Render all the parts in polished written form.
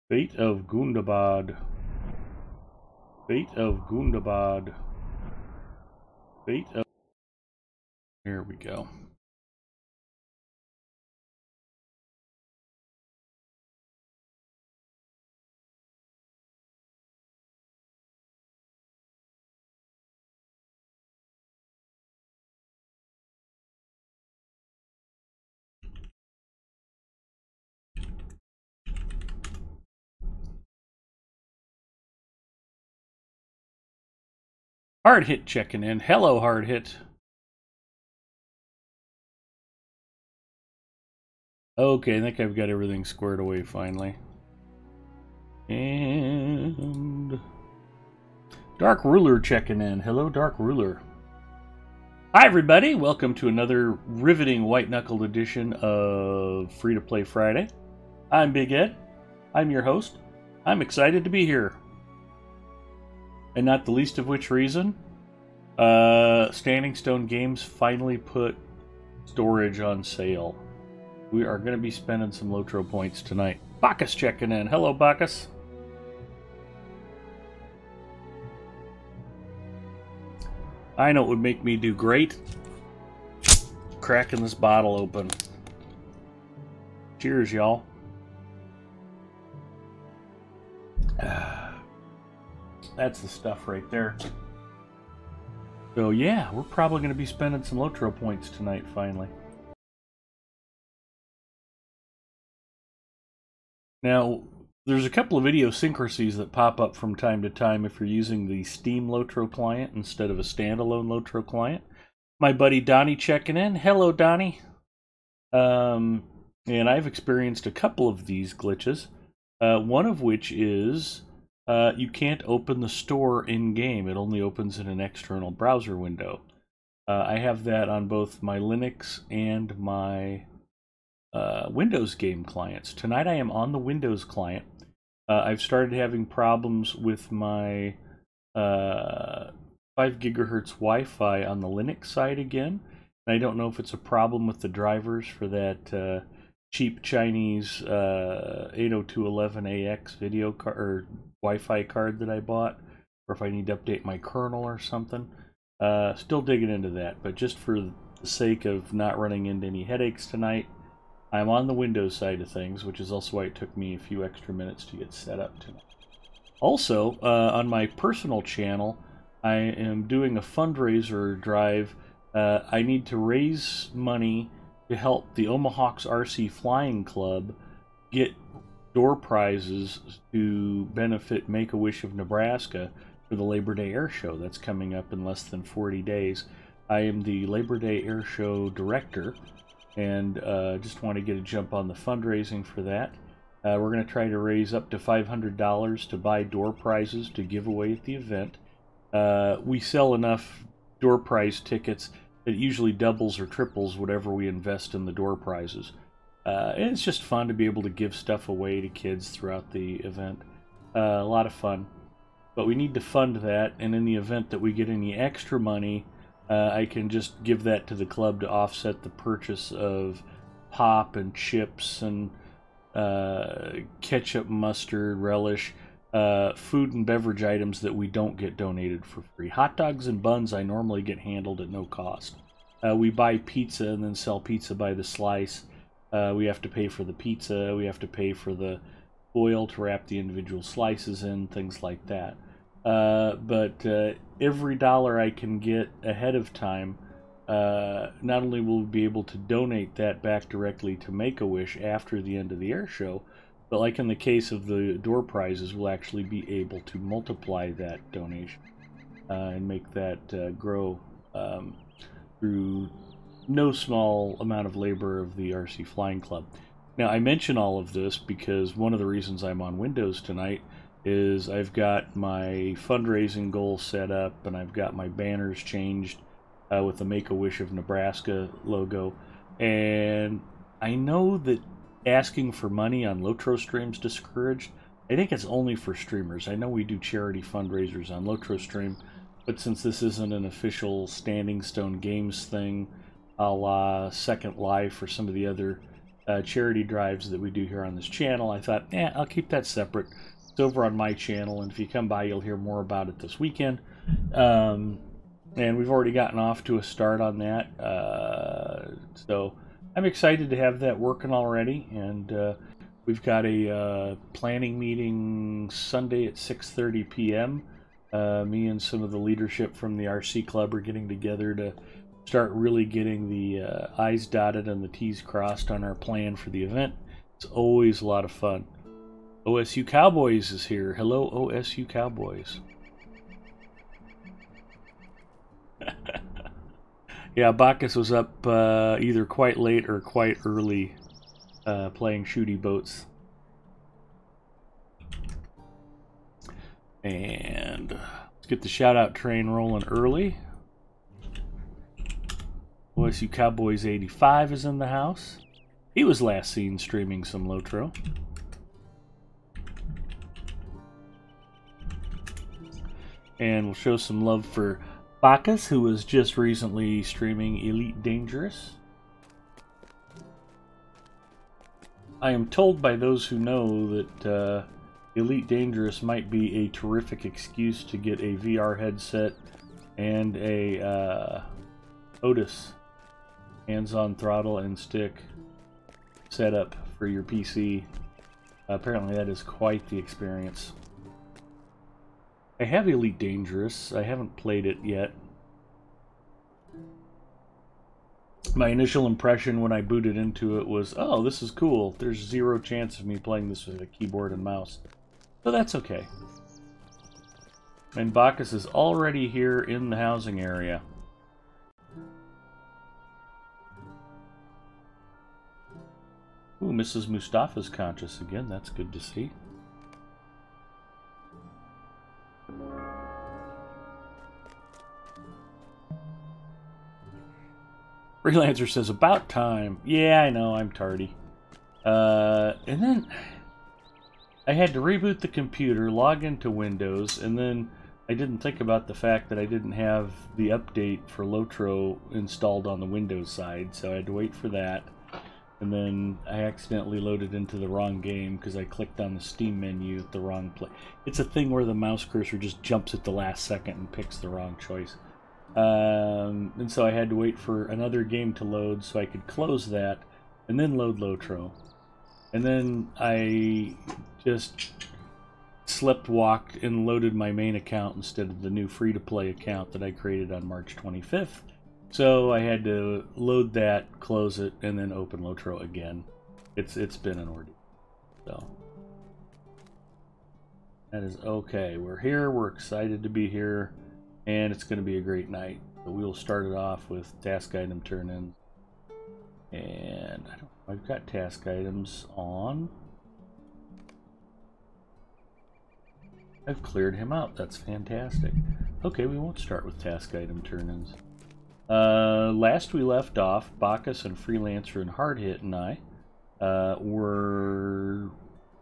Fate of Gundabad. Fate of Gundabad. Fate of... Here we go. Hard Hit checking in. Hello, Hard Hit. Okay, I think I've got everything squared away finally. And Dark Ruler checking in. Hello, Dark Ruler. Hi, everybody. Welcome to another riveting white-knuckled edition of Free to Play Friday. I'm Big Ed. I'm your host. I'm excited to be here. And not the least of which reason, Standing Stone Games finally put storage on sale. We are going to be spending some Lotro points tonight. Bacchus checking in. Hello, Bacchus. I know it would make me do great. Cracking this bottle open. Cheers, y'all. That's the stuff right there. So yeah, we're probably going to be spending some Lotro points tonight, finally. Now, there's a couple of idiosyncrasies that pop up from time to time if you're using the Steam Lotro client instead of a standalone Lotro client. My buddy Donnie checking in. Hello, Donnie. And I've experienced a couple of these glitches. One of which is you can't open the store in-game. It only opens in an external browser window. I have that on both my Linux and my Windows game clients. Tonight I am on the Windows client. I've started having problems with my 5 gigahertz Wi-Fi on the Linux side again. And I don't know if it's a problem with the drivers for that cheap Chinese 802.11ax video card or Wi-Fi card that I bought, or if I need to update my kernel or something. Still digging into that, but just for the sake of not running into any headaches tonight, I'm on the Windows side of things, which is also why it took me a few extra minutes to get set up tonight. Also, on my personal channel, I am doing a fundraiser drive. I need to raise money to help the Omahawks RC Flying Club get door prizes to benefit Make-A-Wish of Nebraska for the Labor Day Air Show. That's coming up in less than 40 days. I am the Labor Day Air Show director, and just want to get a jump on the fundraising for that. We're going to try to raise up to $500 to buy door prizes to give away at the event. We sell enough door prize tickets that it usually doubles or triples whatever we invest in the door prizes. And it's just fun to be able to give stuff away to kids throughout the event. A lot of fun. But we need to fund that, and in the event that we get any extra money, I can just give that to the club to offset the purchase of pop and chips and ketchup, mustard, relish, food and beverage items that we don't get donated for free. Hot dogs and buns I normally get handled at no cost. We buy pizza and then sell pizza by the slice. We have to pay for the pizza, we have to pay for the foil to wrap the individual slices in, things like that. But every dollar I can get ahead of time, not only will we be able to donate that back directly to Make-A-Wish after the end of the air show, but like in the case of the door prizes, we'll actually be able to multiply that donation and make that grow through no small amount of labor of the RC Flying Club. Now, I mention all of this because one of the reasons I'm on Windows tonight is I've got my fundraising goal set up, and I've got my banners changed with the Make-A-Wish of Nebraska logo. And I know that asking for money on Lotro streams discouraged. I think it's only for streamers. I know we do charity fundraisers on Lotro stream, but since this isn't an official Standing Stone Games thing, a la Second Life or some of the other charity drives that we do here on this channel. I thought, I'll keep that separate. It's over on my channel, and if you come by, you'll hear more about it this weekend. And we've already gotten off to a start on that. So I'm excited to have that working already, and we've got a planning meeting Sunday at 6:30 p.m. Me and some of the leadership from the RC Club are getting together to start really getting the I's dotted and the T's crossed on our plan for the event. It's always a lot of fun. OSU Cowboys is here. Hello, OSU Cowboys. Yeah, Bacchus was up either quite late or quite early playing shooty boats. And let's get the shout-out train rolling early. OSU Cowboys 85 is in the house. He was last seen streaming some Lotro. And we'll show some love for Bacchus, who was just recently streaming Elite Dangerous. I am told by those who know that Elite Dangerous might be a terrific excuse to get a VR headset and a Otis hands-on throttle and stick setup for your PC. Apparently that is quite the experience. I have Elite Dangerous. I haven't played it yet. My initial impression when I booted into it was, oh, this is cool. There's zero chance of me playing this with a keyboard and mouse. So that's okay. And Bacchus is already here in the housing area. Ooh, Mrs. Mustafa's conscious again. That's good to see. Freelancer says, about time. Yeah, I know, I'm tardy. And then I had to reboot the computer, log into Windows, and then I didn't think about the fact that I didn't have the update for Lotro installed on the Windows side, so I had to wait for that. And then I accidentally loaded into the wrong game because I clicked on the Steam menu at the wrong place. It's a thing where the mouse cursor just jumps at the last second and picks the wrong choice. And so I had to wait for another game to load so I could close that and then load Lotro. And then I just slept walked and loaded my main account instead of the new free-to-play account that I created on March 25th. So I had to load that, close it, and then open Lotro again. It's been an ordeal. So that is okay. We're here. We're excited to be here, and it's going to be a great night. So we'll start it off with task item turn-ins, and I've got task items on. I've cleared him out. That's fantastic. Okay, we won't start with task item turn-ins. Last we left off, Bacchus and Freelancer and Hard Hit and I were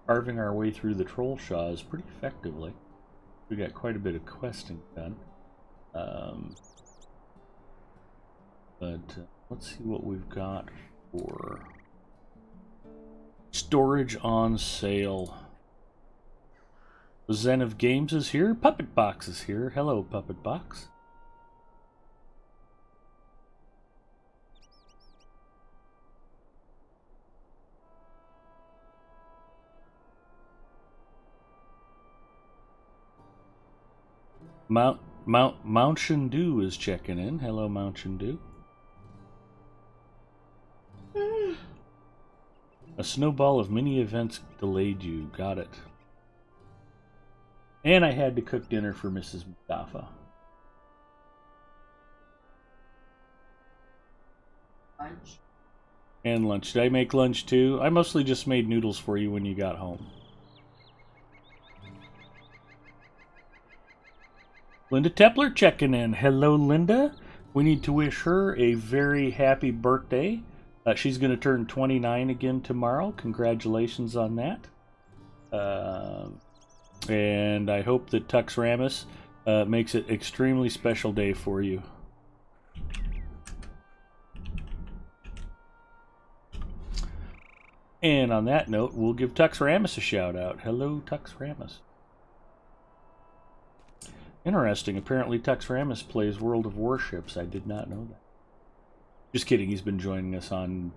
carving our way through the troll shaws pretty effectively. We got quite a bit of questing done. But let's see what we've got for storage on sale. Zen of Games is here. Puppet Box is here. Hello, Puppet Box. Mount Shindu is checking in. Hello, Mount Shindu. A snowball of mini events delayed you. Got it. And I had to cook dinner for Mrs. Mustafa. Lunch. And lunch. Did I make lunch too? I mostly just made noodles for you when you got home. Linda Tepler checking in. Hello, Linda. We need to wish her a very happy birthday. She's going to turn 29 again tomorrow. Congratulations on that. And I hope that Tux Ramus makes it an extremely special day for you. And on that note, we'll give Tux Ramus a shout out. Hello, Tux Ramus. Interesting. Apparently Tux Ramus plays World of Warships. I did not know that. Just kidding. He's been joining us on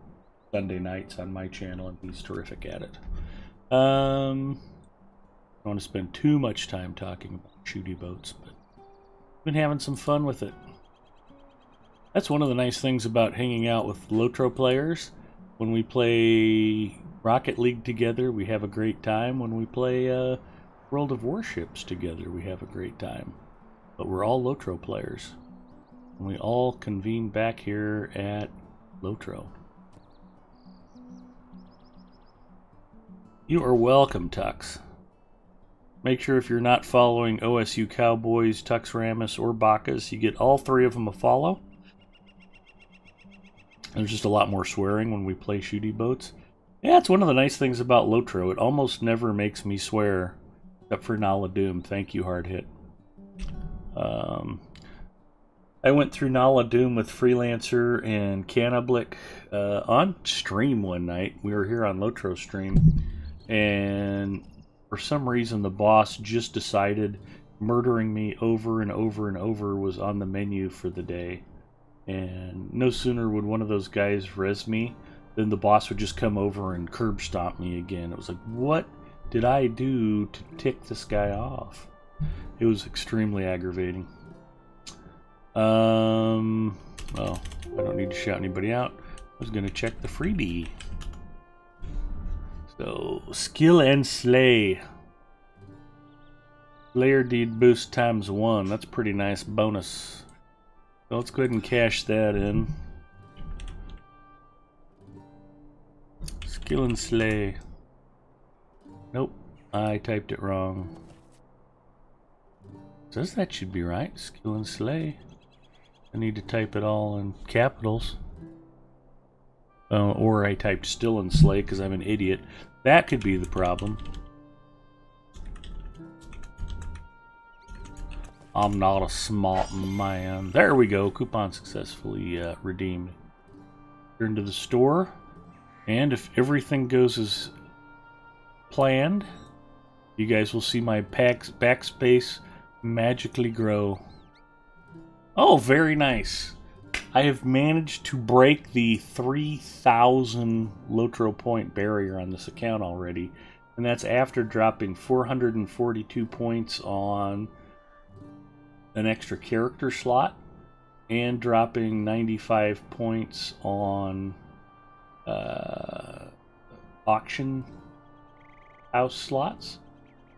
Sunday nights on my channel, and he's terrific at it. I don't want to spend too much time talking about shooty boats, but been having some fun with it. That's one of the nice things about hanging out with Lotro players. When we play Rocket League together, we have a great time. When we play World of Warships together, we have a great time. But we're all Lotro players. And we all convene back here at Lotro. You are welcome, Tux. Make sure if you're not following OSU Cowboys, Tux Ramus, or Bacchus, you get all three of them a follow. There's just a lot more swearing when we play shooty boats. Yeah, it's one of the nice things about Lotro. It almost never makes me swear, except for Nala Doom. Thank you, Hard Hit. I went through Nala Doom with Freelancer and Cannablik on stream one night. We were here on Lotro stream, and for some reason the boss just decided murdering me over and over and over was on the menu for the day. And no sooner would one of those guys res me, then the boss would just come over and curb stomp me again. It was like, what did I do to tick this guy off? It was extremely aggravating. Well, I don't need to shout anybody out. I was going to check the freebie. So, skill and slay. Slayer deed boost ×1. That's a pretty nice bonus. So let's go ahead and cash that in. Skill and slay. Nope, I typed it wrong. Says that should be right. Skill and slay. I need to type it all in capitals. Or I typed still and slay because I'm an idiot. That could be the problem. I'm not a smart man. There we go. Coupon successfully redeemed. Turn to the store. And if everything goes as planned, you guys will see my backspace magically grow. Oh, very nice. I have managed to break the 3,000 Lotro point barrier on this account already. And that's after dropping 442 points on an extra character slot and dropping 95 points on auction house slots,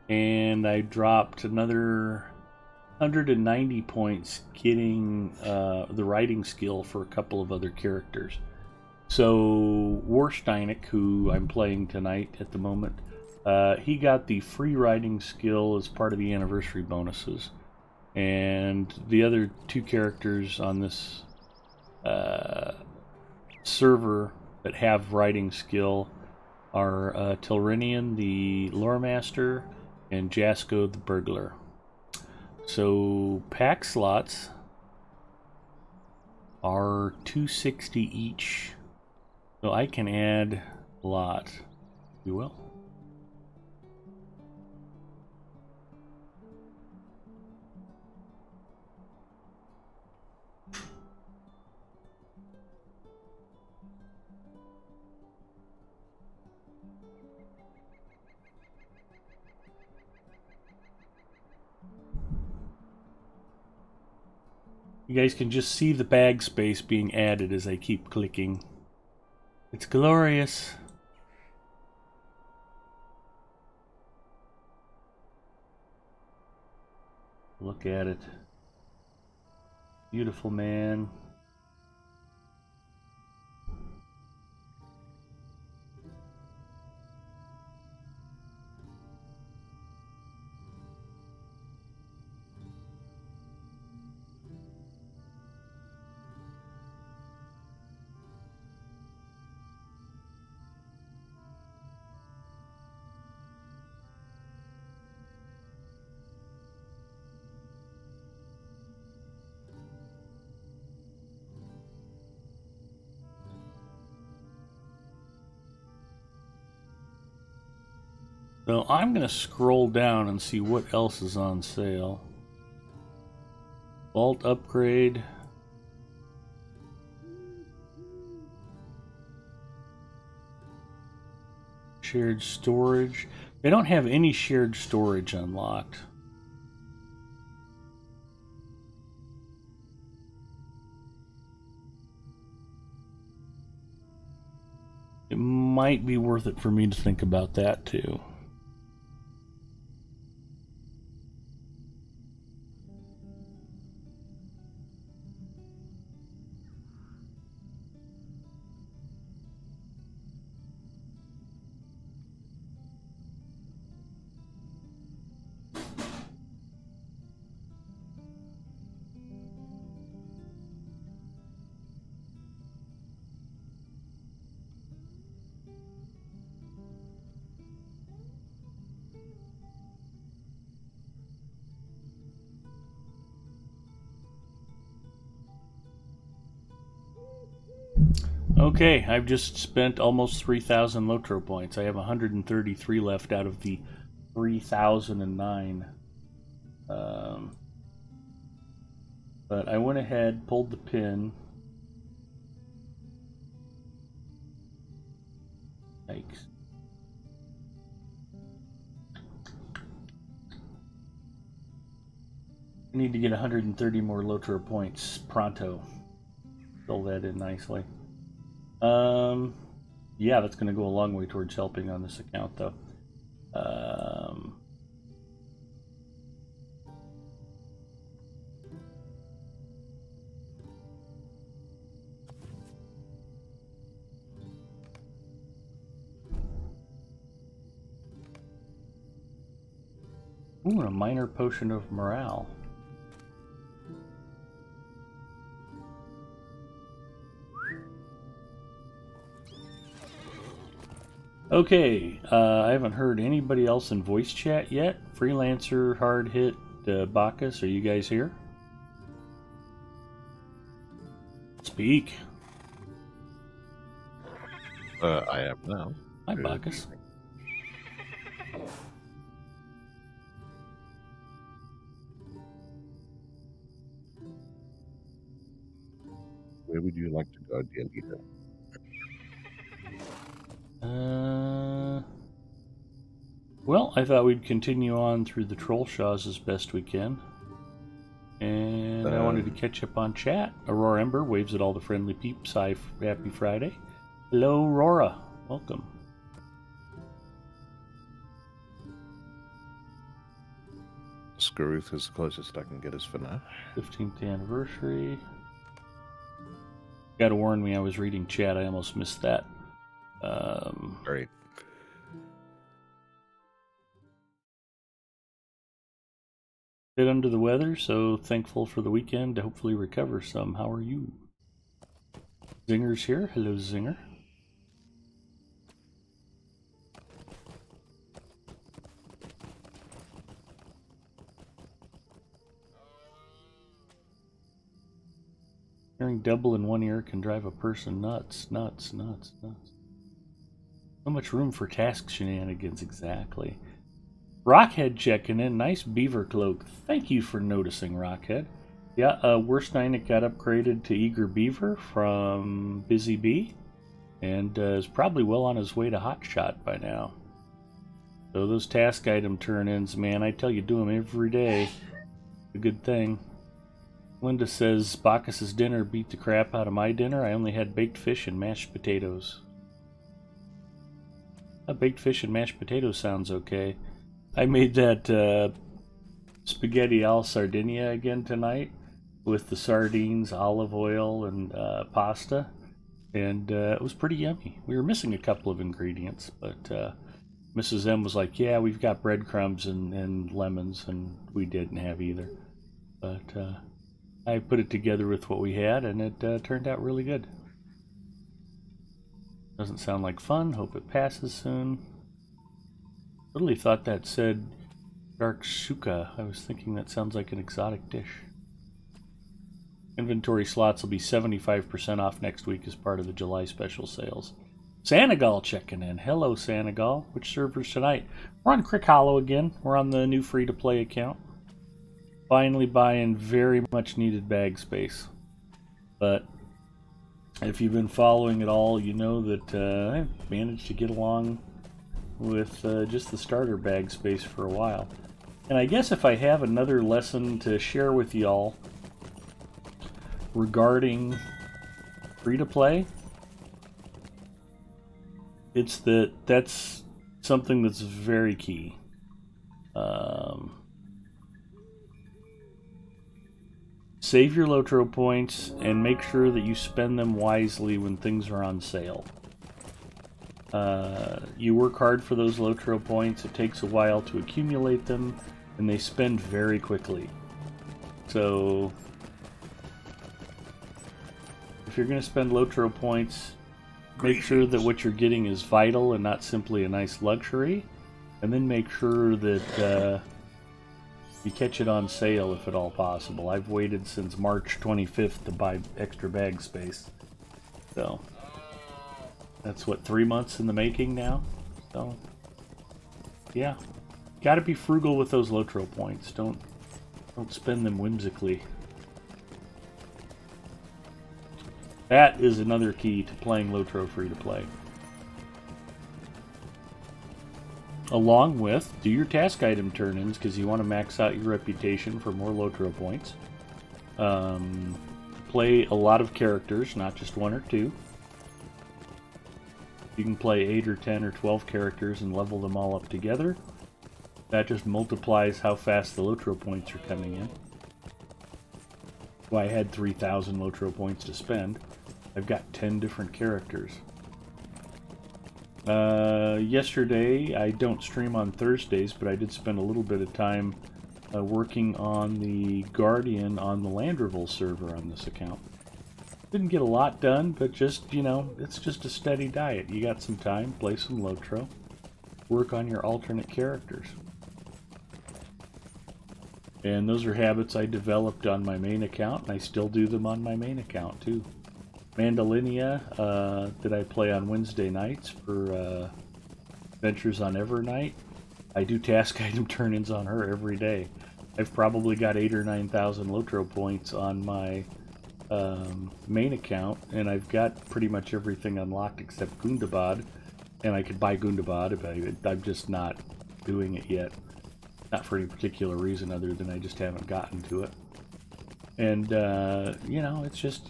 and I dropped another 190 points getting the writing skill for a couple of other characters. So Warsteinik, who I'm playing tonight at the moment, he got the free writing skill as part of the anniversary bonuses. And the other two characters on this server that have writing skill are Tilrinian, the Lore Master, and Jasko, the Burglar. So pack slots are 260 each. So I can add a lot, if you will. You guys can just see the bag space being added as I keep clicking. It's glorious. Look at it. Beautiful, man. So I'm going to scroll down and see what else is on sale. Vault upgrade. Shared storage. They don't have any shared storage unlocked. It might be worth it for me to think about that too. Okay, I've just spent almost 3,000 Lotro points. I have 133 left out of the 3,009. But I went ahead, pulled the pin. Yikes. I need to get 130 more Lotro points pronto. Fill that in nicely. Yeah, that's going to go a long way towards helping on this account, though. Ooh, a minor potion of morale. Okay, I haven't heard anybody else in voice chat yet. Freelancer, Hard Hit, Bacchus, are you guys here? Speak. I am now. Hi, Bacchus. Where would you like to go, dear leader? Well, I thought we'd continue on through the Troll Shaws as best we can. And I wanted to catch up on chat. Aurora Ember waves at all the friendly peeps. Hi, happy Friday. Hello, Aurora. Welcome. Skaruth is the closest I can get us for now. 15th anniversary. Gotta warn me, I was reading chat. I almost missed that. Great. Bit under the weather, so thankful for the weekend to hopefully recover some. How are you? Zinger's here. Hello, Zinger. Hearing double in one ear can drive a person nuts, nuts, nuts, nuts. So much room for task shenanigans, exactly. Rockhead checking in. Nice beaver cloak. Thank you for noticing, Rockhead. Yeah, Werstein got upgraded to Eager Beaver from Busy Bee, and is probably well on his way to Hotshot by now. So those task item turn-ins, man, I tell you, do them every day. A good thing. Linda says, Bacchus's dinner beat the crap out of my dinner. I only had baked fish and mashed potatoes. Baked fish and mashed potatoes sounds okay. I made that spaghetti al Sardinia again tonight with the sardines, olive oil, and pasta. And it was pretty yummy. We were missing a couple of ingredients, but Mrs. M was like, yeah, we've got breadcrumbs and lemons, and we didn't have either. But I put it together with what we had, and it turned out really good. Doesn't sound like fun. Hope it passes soon. Totally thought that said Dark Shuka. I was thinking that sounds like an exotic dish. Inventory slots will be 75% off next week as part of the July special sales. Sanagal checking in. Hello, Sanagal. Which servers tonight? We're on Crick Hollow again. We're on the new free-to-play account. Finally buying very much needed bag space. But if you've been following it all, you know that I've managed to get along with just the starter bag space for a while. And I guess if I have another lesson to share with y'all regarding free-to-play, it's that's something that's very key. Save your Lotro points and make sure that you spend them wisely when things are on sale. You work hard for those Lotro points. It takes a while to accumulate them, and they spend very quickly. So if you're going to spend Lotro points, make sure that what you're getting is vital and not simply a nice luxury, and then make sure that you catch it on sale if at all possible. I've waited since March 25th to buy extra bag space. So that's what, 3 months in the making now? So yeah, gotta be frugal with those Lotro points. Don't spend them whimsically. That is another key to playing Lotro free to play. Along with, do your task item turn-ins because you want to max out your reputation for more Lotro points. Play a lot of characters, not just 1 or 2. You can play 8 or 10 or 12 characters and level them all up together. That just multiplies how fast the Lotro points are coming in. Well, I had 3,000 Lotro points to spend. I've got 10 different characters. Yesterday, I don't stream on Thursdays, but I did spend a little bit of time working on the Guardian on the Landreval server on this account. Didn't get a lot done, but just, you know, it's just a steady diet. You got some time, play some Lotro, work on your alternate characters. And those are habits I developed on my main account, and I still do them on my main account, too. Mandalinia, that I play on Wednesday nights for Adventures on Evernight. I do task item turn-ins on her every day. I've probably got 8,000 or 9,000 Lotro points on my main account, and I've got pretty much everything unlocked except Gundabad, and I could buy Gundabad, but I'm just not doing it yet. Not for any particular reason other than I just haven't gotten to it. And, you know, it's just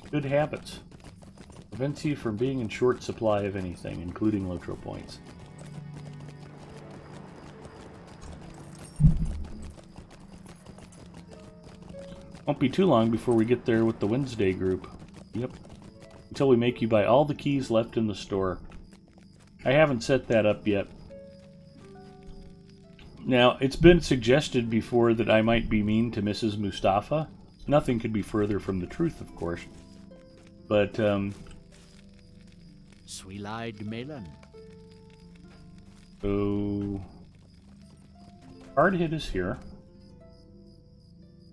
good habits. Prevents you from being in short supply of anything, including Lotro points. Won't be too long before we get there with the Wednesday group. Yep. Until we make you buy all the keys left in the store. I haven't set that up yet. Now, it's been suggested before that I might be mean to Mrs. Mustafa. Nothing could be further from the truth, of course. But, Sweet-eyed melon. So, hard hit is here.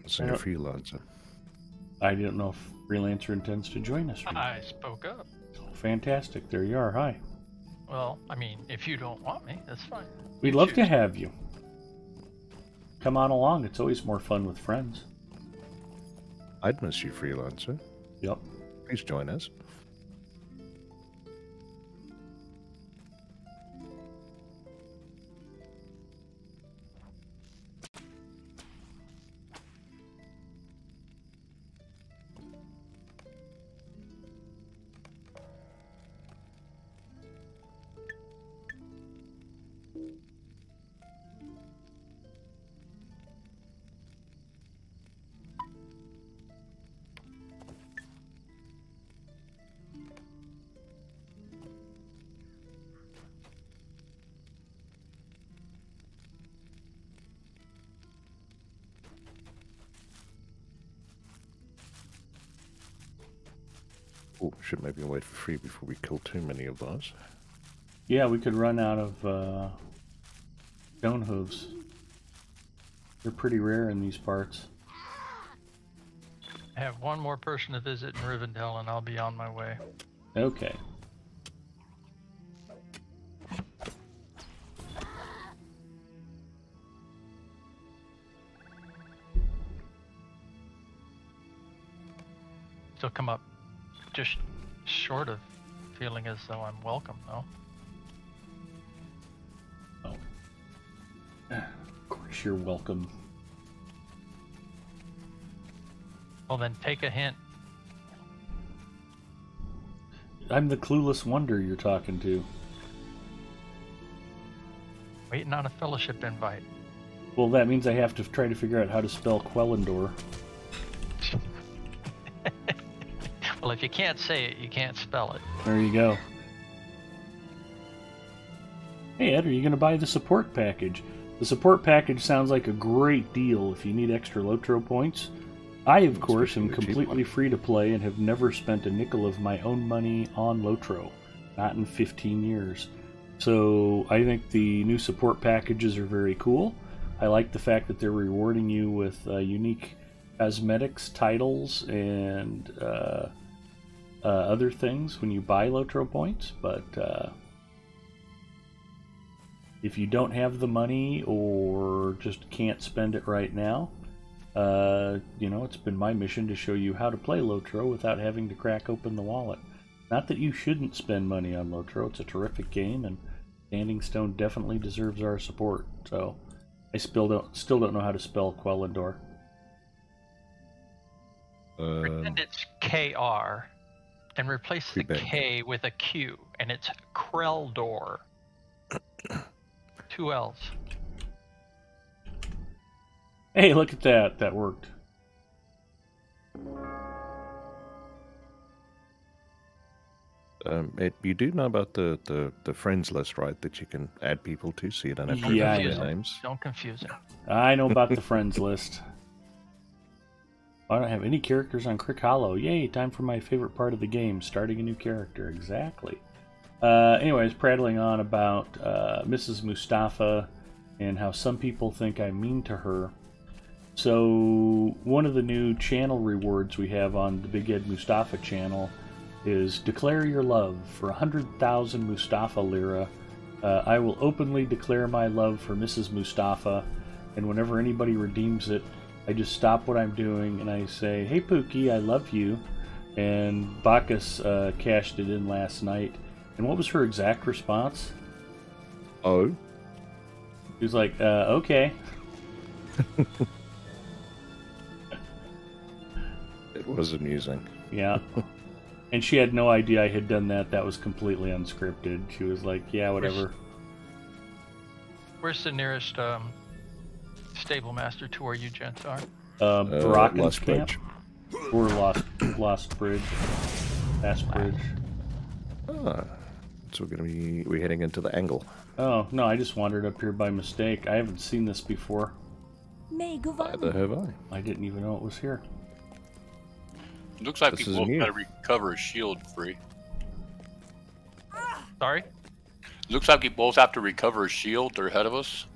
It's a freelancer. I don't know if Freelancer intends to join us. I spoke up. Fantastic. There you are. Hi. Well, I mean, if you don't want me, that's fine. We'd love to have you. Come on along. It's always more fun with friends. I'd miss you, freelancer. Yep. Please join us. Oh, should maybe wait for free before we kill too many of those. Yeah, we could run out of stone hooves. They're pretty rare in these parts. I have one more person to visit in Rivendell, and I'll be on my way. Okay. still come up just short of feeling as though I'm welcome, though. Oh. Of course you're welcome. Well, then take a hint. I'm the clueless wonder you're talking to. Waiting on a fellowship invite. Well, that means I have to try to figure out how to spell Quellendor. Well, if you can't say it, you can't spell it. There you go. Hey, Ed, are you going to buy the support package? The support package sounds like a great deal if you need extra Lotro points. I, of course, am completely free to play and have never spent a nickel of my own money on Lotro. Not in 15 years. So I think the new support packages are very cool. I like the fact that they're rewarding you with unique cosmetics, titles, and other things when you buy Lotro points. But if you don't have the money or just can't spend it right now, you know, it's been my mission to show you how to play Lotro without having to crack open the wallet. Not that you shouldn't spend money on Lotro. It's a terrific game, and Standing Stone definitely deserves our support. So I still don't know how to spell Quellendor. Pretend it's KR and replace the K with a Q, and it's Kreldor. 2 L's. Hey, look at that. That worked. You do know about the friends list, right? That you can add people to, so you don't have to Yeah, remember I know. their names. Don't confuse it. I know about the friends list. I don't have any characters on Crick Hollow. Yay, time for my favorite part of the game, starting a new character. Exactly. Anyways, prattling on about Mrs. Mustafa and how some people think I'm mean to her. So, one of the new channel rewards we have on the Big Ed Mustafa channel is declare your love for 100,000 Mustafa Lira. I will openly declare my love for Mrs. Mustafa, and whenever anybody redeems it, I just stop what I'm doing and I say, "Hey Pookie, I love you." And Bacchus cashed it in last night. And what was her exact response? Oh? She was like, okay. It was amusing. Yeah. And she had no idea I had done that. That was completely unscripted. She was like, yeah, whatever. Where's the nearest stable master to where you gents are? Brocken's Lost camp? Bridge. Or Lost Bridge. Fast Bridge. Ah, so we're heading into the angle. Oh, no, I just wandered up here by mistake. I haven't seen this before. Neither have I. I didn't even know it was here. Looks like This we is both new. got to recover a shield free. Sorry? Looks like we both have to recover a shield. They're ahead of us.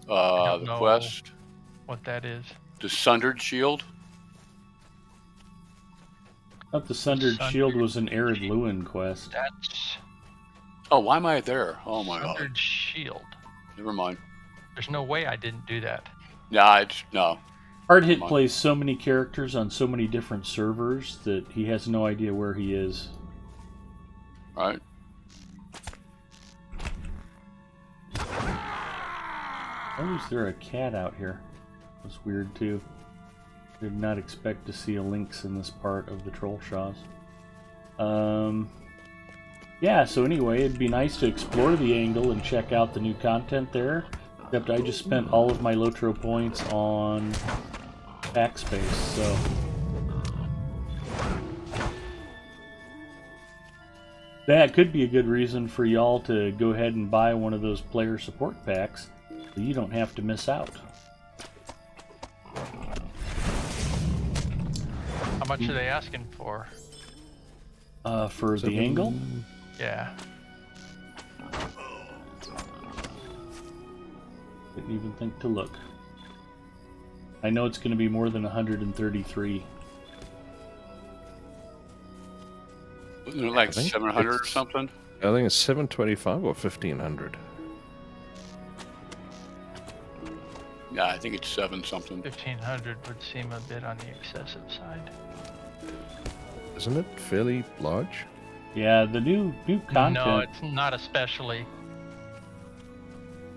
don't The know. quest. What that is? The Sundered Shield. I thought the Sundered Sundered Shield was an Arid Lewin quest. That's Oh, why am I there? Oh my god. Sundered Shield. Never mind. There's no way I didn't do that. Nah, no. Hard Hit Come on. plays so many characters on so many different servers that he has no idea where he is. Right. Why is there a cat out here? That's weird too. Did not expect to see a lynx in this part of the Troll Shaws. Yeah, so anyway, it'd be nice to explore the angle and check out the new content there. Except I just spent all of my Lotro points on backspace, so... That could be a good reason for y'all to go ahead and buy one of those player support packs, so you don't have to miss out. How much are they asking for? For the angle? Yeah. Didn't even think to look. I know it's going to be more than 133. Isn't it like I think 700 or it's- something? I think it's 725 or 1500. Yeah, I think it's 7 something. 1,500 would seem a bit on the excessive side. Isn't it fairly large? Yeah, the new content. No, it's not especially.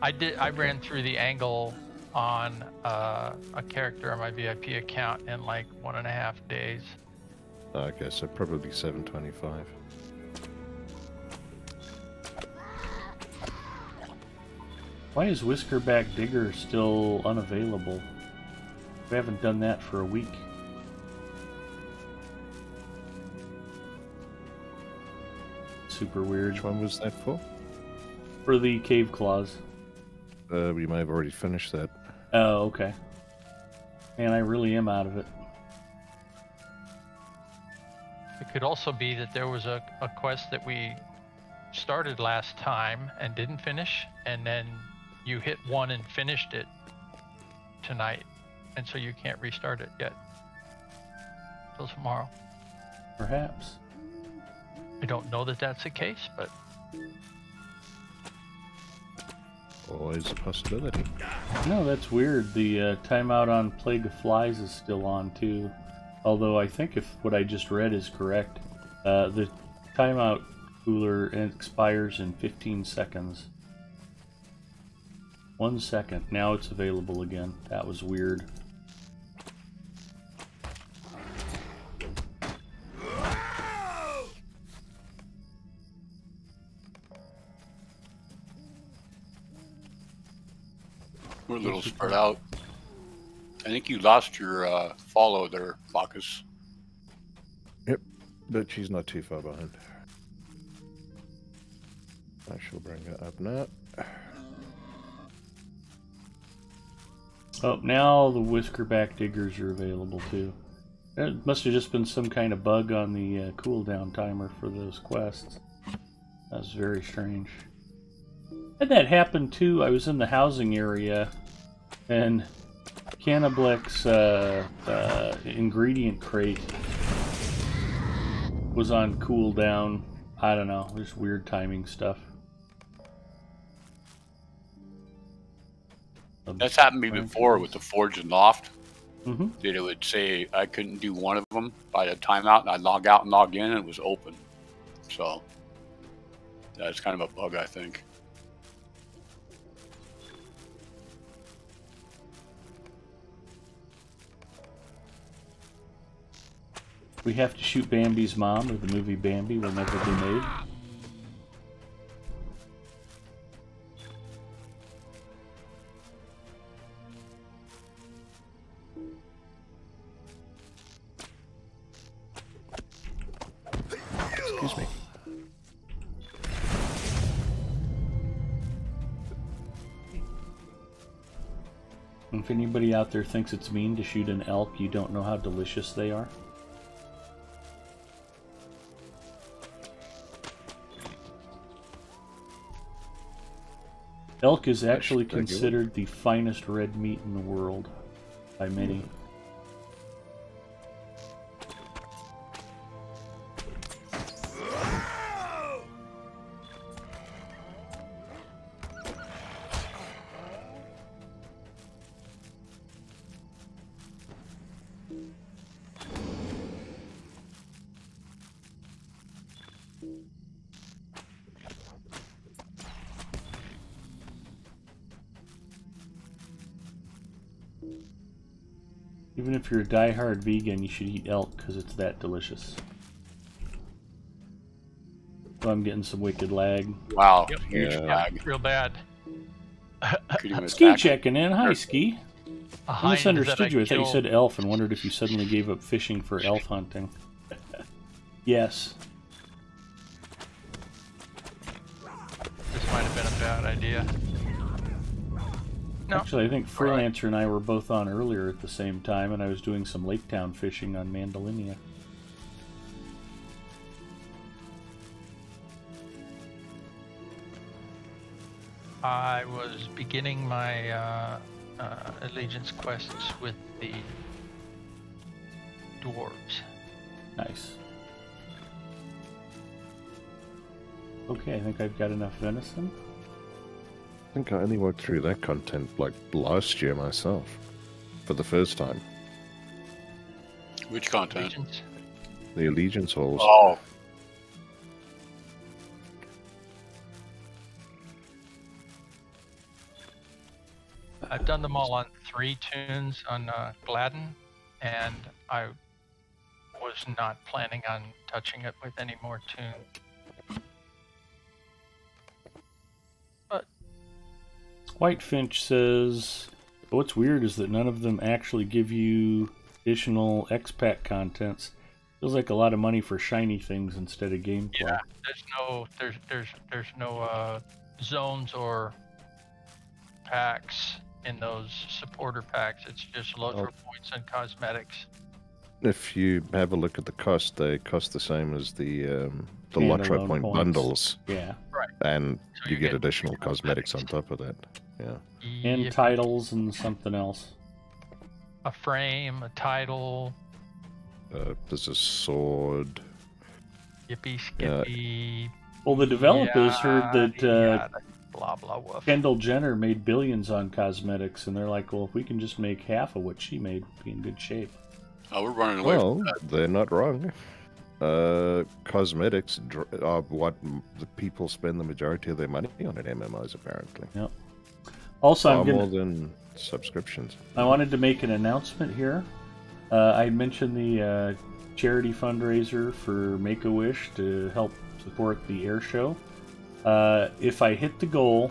I ran through the angle on a character on my VIP account in like 1.5 days. Okay, so probably 725. Why is Whiskerback Digger still unavailable? We haven't done that for a week. Super weird. Which one was that for? For the cave claws. We may have already finished that. Oh, okay. Man, I really am out of it. It could also be that there was a quest that we started last time and didn't finish, and then you hit one and finished it tonight, and so you can't restart it yet till tomorrow. Perhaps. I don't know that that's the case, but Always a possibility. No, that's weird. The timeout on Plague of Flies is still on too. Although I think if what I just read is correct, the timeout cooler expires in 15 seconds. 1 second. Now it's available again. That was weird. We're a little spread out. I think you lost your follow there, Bacchus. Yep, but she's not too far behind. I shall bring her up now. Oh, now the Whiskerback Diggers are available too. It must have just been some kind of bug on the cooldown timer for those quests. That was very strange. Had that happen too. I was in the housing area, and Cannableck's ingredient crate was on cooldown. I don't know. There's weird timing stuff. That's happened to me before with the Forge and Loft. Mm-hmm. That it would say I couldn't do one of them by the timeout, and I'd log out and log in, and it was open. So that's kind of a bug, I think. We have to shoot Bambi's mom, or the movie Bambi will never be made. Excuse me. If anybody out there thinks it's mean to shoot an elk, you don't know how delicious they are. Elk is actually considered the finest red meat in the world by many. Even if you're a die-hard vegan, you should eat elk because it's that delicious. So I'm getting some wicked lag. Wow, Yep. huge lag. real bad. Could even Ski attack it. checking in. Hi, Ski. A I hind misunderstood that you. I thought you killed- said elf and wondered if you suddenly gave up fishing for elf hunting. Yes. This might have been a bad idea. No. Actually, I think Freelancer and I were both on earlier at the same time, and I was doing some Lake Town fishing on Mandalinia. I was beginning my allegiance quests with the dwarves. Nice. Okay, I think I've got enough venison. I think I only worked through that content like last year myself, for the first time. Which content? Allegiance. The Allegiance Halls. Oh, I've done them all on 3 tunes on Gladden, and I was not planning on touching it with any more tunes. But Whitefinch says, what's weird is that none of them actually give you additional expat contents. Feels like a lot of money for shiny things instead of gameplay. yeah, there's no zones or packs in those supporter packs. It's just Lotro points and cosmetics. If you have a look at the cost, they cost the same as the Lotro Standalone point points. bundles, Yeah. Right. and So you you get get additional cosmetics on top of that. Yeah. And Yep. titles and something else. A frame, a title, There's a sword. yippee skippy. Well, the developers heard that yada, blah blah woof. Kendall Jenner made billions on cosmetics, and they're like, well, if we can just make half of what she made, we'd be in good shape. oh, we're running away. Well, they're not wrong. Cosmetics are what the people spend the majority of their money on at MMOs, apparently. Yep. Also, Far I'm gonna, more than subscriptions. I wanted to make an announcement here. I mentioned the charity fundraiser for Make-A-Wish to help support the air show. If I hit the goal,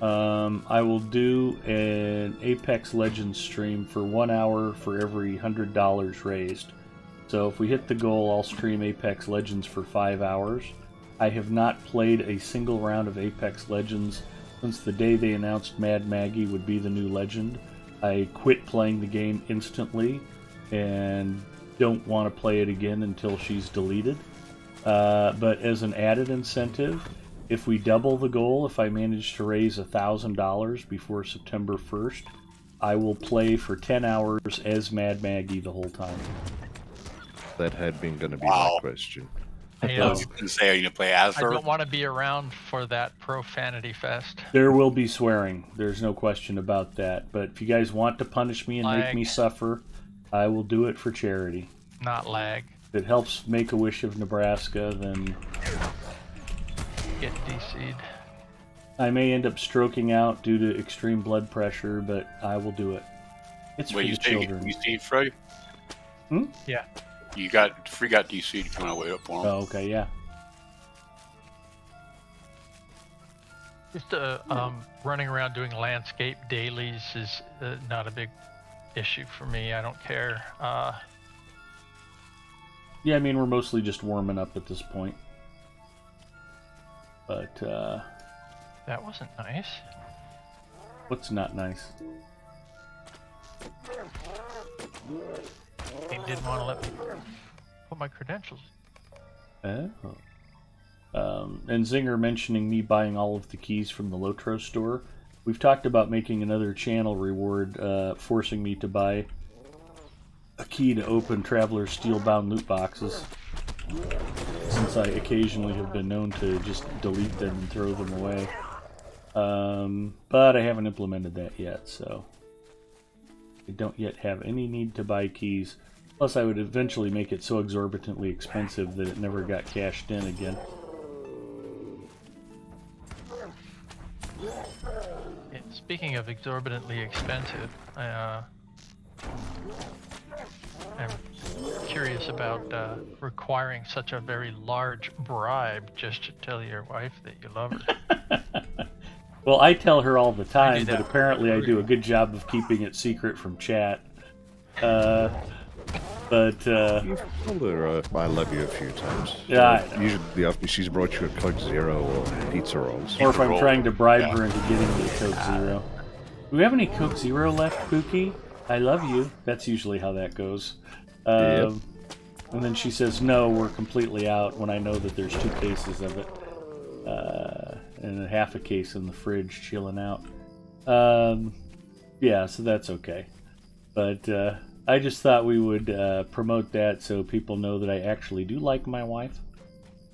I will do an Apex Legends stream for 1 hour for every $100 raised. So if we hit the goal, I'll stream Apex Legends for 5 hours. I have not played a single round of Apex Legends since the day they announced Mad Maggie would be the new legend. I quit playing the game instantly and don't want to play it again until she's deleted. But as an added incentive, if we double the goal, if I manage to raise $1,000 before September 1st, I will play for 10 hours as Mad Maggie the whole time. That had been going to be Wow. my question. You I know, was going to say, are you going to play as I her? don't want to be around for that profanity fest. There will be swearing. There's no question about that. But if you guys want to punish me and make me Lag. suffer, I will do it for charity. Not lag. If it helps Make-A-Wish of Nebraska, then Get DC'd. I may end up stroking out due to extreme blood pressure, but I will do it. It's Wait, for you the say children. you see Freddy? Yeah. You got free got DC'd if you want to wait up for him. Oh, okay, yeah. Just running around doing landscape dailies is not a big issue for me. I don't care. Yeah, I mean, we're mostly just warming up at this point. But, That wasn't nice. what's not nice? He didn't want to let me put my credentials. Oh. And Zinger mentioning me buying all of the keys from the Lotro store. We've talked about making another channel reward, forcing me to buy a key to open Traveler's Steelbound loot boxes, since I occasionally have been known to just delete them and throw them away. But I haven't implemented that yet, so I don't yet have any need to buy keys. Plus, I would eventually make it so exorbitantly expensive that it never got cashed in again. Speaking of exorbitantly expensive, I'm curious about requiring such a very large bribe just to tell your wife that you love her. Well, I tell her all the time, that but apparently I do a good job of keeping it secret from chat. You've told her I love you a few times. Yeah, I know. Usually after she's brought you a Coke Zero or pizza rolls. Or if I'm roll. trying to bribe Yeah. her into getting me a Coke Zero. Do we have any Coke Zero left, Pookie? I love you. That's usually how that goes. Yep. And then she says, no, we're completely out, when I know that there's 2 cases of it. And a half a case in the fridge chilling out. Yeah, so that's okay. But I just thought we would promote that so people know that I actually do like my wife,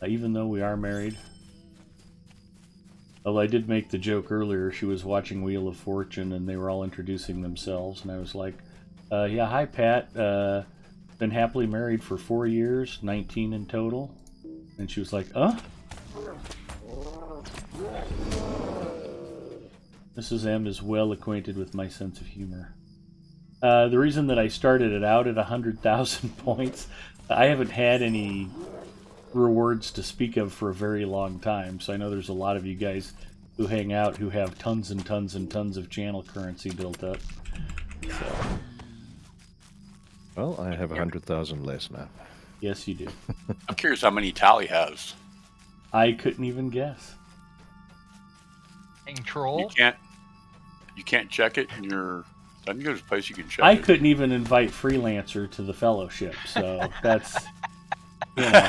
even though we are married. Although I did make the joke earlier, she was watching Wheel of Fortune and they were all introducing themselves, and I was like, yeah, hi Pat, been happily married for 4 years, 19 in total. And she was like, Mrs. M is well acquainted with my sense of humor. The reason that I started it out at 100,000 points, I haven't had any rewards to speak of for a very long time, so I know there's a lot of you guys who hang out who have tons and tons and tons of channel currency built up. So. Well, I have 100,000 less now. Yes, you do. I'm curious how many Tally has. I couldn't even guess. Troll? You can't check it in your... I think there's a place you can check I it. couldn't even invite Freelancer to the fellowship, so that's... You know,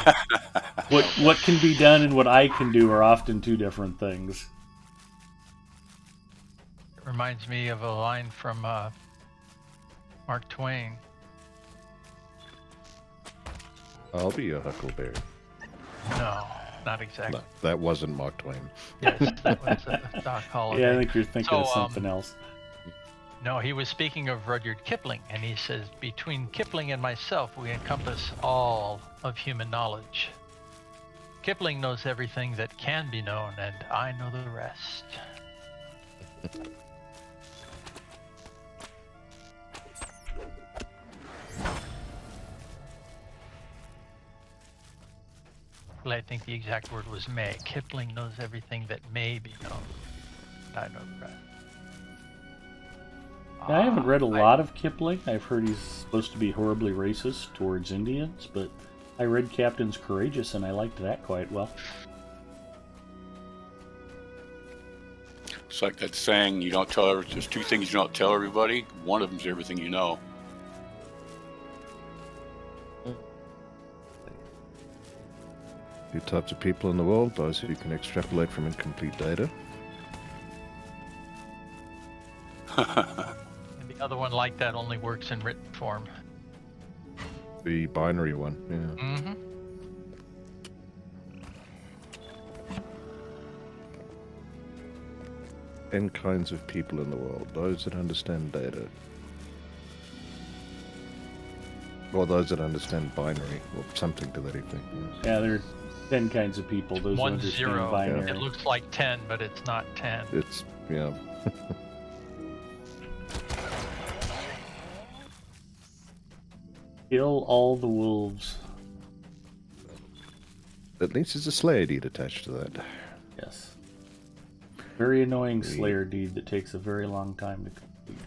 what can be done and what I can do are often two different things. It reminds me of a line from Mark Twain. I'll be your huckleberry. No, not exactly. No, that wasn't Mark Twain. Yes, that was Doc Holliday. Yeah, I think you're thinking of something else. No, he was speaking of Rudyard Kipling, and he says, between Kipling and myself, we encompass all of human knowledge. Kipling knows everything that can be known, and I know the rest. Well, I think the exact word was may. Kipling knows everything that may be known, and I know the rest. Now, I haven't read a lot of Kipling. I've heard he's supposed to be horribly racist towards Indians, but I read Captain's Courageous and I liked that quite well. It's like that saying, you don't tell there's two things you don't tell everybody. One of them's everything you know. Two types of people in the world, those who can extrapolate from incomplete data. And the other one like that only works in written form. The binary one, yeah. Mm-hmm. N kinds of people in the world, those that understand data. Or those that understand binary, or something to that effect. Yeah, there are 10 kinds of people. Those who 1 understand 0. binary. It looks like 10, but it's not 10. It's, yeah. Kill all the wolves. At least there's a Slayer deed attached to that. Yes. Very annoying Slayer deed that takes a very long time to complete.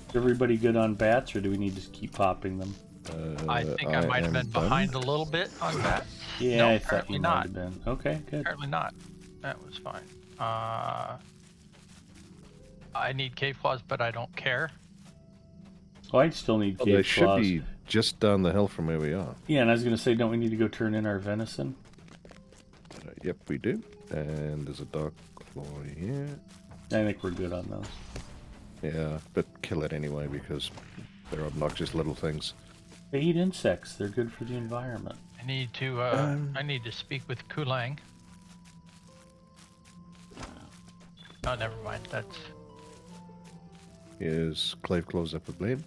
Is everybody good on bats, or do we need to keep popping them? I think I might have been behind a little bit on that. Yeah, No, I thought apparently you not. might have been. Okay, good. Apparently not. That was fine. I need cave claws, but I don't care. Oh, I still need Well, cave they should claws. be just down the hill from where we are. Yeah, and I was going to say, don't we need to go turn in our venison? Yep, we do. And there's a dark claw here. I think we're good on those. Yeah, but kill it anyway because they're obnoxious little things. They eat insects. They're good for the environment. I need to. I need to speak with Kulang. Oh, never mind. That's. Here's Clave Claw's upper blade.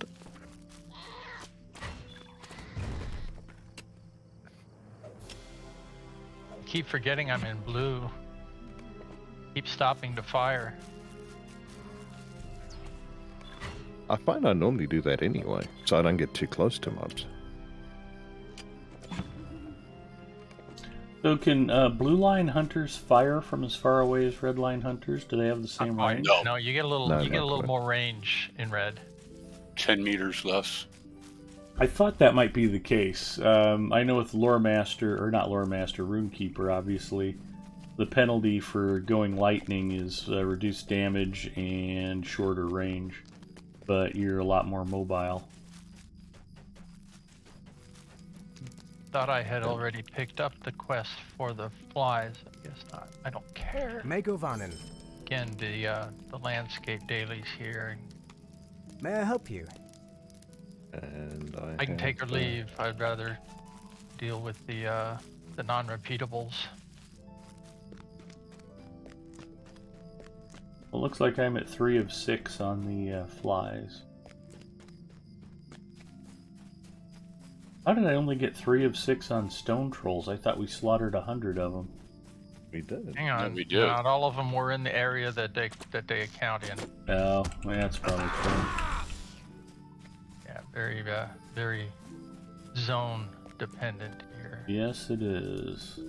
Keep forgetting I'm in blue. Keep stopping to fire. I find I normally do that anyway, so I don't get too close to mobs. So can blue line hunters fire from as far away as red line hunters? Do they have the same range? No. No, you get a little. No, you get a not little quite. more range in red. 10 meters less. I thought that might be the case. I know with Lore Master, or not Lore Master, Runekeeper, obviously, the penalty for going lightning is reduced damage and shorter range, but you're a lot more mobile. Thought I had already picked up the quest for the flies. I guess not. I don't care. Megovanen, Again, the landscape dailies here. may I help you? And I can take or have, leave. I'd rather deal with the non-repeatables. Well, looks like I'm at 3 of 6 on the flies. How did I only get 3 of 6 on stone trolls? I thought we slaughtered 100 of them. We did. Hang on. Yeah, we did. Not all of them were in the area that they account in. Oh, that's probably true. Yeah, very zone dependent here. Yes, it is.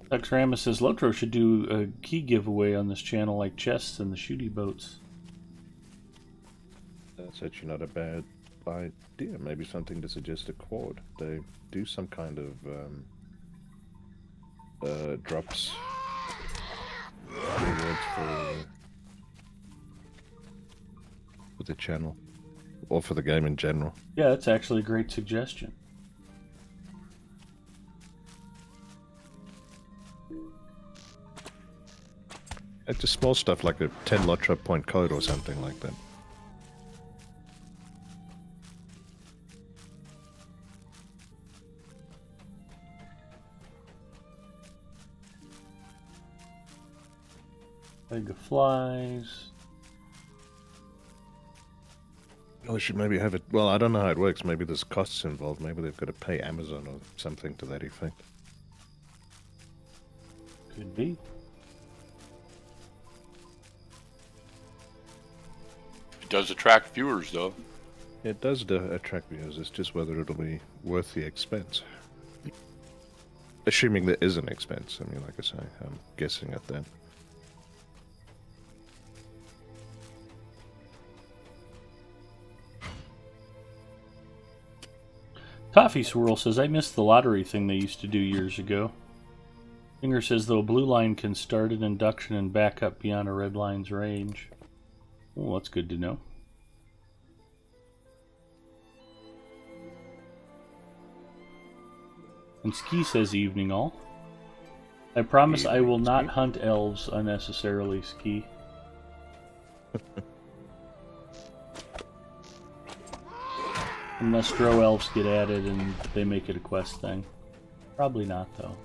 Tuxramus says Lotro should do a key giveaway on this channel like chests and the shooty boats. That's actually not a bad idea. Maybe something to suggest a quad. They do some kind of drops rewards for the channel or for the game in general. Yeah, that's actually a great suggestion. It's just small stuff like a 10 Lotro point code or something like that. Bag of flies. We should maybe have it. Well, I don't know how it works. Maybe there's costs involved. Maybe they've got to pay Amazon or something to that effect. Could be. It does attract viewers, though. It does attract viewers. It's just whether it'll be worth the expense. Assuming there is an expense. I mean, like I say, I'm guessing at that. Toffee Swirl says, I missed the lottery thing they used to do years ago. Finger says, though a blue line can start an induction and back up beyond a red line's range. Oh, that's good to know. And Ski says, evening all. I promise I will not hunt elves unnecessarily, Ski. Unless Drow elves get added and they make it a quest thing. Probably not, though.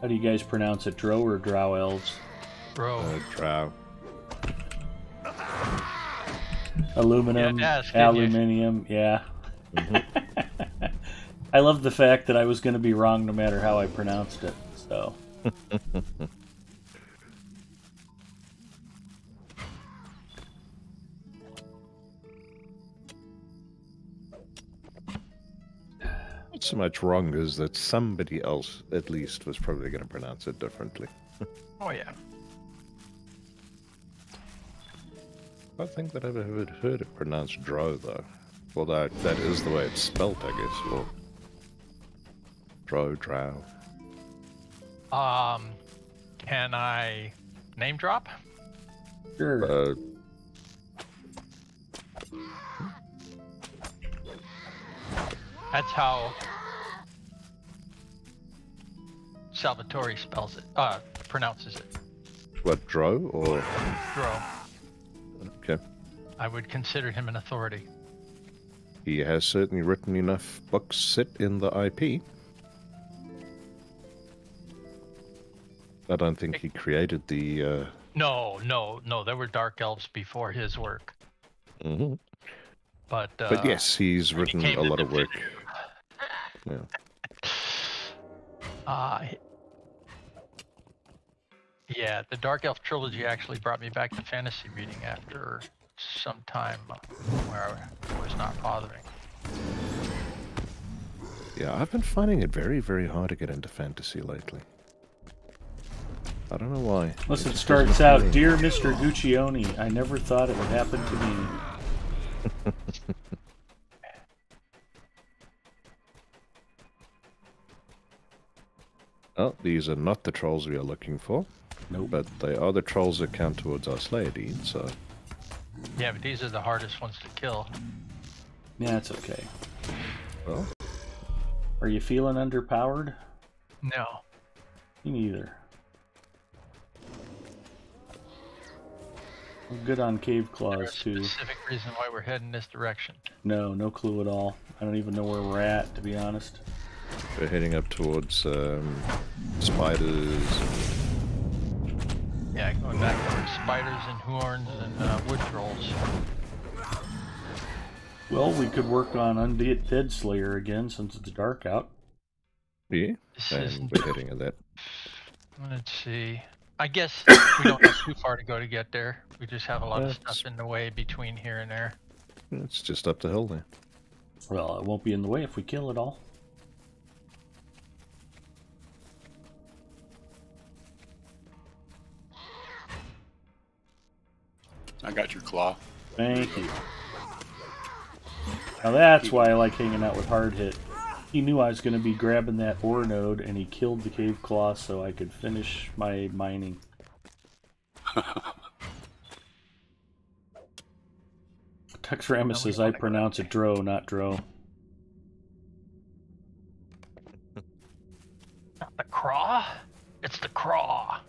How do you guys pronounce it? Drow or Drow elves? Bro. Drow. Aluminum, aluminium, yeah. Mm-hmm. I love the fact that I was going to be wrong no matter how I pronounced it, so... Not so much wrong as that somebody else, at least, was probably going to pronounce it differently. Oh yeah. I think that I've ever heard it pronounced Drow, though. Well, that is the way it's spelt, I guess. Or Drow. Can I name drop? Sure. That's how Salvatore spells it, pronounces it. What, Drow or? Dro. Okay. I would consider him an authority. He has certainly written enough books set in the IP. I don't think he created the... No. There were dark elves before his work. Mm-hmm. But yes, he's written a lot of work. Yeah. Yeah, the Dark Elf Trilogy actually brought me back to fantasy reading after some time where I was not bothering. Yeah, I've been finding it very, very hard to get into fantasy lately. I don't know why. Unless it starts out, Dear Mr. Guccione, I never thought it would happen to me. Oh, these are not the trolls we are looking for. Nope. But they are the trolls that count towards our Slayer deed, so... Yeah, but these are the hardest ones to kill. Yeah, it's okay. Well... Are you feeling underpowered? No. Me neither. We're good on cave Is there claws, a too. specific reason why we're heading this direction? No, no clue at all. I don't even know where we're at, to be honest. We're heading up towards spiders. Yeah, going back towards spiders and horns and wood trolls. Well, we could work on Undead Slayer again since it's dark out. Yeah, This and isn't- we're heading at that. Let's see. I guess we don't have too far to go to get there. We just have a lot of That's- stuff in the way between here and there. It's just up the hill there. Well, it won't be in the way if we kill it all. I got your claw. Thank you. Now that's why I like hanging out with Hard Hit. He knew I was going to be grabbing that ore node, and he killed the cave claw so I could finish my mining. Texramus says I pronounce it Dro, not Dro. Not the craw? It's the craw.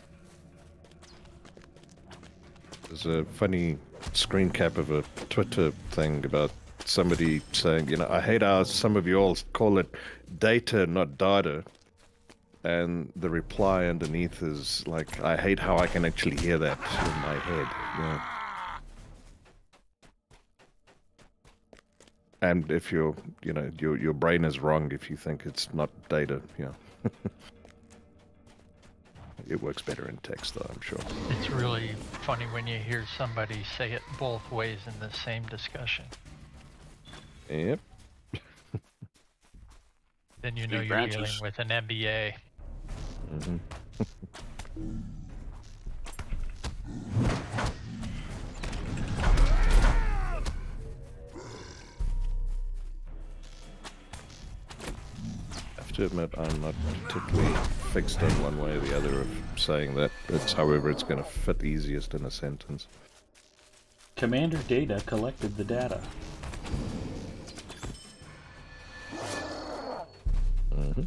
There's a funny screen cap of a Twitter thing about somebody saying, you know, I hate how some of you all call it data, not data. And the reply underneath is like, I hate how I can actually hear that in my head. Yeah. And if you're, you know, your brain is wrong if you think it's not data, yeah. It works better in text, though, I'm sure. It's really funny when you hear somebody say it both ways in the same discussion. Yep. Then you know Big you're dealing branches. with an MBA. Mm-hmm. I have to admit, I'm not particularly fixed on one way or the other of saying that. It's however it's going to fit easiest in a sentence. Commander Data collected the data. Mm-hmm.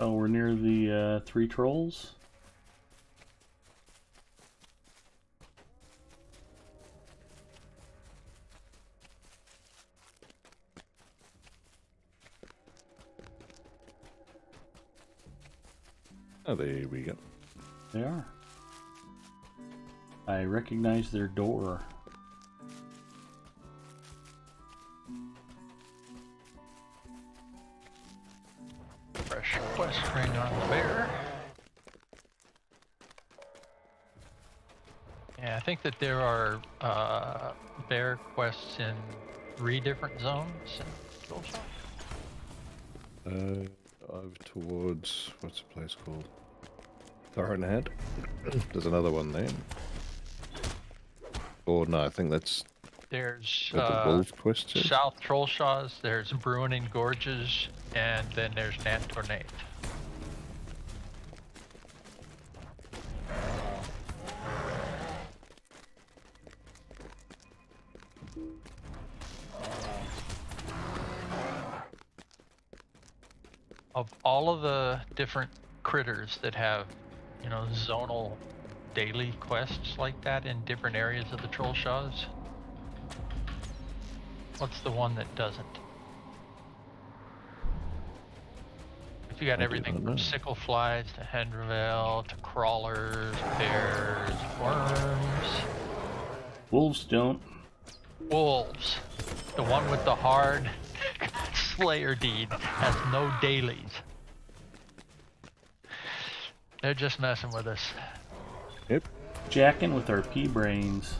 Oh, we're near the 3 trolls. Oh, there we go. They are. I recognize their door. Fresh quest ring on the bear. Yeah, I think that there are bear quests in 3 different zones. Over towards, what's the place called? Thornhead. There's another one there. Or no, I think that's There's the wolf quest. is? South Trollshaws, there's Bruining Gorges, and then there's Nantornate. Of all of the different critters that have, you know, zonal daily quests like that in different areas of the Trollshaws, what's the one that doesn't? If you got I do everything not from know. sickle flies to Henderville to crawlers, bears, worms, Wolves don't. wolves, the one with the hard Slayer deed has no dailies. They're just messing with us. Yep. Jacking with our pea brains.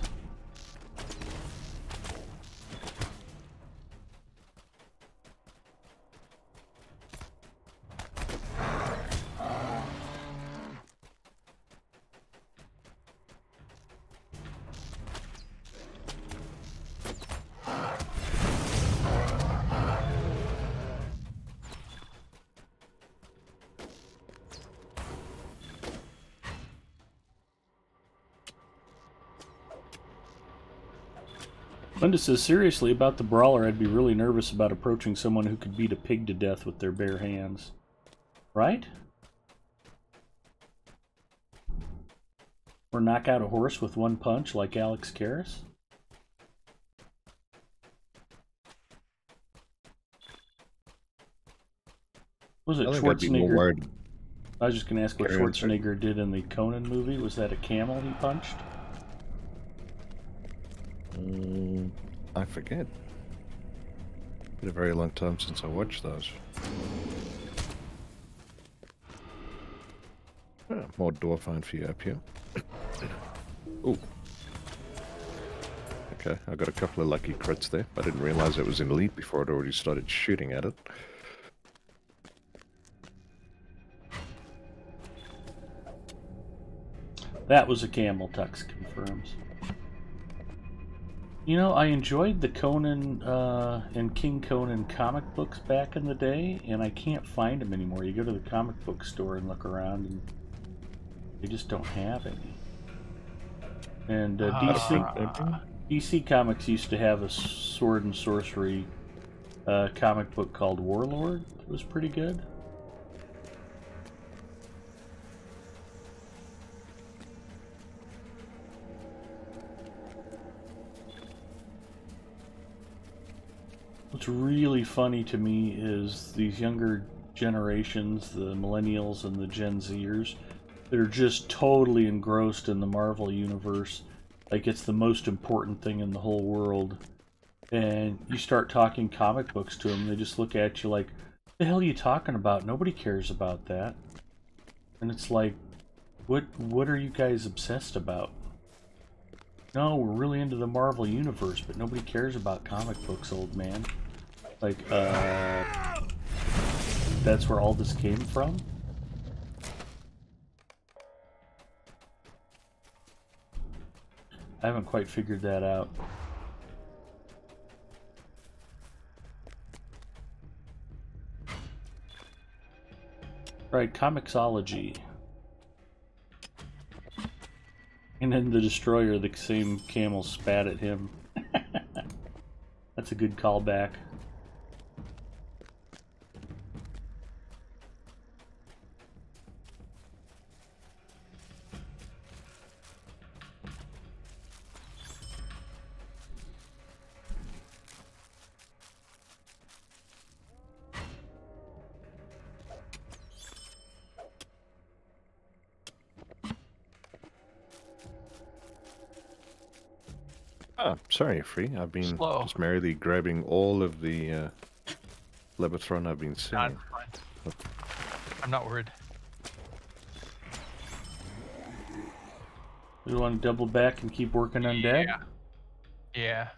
Linda says, seriously, about the brawler, I'd be really nervous about approaching someone who could beat a pig to death with their bare hands. Right? Or knock out a horse with one punch like Alex Karras? Was it I think I'd be more Schwarzenegger? worried. I was just going to ask what Carry on, sir. Schwarzenegger did in the Conan movie. Was that a camel he punched? I forget. Been a very long time since I watched those. More door find for you up here. Ooh. Okay, I got a couple of lucky crits there. I didn't realize it was in elite before I'd already started shooting at it. That was a camel, Tux confirms. You know, I enjoyed the Conan and King Conan comic books back in the day, and I can't find them anymore. You go to the comic book store and look around, and they just don't have any. And DC Comics used to have a sword and sorcery comic book called Warlord. It was pretty good. What's really funny to me is these younger generations, the millennials and the Gen Zers, that are just totally engrossed in the Marvel universe, like it's the most important thing in the whole world. And you start talking comic books to them, they just look at you like, "What the hell are you talking about? Nobody cares about that." And it's like, what are you guys obsessed about? No, we're really into the Marvel universe, but nobody cares about comic books, old man. Like, that's where all this came from? I haven't quite figured that out. Right, Comixology. And then the Destroyer, the same camel spat at him. That's a good callback. Ah, sorry, Free. I've been Slow. just merrily grabbing all of the Lebatron I've been seeing. I'm fine. I'm not worried. You want to double back and keep working on Dead? Yeah. Yeah.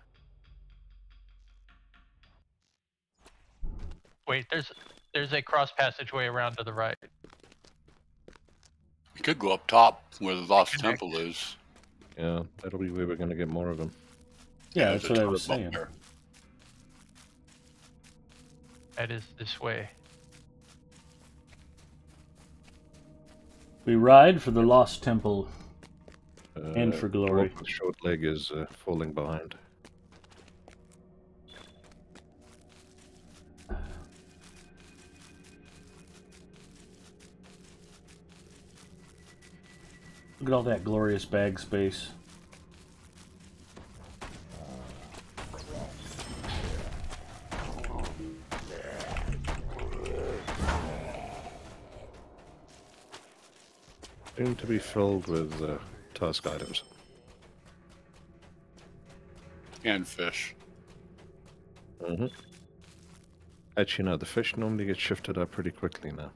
Wait, there's a cross passageway around to the right. We could go up top where the Lost Connect. Temple is. Yeah, that'll be where we're going to get more of them. Yeah, There's that's a what I ton was of them saying. there. That is this way. We ride for the Lost Temple and for glory. The short leg is falling behind. Look at all that glorious bag space. Soon to be filled with task items. And fish. Mm-hmm. Actually, no, the fish normally get shifted up pretty quickly now.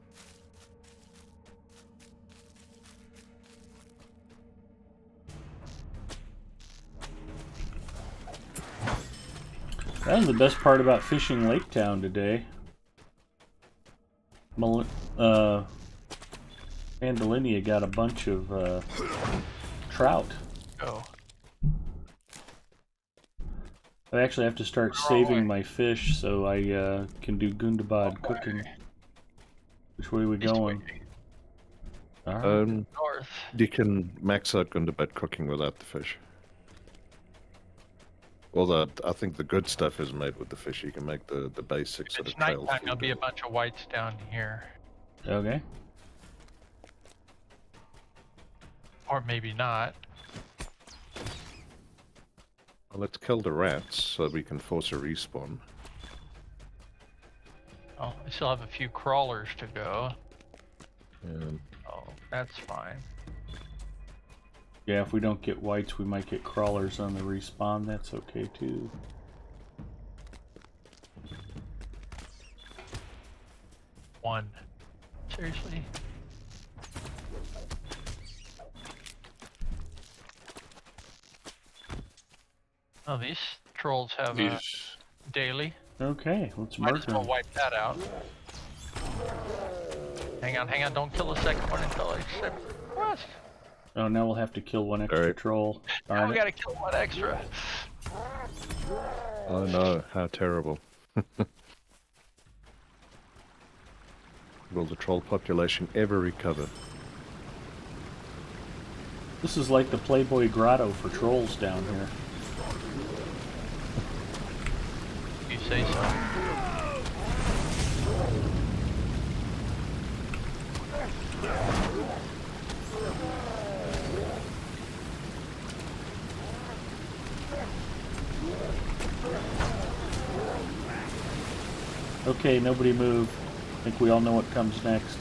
That was the best part about fishing Lake Town today. Mandalinia got a bunch of trout. Oh. I actually have to start saving my fish so I can do Gundabad cooking. Which way are we going? All right. North. You can max out Gundabad cooking without the fish. Although I think the good stuff is made with the fish. You can make the basic If sort it's of trail nighttime, food. there'll be a bunch of whites down here. Okay. Or maybe not. Well, let's kill the rats so we can force a respawn. Oh, I still have a few crawlers to go. Um, Oh, that's fine. Yeah, if we don't get whites, we might get crawlers on the respawn. That's okay too. One. Seriously? Oh, these trolls have a These daily. Okay, let's Might mark as well them. wipe that out. Hang on, don't kill the second one until I said what? Oh, now we'll have to kill one extra Alright. troll. Now Darn we it. gotta kill one extra. oh no, how terrible. Will the troll population ever recover? This is like the Playboy Grotto for trolls down here. You say so. Okay, nobody move. I think we all know what comes next.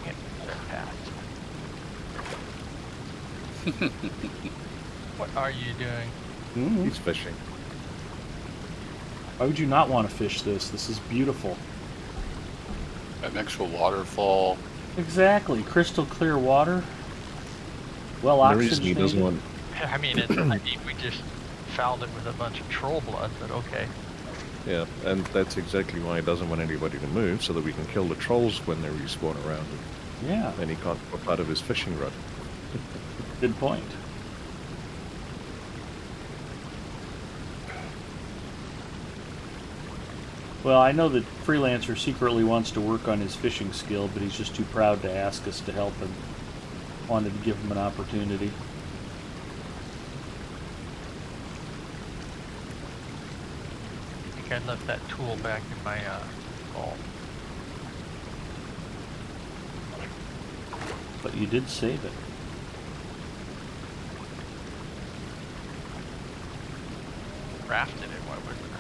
Can't get past. What are you doing? Hmm. He's fishing. Why would you not want to fish this? This is beautiful. right next to a waterfall. Exactly. Crystal clear water. Well The reason he doesn't oxygenated. want, I mean, I mean, we just fouled it with a bunch of troll blood, but okay. yeah, and that's exactly why he doesn't want anybody to move, so that we can kill the trolls when they respawn around him. Yeah, And he can't pop out of his fishing rod. good point. Well, I know that Freelancer secretly wants to work on his fishing skill, but he's just too proud to ask us to help him. Wanted to give him an opportunity. I think I left that tool back in my vault. But you did save it. Crafted it, why wouldn't I?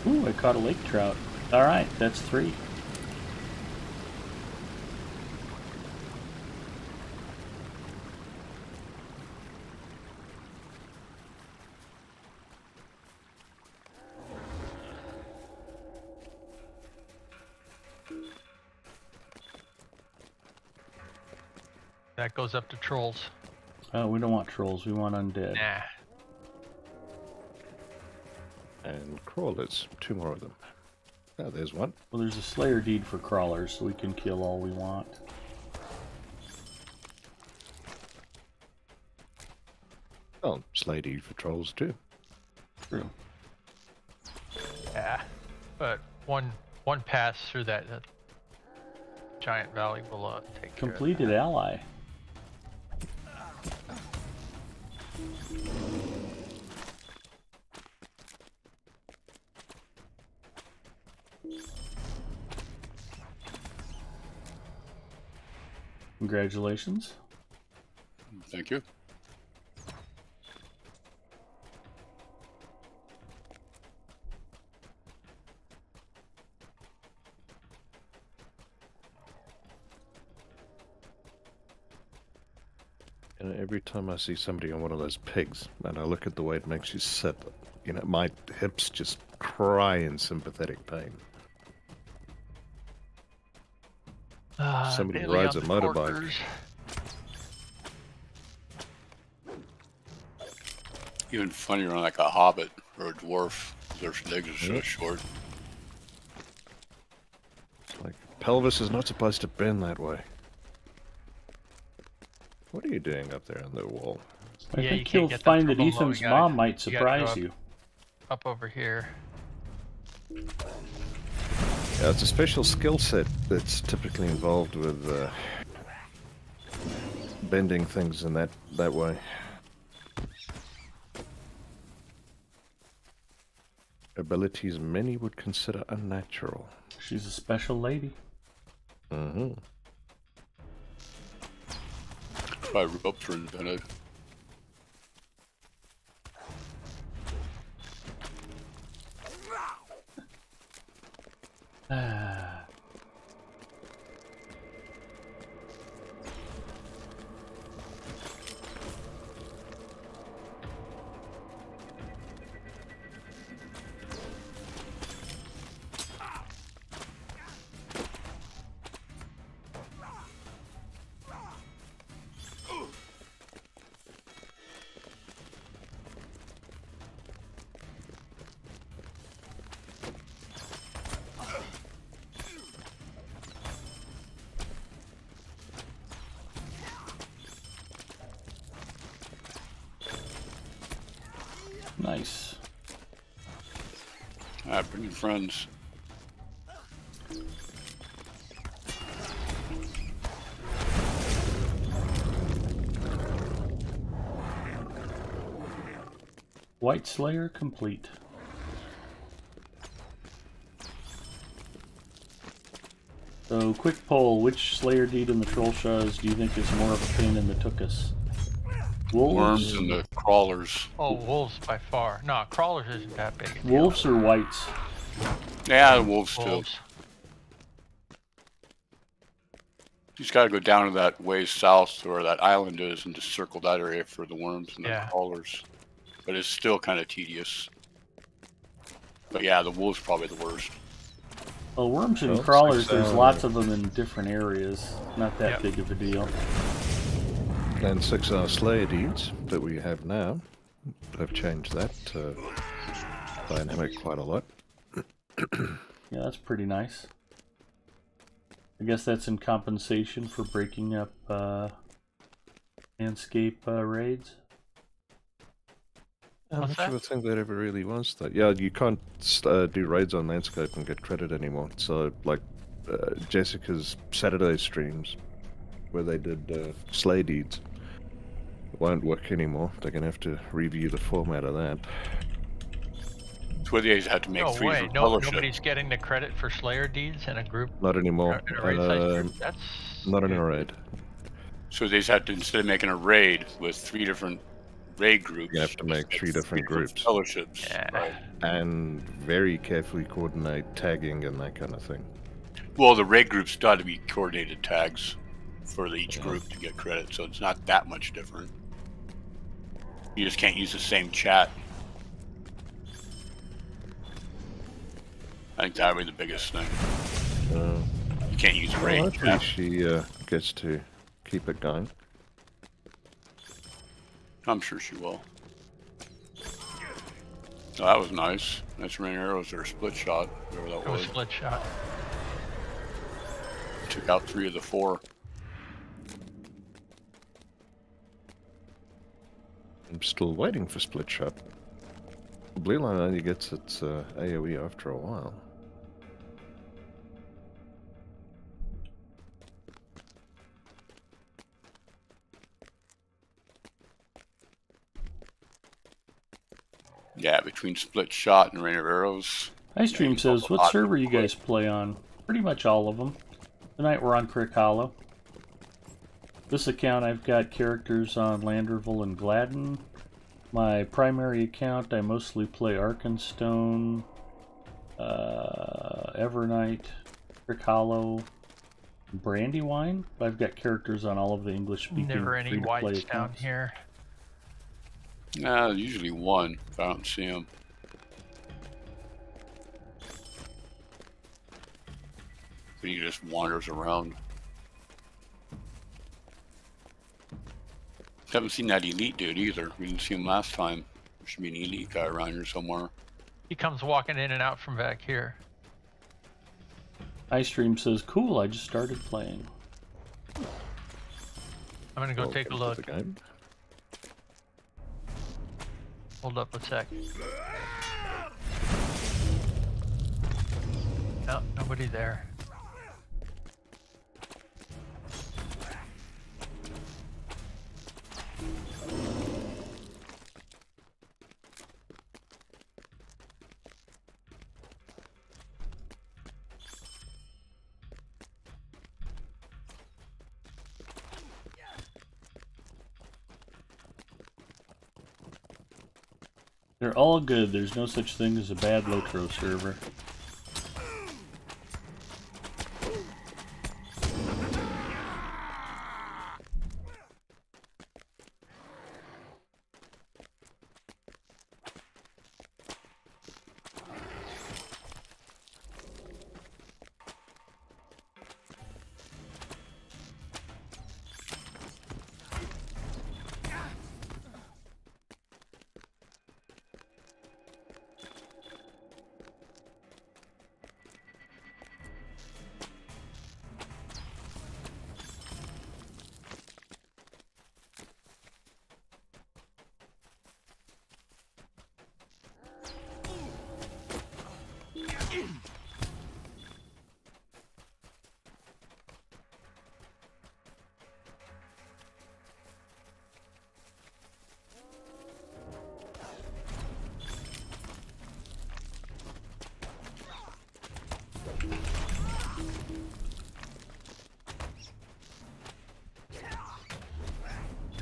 Ooh, I caught a lake trout. Alright, that's 3. That goes up to trolls. Oh, we don't want trolls, we want undead. Nah. And crawlers, 2 more of them. Oh, there's one. Well, there's a Slayer deed for crawlers, so we can kill all we want. Oh, Slady for trolls too. True. Yeah. But one pass through that giant valley will take care of Completed ally. Congratulations. Thank you. And every time I see somebody on one of those pigs, and I look at the way it makes you sit, you know, my hips just cry in sympathetic pain. Somebody daily rides on a the motorbike. corkers. Even funnier on like a hobbit or a dwarf. Their legs are so short. Like, pelvis is not supposed to bend that way. What are you doing up there on the wall? I Yeah, you think can't you'll get them find from that below. Ethan's You gotta- mom might you gotta go surprise you. Up over here. Yeah, it's a special skill set that's typically involved with bending things in that way. Abilities many would consider unnatural. She's a special lady. Mm-hmm. Why ropes were invented. Ah. Nice. Ah, bring your friends. White Slayer complete. So, quick poll, which Slayer deed in the Troll Shaws do you think is more of a pain in the tuchus? Worms Wolves? and the crawlers. Oh, wolves by far. No, crawlers isn't that big a deal. Wolves or whites? Yeah, the wolves too. Wolves. You just gotta go down to that way south to where that island is and just circle that area for the worms and the crawlers. But it's still kind of tedious. But yeah, the wolves probably the worst. Well, worms and Well, crawlers, six, there's lots of them in different areas. Not that Yep. big of a deal. And 6-hour Slayer deeds that we have now have changed that dynamic quite a lot. Yeah, that's pretty nice. I guess that's in compensation for breaking up landscape raids. I'm What's not sure I think that ever really was that. Yeah, you can't do raids on landscape and get credit anymore. So, like Jessica's Saturday streams, where they did slay deeds, won't work anymore. They're gonna have to review the format of that. It's where they have to make No three way. different No, fellowships. nobody's getting the credit for Slayer deeds in a group. Not anymore. In a raid-sized group. That's Not in a raid. So they just have to, instead of making a raid with 3 different raid groups, You have to make 3 different groups. fellowships. Yeah. Right. And very carefully coordinate tagging and that kind of thing. Well, the raid groups got to be coordinated tags for each group to get credit, so it's not that much different. You just can't use the same chat. I think that would be the biggest thing. You can't use Well, raid hopefully chat. she gets to keep it going. I'm sure she will. Oh, that was nice. Nice rain arrows or split shot, whatever that it was was. split shot. Took out 3 of the 4. I'm still waiting for split shot. Blue line only gets its AoE after a while. Yeah, between split shot and rain of arrows. iStream says, what server you guys play on? Pretty much all of them. Tonight we're on Crick Hollow. This account I've got characters on Landerville and Gladden. My primary account I mostly play Arkenstone, Evernight, Crick Hollow, Brandywine. I've got characters on all of the English-speaking Never any free-to-play whites down accounts. here. Nah, usually 1 if I don't see him. But he just wanders around. Haven't seen that elite dude either. We didn't see him last time. Should be an elite guy around here somewhere. He comes walking in and out from back here. iStream says, cool, I just started playing. I'm gonna go take a look. The game. Hold up a sec. No, nobody there. They're all good. There's no such thing as a bad Lotro server.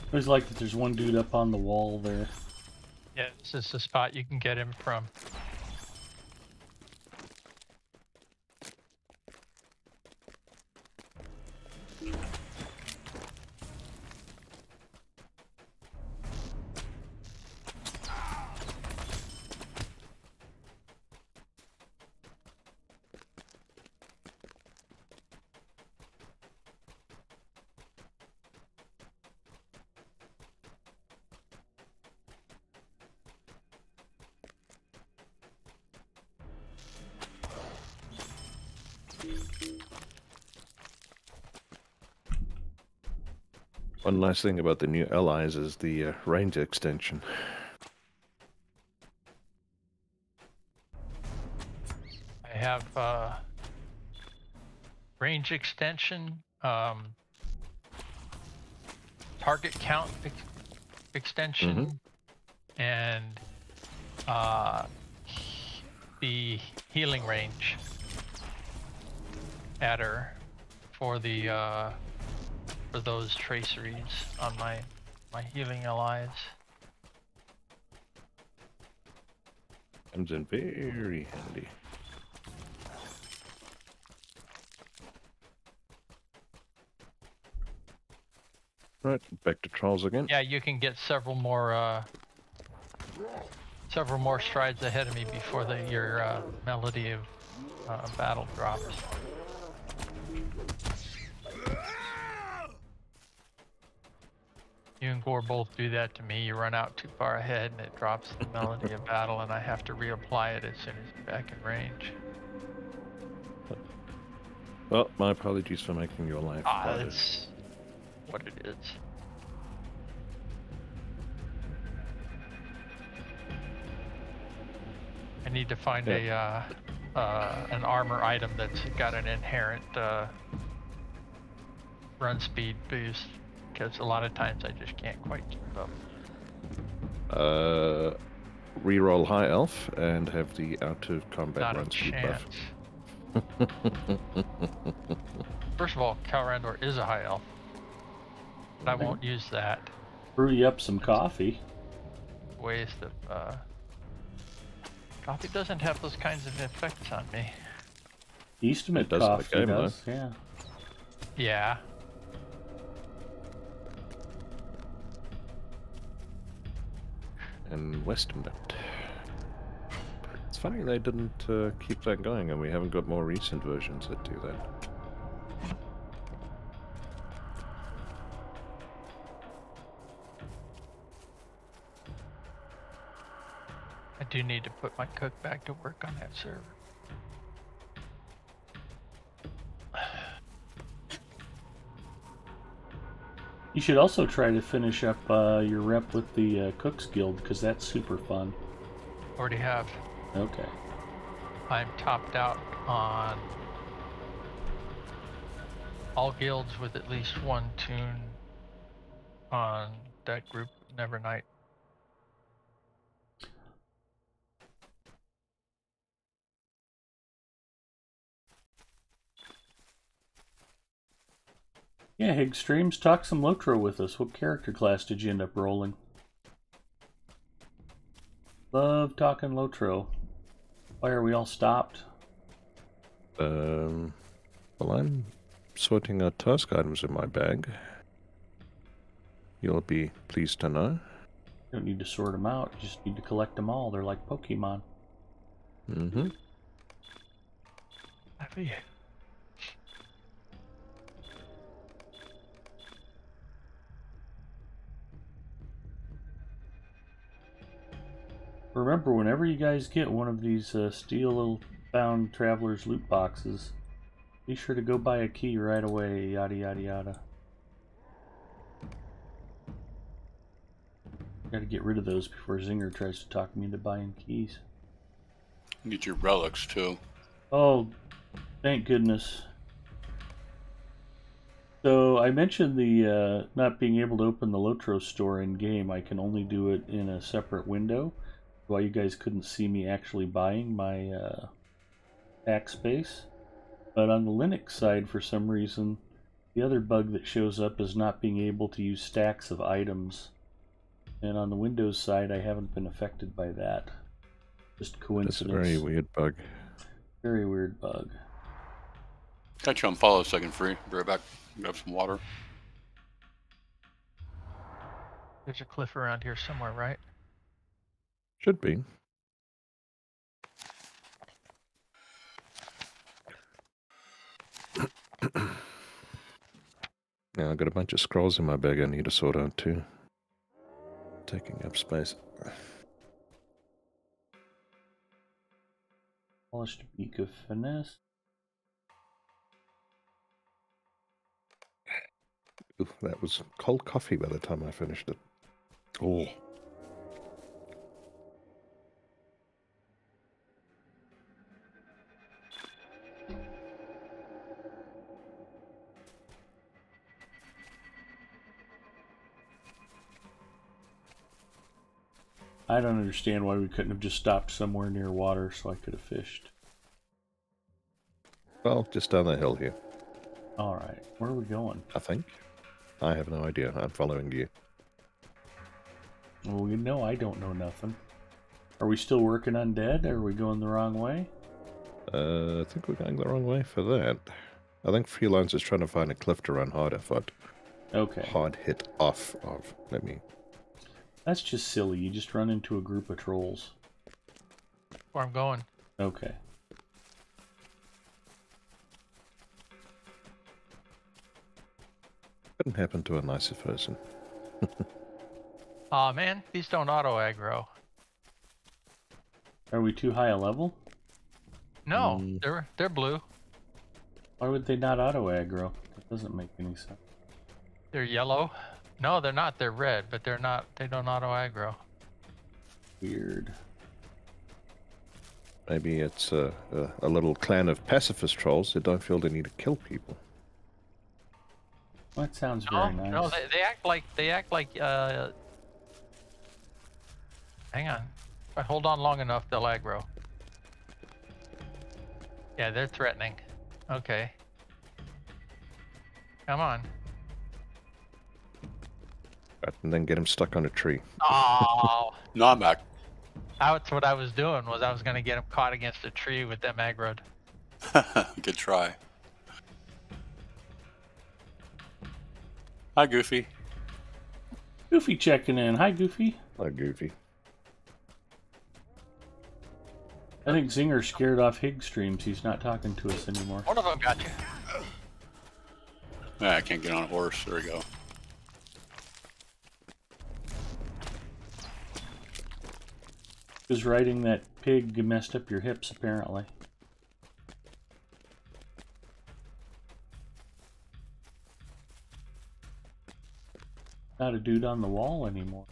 I always like that there's one dude up on the wall there. Yeah, this is the spot you can get him from. One nice thing about the new allies is the range extension. I have range extension, target count extension, and the healing range adder for the for those traceries on my healing allies. Comes in very handy. Right, back to trials again. Yeah, you can get several more strides ahead of me before your melody of battle drops. You and Gore both do that to me. You run out too far ahead and it drops the melody of battle, and I have to reapply it as soon as you're back in range. Well, my apologies for making your life harder. That's what it is. I need to find an armor item that's got an inherent run speed boost, because a lot of times I just can't quite keep up. Reroll high elf and have the out of combat Not a run speed chance. buff. First of all, Calrandor is a high elf, but I won't use that. Brew you up some coffee. Waste of coffee doesn't have those kinds of effects on me. Eastman It does in the coffee game, does, yeah. Yeah. And Western Belt. It's funny they didn't keep that going, and we haven't got more recent versions that do that. I do need to put my cook back to work on that server. You should also try to finish up your rep with the Cooks Guild, because that's super fun. Already have. Okay. I'm topped out on all guilds with at least one tune on that group Nevernight. Yeah, Hig Streams, talk some Lotro with us. What character class did you end up rolling? Love talking Lotro. Why are we all stopped? Well, I'm sorting out task items in my bag. You'll be pleased to know. You don't need to sort them out. You just need to collect them all. They're like Pokemon. Mm-hmm. Happy you. Remember, whenever you guys get one of these steel-bound traveler's loot boxes, be sure to go buy a key right away, yada yada yada. Gotta get rid of those before Zinger tries to talk me into buying keys. Get your relics too. Oh, thank goodness. So I mentioned the not being able to open the Lotro store in game. I can only do it in a separate window. Why you guys couldn't see me actually buying my pack space. But on the Linux side, for some reason, the other bug that shows up is not being able to use stacks of items. And on the Windows side, I haven't been affected by that. Just coincidence. That's a very weird bug. Very weird bug. Got you on follow a second, free. Be right back. Grab some water. There's a cliff around here somewhere, right? Should be. Now I've got a bunch of scrolls in my bag I need to sort out too. Taking up space. Polished beak of finesse. Ooh, that was cold coffee by the time I finished it. Oh. I don't understand why we couldn't have just stopped somewhere near water so I could have fished. Well, just down the hill here. Alright, where are we going? I think. I have no idea. I'm following you. Well, you know I don't know nothing. Are we still working undead? Are we going the wrong way? I think we're going the wrong way for that. I think Freelance is trying to find a cliff to run harder, but Okay. hard hit off of. Let me. That's just silly. You just run into a group of trolls. Where I'm going. Okay. Couldn't happen to a nicer person. Aw, man, these don't auto aggro. Are we too high a level? No, they're blue. Why would they not auto aggro? That doesn't make any sense. They're yellow. No, they're not. They're red, but they're not. They don't auto aggro. Weird. Maybe it's a little clan of pacifist trolls that don't feel the need to kill people. Well, that sounds very nice. No, they act like. Hang on. If I hold on long enough, they'll aggro. Yeah, they're threatening. Okay. Come on. Right, and then get him stuck on a tree. Oh. No, I'm back. That's what I was doing. Was I was gonna get him caught against a tree with them aggroed. Good try. Hi, Goofy. Goofy checking in. Hi, Goofy. Oh, Goofy. I think Zinger scared off Hig Streams. He's not talking to us anymore. One of them got you. I can't get on a horse. There we go. Because riding that pig messed up your hips, apparently. Not a dude on the wall anymore.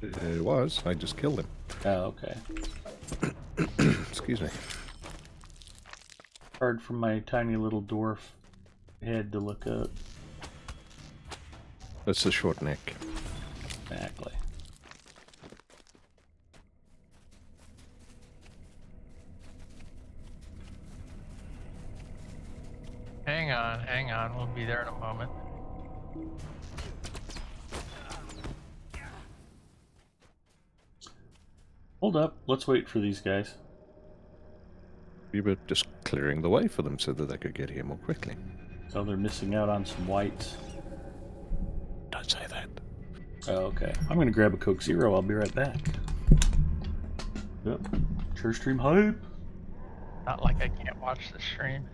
It was. I just killed him. Oh, okay. Excuse me. Hard for my tiny little dwarf head to look up. That's the short neck. Exactly. Hang on. We'll be there in a moment. Hold up. Let's wait for these guys. We were just clearing the way for them so that they could get here more quickly. So they're missing out on some whites. Don't say that. Oh, okay. I'm going to grab a Coke Zero. I'll be right back. Yep. Church stream hype. Not like I can't watch the stream.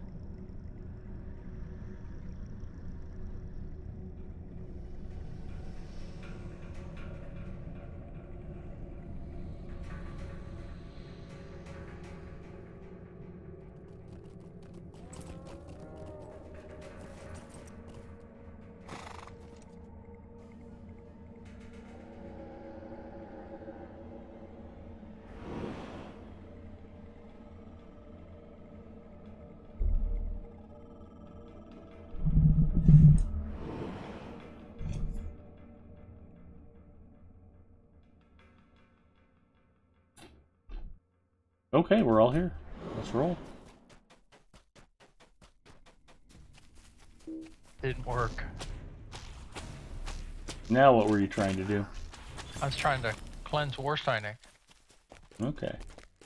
Okay, we're all here. Let's roll. Didn't work. Now what were you trying to do? I was trying to cleanse Warsteinig. Okay.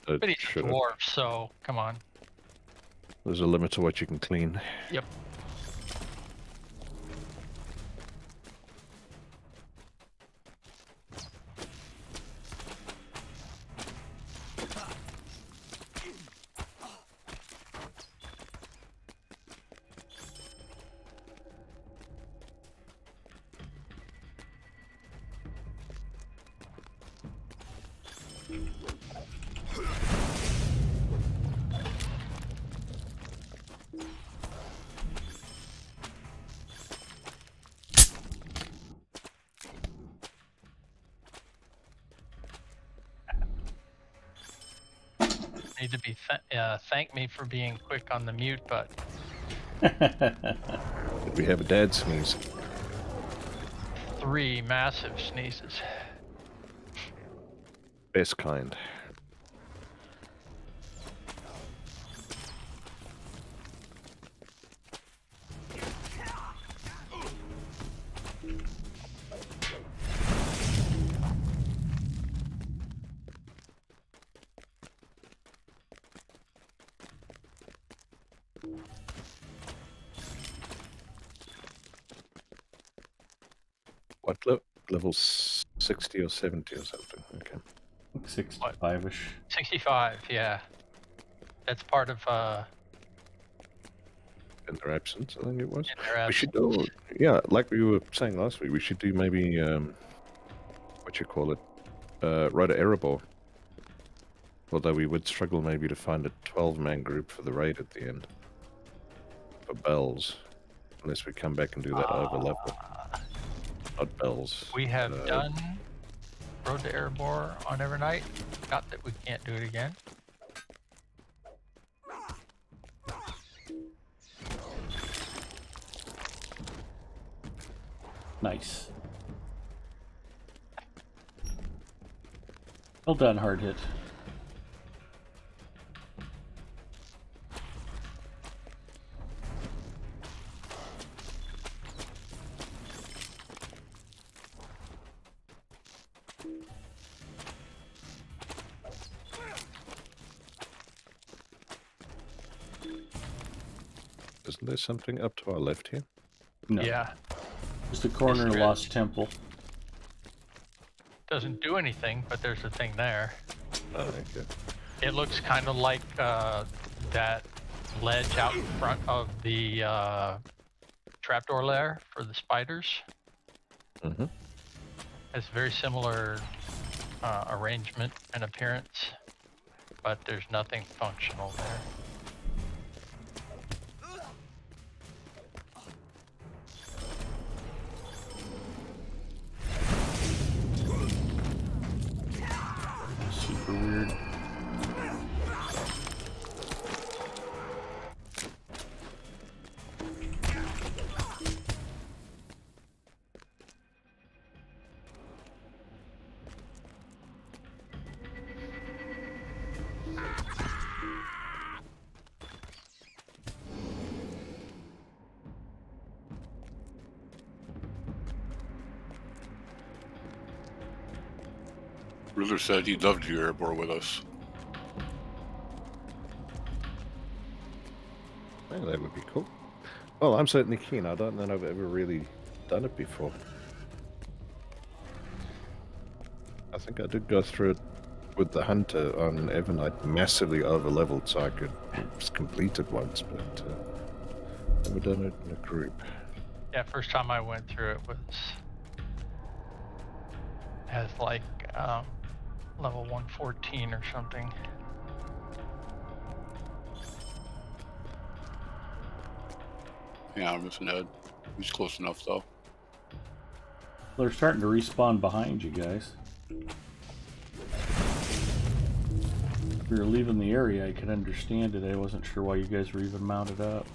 But he's a dwarf, so come on. There's a limit to what you can clean. Yep. Need to be thank me for being quick on the mute button. Did we have a dad sneeze? 3 massive sneezes. Best kind. What level 60 or 70 or something? Okay. 65-ish. 65, yeah. That's part of In their absence, I think it was. in their We should absence. do, yeah, like we were saying last week, we should do maybe, what you call it, Rhoda Erebor. Although we would struggle maybe to find a 12-man group for the raid at the end. For bells. Unless we come back and do that overlevel. Not bells. We have done Road to Erebor on every night. Not that we can't do it again. Nice. Well done, hard hit. Isn't there something up to our left here? No. Yeah. Just a corner Yes, there lost is. temple. Doesn't do anything, but there's a thing there. Oh, okay. It looks kind of like that ledge out in front of the trapdoor lair for the spiders. Mm-hmm. It's very similar arrangement and appearance, but there's nothing functional there. Super weird. Riddler said he'd love to do airborne with us. Yeah, that would be cool. Well, I'm certainly keen. I don't know if I've ever really done it before. I think I did go through it with the Hunter on Evernight, massively over-leveled, so I could just complete it once, but never done it in a group. Yeah, first time I went through it was as like level 114 or something. Yeah, I'm missing Ed. He's close enough though. They're starting to respawn behind you guys. If you were leaving the area, I could understand it. I wasn't sure why you guys were even mounted up.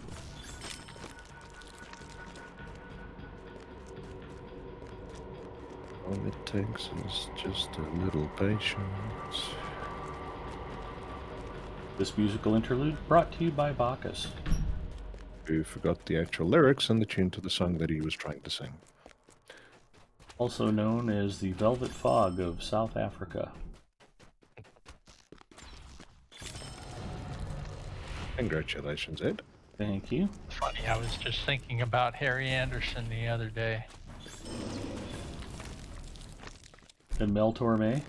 All it takes is just a little patience. This musical interlude brought to you by Bacchus. Who forgot the actual lyrics and the tune to the song that he was trying to sing. Also known as the Velvet Fog of South Africa. Congratulations, Ed. Thank you. Funny, I was just thinking about Harry Anderson the other day. And Mel Torme.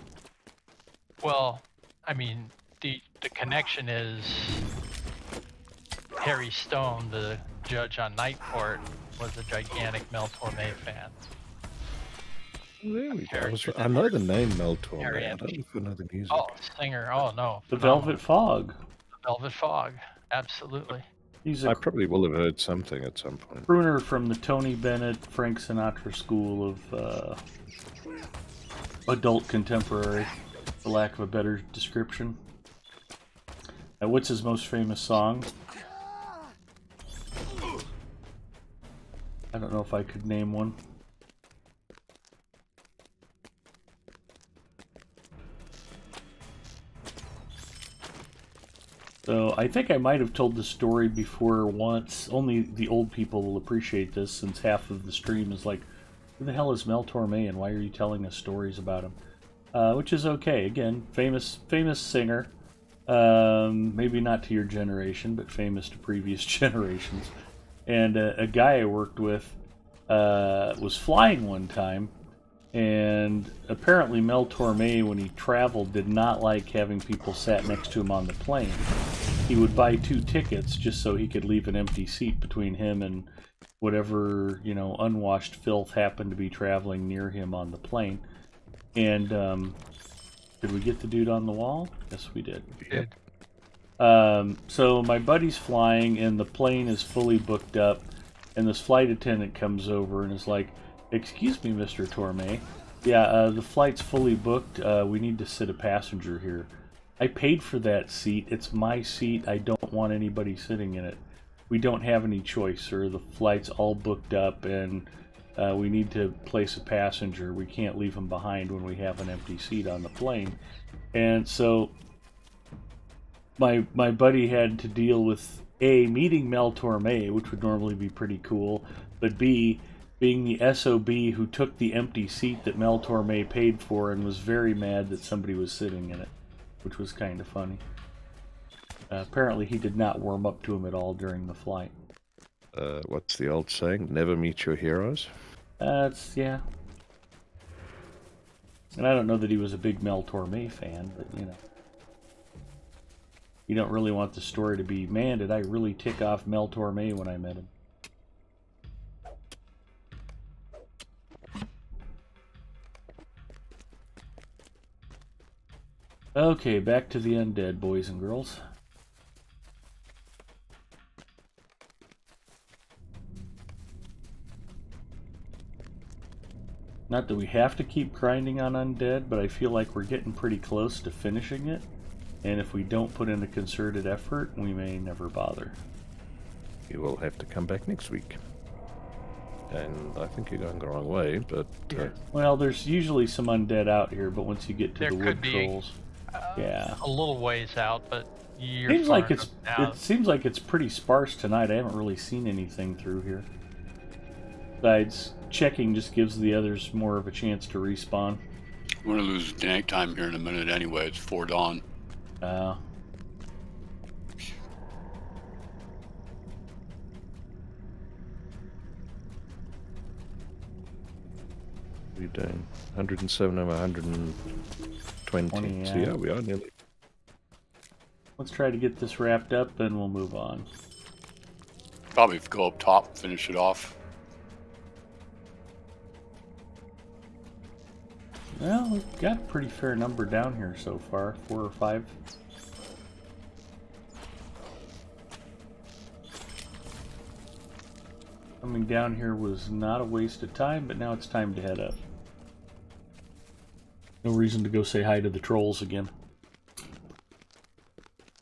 Well, I mean, the connection is Harry Stone, the judge on Night Court, was a gigantic Mel Torme fan. There we go. I know the name Mel Torme. I don't know if I know the music. Oh, singer. Oh, no. The Velvet Fog. The Velvet Fog. Absolutely. He's I a probably will have heard something at some point. crooner from the Tony Bennett, Frank Sinatra school of adult contemporary, for lack of a better description. What's his most famous song? I don't know if I could name one. So I think I might have told the story before once. Only the old people will appreciate this, since half of the stream is like, who the hell is Mel Torme and why are you telling us stories about him? Which is okay. Again, famous singer. Maybe not to your generation, but famous to previous generations. And a guy I worked with was flying one time, and apparently Mel Torme, when he traveled, did not like having people sat next to him on the plane. He would buy 2 tickets just so he could leave an empty seat between him and whatever, you know, unwashed filth happened to be traveling near him on the plane. And did we get the dude on the wall? Yes, we did. Yep. So my buddy's flying and the plane is fully booked up, and this flight attendant comes over and is like, "Excuse me, Mr. Torme. Yeah, the flight's fully booked. We need to sit a passenger here. I paid for that seat. It's my seat. I don't want anybody sitting in it. We don't have any choice, sir. The flight's all booked up, and we need to place a passenger. We can't leave him behind when we have an empty seat on the plane." And so my buddy had to deal with A, meeting Mel Torme, which would normally be pretty cool, but B, being the SOB who took the empty seat that Mel Torme paid for and was very mad that somebody was sitting in it, which was kind of funny. Apparently he did not warm up to him at all during the flight. What's the old saying? Never meet your heroes? Yeah. And I don't know that he was a big Mel Torme fan, but you know. You don't really want the story to be, man, did I really tick off Mel Torme when I met him. Okay, back to the undead, boys and girls. Not that we have to keep grinding on undead, but I feel like we're getting pretty close to finishing it. And if we don't put in a concerted effort, we may never bother. You will have to come back next week. And I think you're going the wrong way, but... Well, there's usually some undead out here, but once you get to the wood trolls... yeah. A little ways out, but you're seems like it seems like it's pretty sparse tonight. I haven't really seen anything through here. Besides, checking just gives the others more of a chance to respawn. We're going to lose night time here in a minute anyway. It's 4 dawn. What are you doing? 107 over 120. So yeah, we are nearly. Let's try to get this wrapped up and we'll move on. Probably go up top, finish it off. Well, we've got a pretty fair number down here so far, 4 or 5. Coming down here was not a waste of time, but now it's time to head up. No reason to go say hi to the trolls again.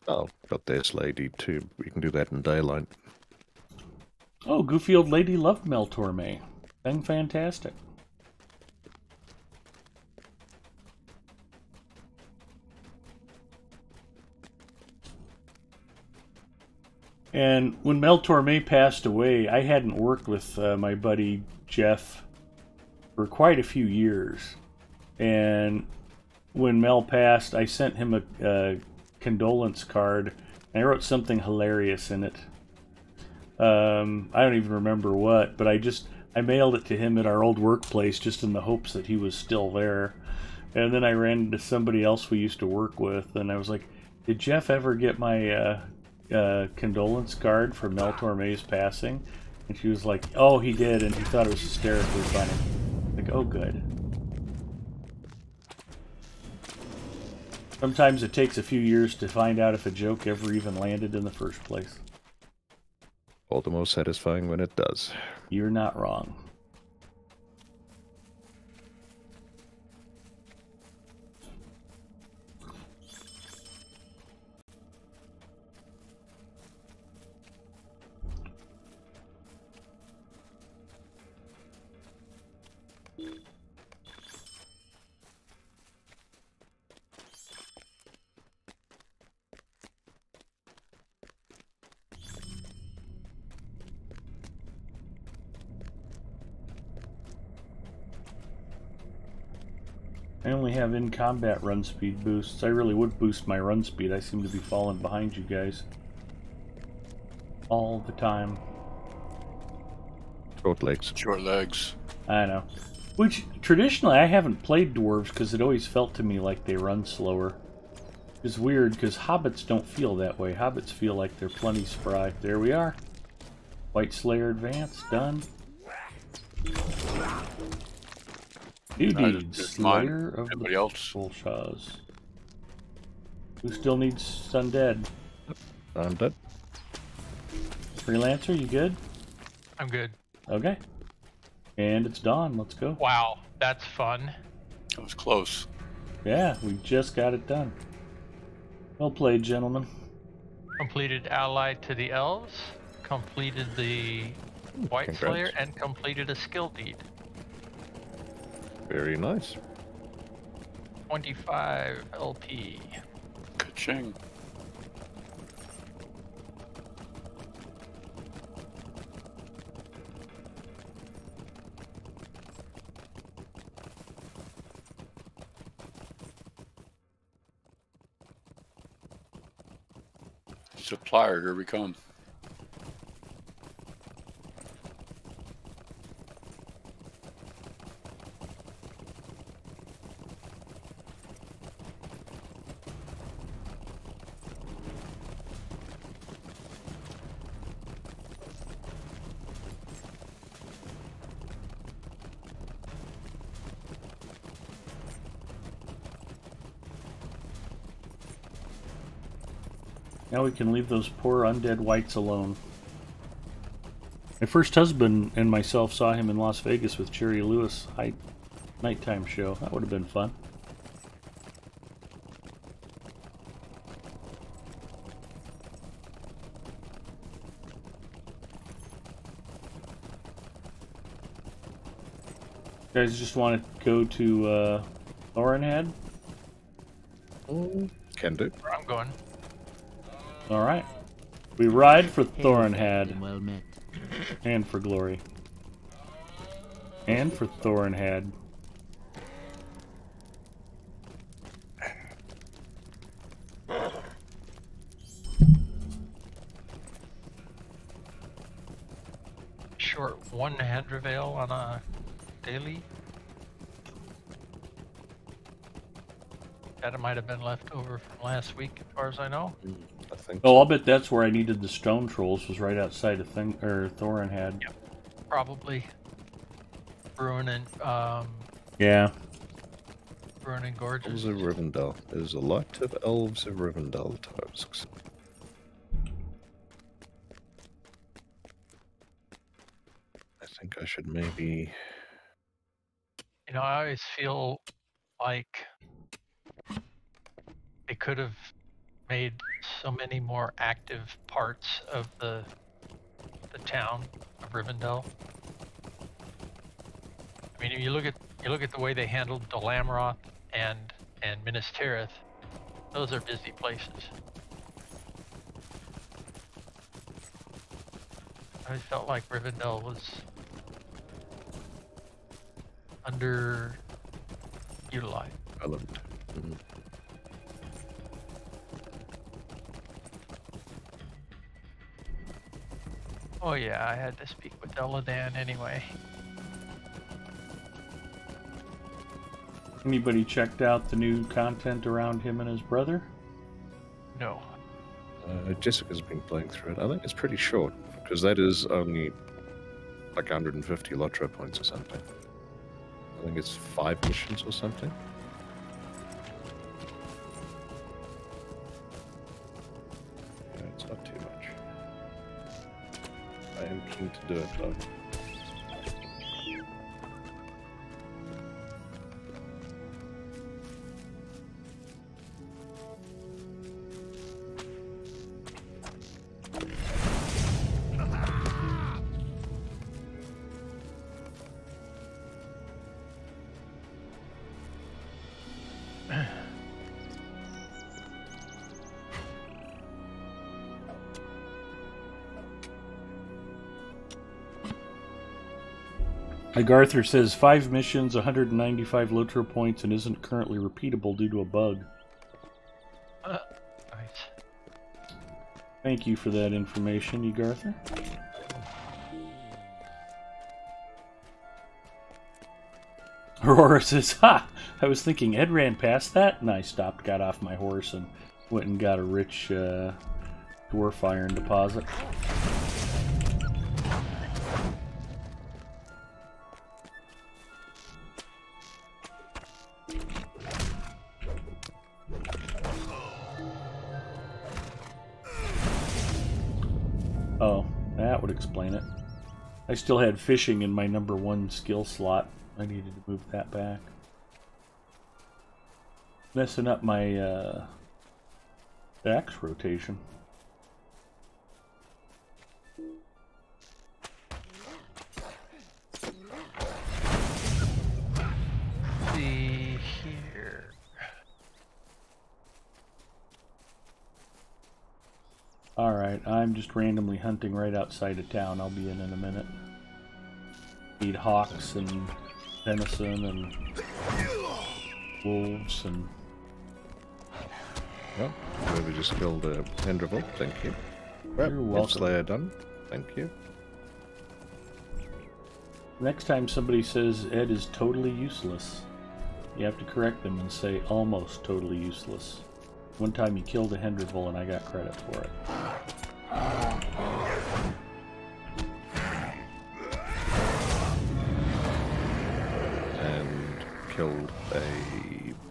Oh, got this lady too. We can do that in daylight. Oh, Goofy Old Lady loved Meltorme. Thing fantastic. And when Meltorme passed away, I hadn't worked with my buddy Jeff for quite a few years. And when Mel passed, I sent him a condolence card. And I wrote something hilarious in it. I don't even remember what, but I mailed it to him at our old workplace just in the hopes that he was still there. And then I ran into somebody else we used to work with, and I was like, did Jeff ever get my condolence card for Meltorme's passing? And she was like, oh, he did, and he thought it was hysterically funny. Like, oh, good. Sometimes it takes a few years to find out if a joke ever even landed in the first place. All the more satisfying when it does. You're not wrong. I only have in-combat run speed boosts. I really would boost my run speed. I seem to be falling behind you guys. All the time. Short legs. Short legs. I know. Which, traditionally, I haven't played dwarves because it always felt to me like they run slower. It's weird because hobbits don't feel that way. Hobbits feel like they're plenty spry. There we are. White Slayer Advance, done. Dude, Slayer of the Bolshas. Who still needs undead? I'm dead. Freelancer, you good? I'm good. Okay. And it's dawn. Let's go. Wow, that's fun. That was close. Yeah, we just got it done. Well played, gentlemen. Completed Allied to the Elves, completed the White Congrats. Slayer, and completed a skill deed. Very nice. 25 LP. Ka-ching. Supplier, here we come. Now we can leave those poor undead whites alone. My first husband and myself saw him in Las Vegas with Jerry Lewis nighttime show. That would have been fun. You guys just want to go to Thorinhead? Can do. Where I'm going. Alright. We ride for Thorinhead. Well met. And for glory. And for Thorinhead. Short 1 Handravail on a daily. That might have been left over from last week, as far as I know. I think. Oh, I'll bet that's where I needed the stone trolls, was right outside of Thorinhead. Yep. Probably. Bruin and Yeah. Bruin and Elves Gorges. of Rivendell. There's a lot of Elves of Rivendell tasks. I think I should maybe. You know, I always feel like they could have made so many more active parts of the town of Rivendell. I mean, you look at the way they handled Dalamroth and Minas Tirith. Those are busy places. I always felt like Rivendell was underutilized. Relevant. Oh yeah, I had to speak with Eladan anyway. Anybody checked out the new content around him and his brother? No. Jessica's been playing through it. I think it's pretty short, because that is only like 150 Lotro points or something. I think it's 5 missions or something. Yeah, it's not too much. I am keen to do it though. Garther says 5 missions, 195 Lotro points, and isn't currently repeatable due to a bug. Nice. Thank you for that information, Garther. Aurora says, "Ha! I was thinking Ed ran past that, and I stopped, got off my horse, and went and got a rich dwarf iron deposit." Oh, that would explain it. I still had fishing in my number 1 skill slot. I needed to move that back. Messing up my axe rotation. See here. Alright, I'm just randomly hunting right outside of town. I'll be in a minute. Need hawks and venison and wolves and... Well, whoever just killed Henderville, thank you. Well, You're Wolf welcome. Slayer done, thank you. Next time somebody says Ed is totally useless, you have to correct them and say almost totally useless. One time he killed a Henderville and I got credit for it. And killed a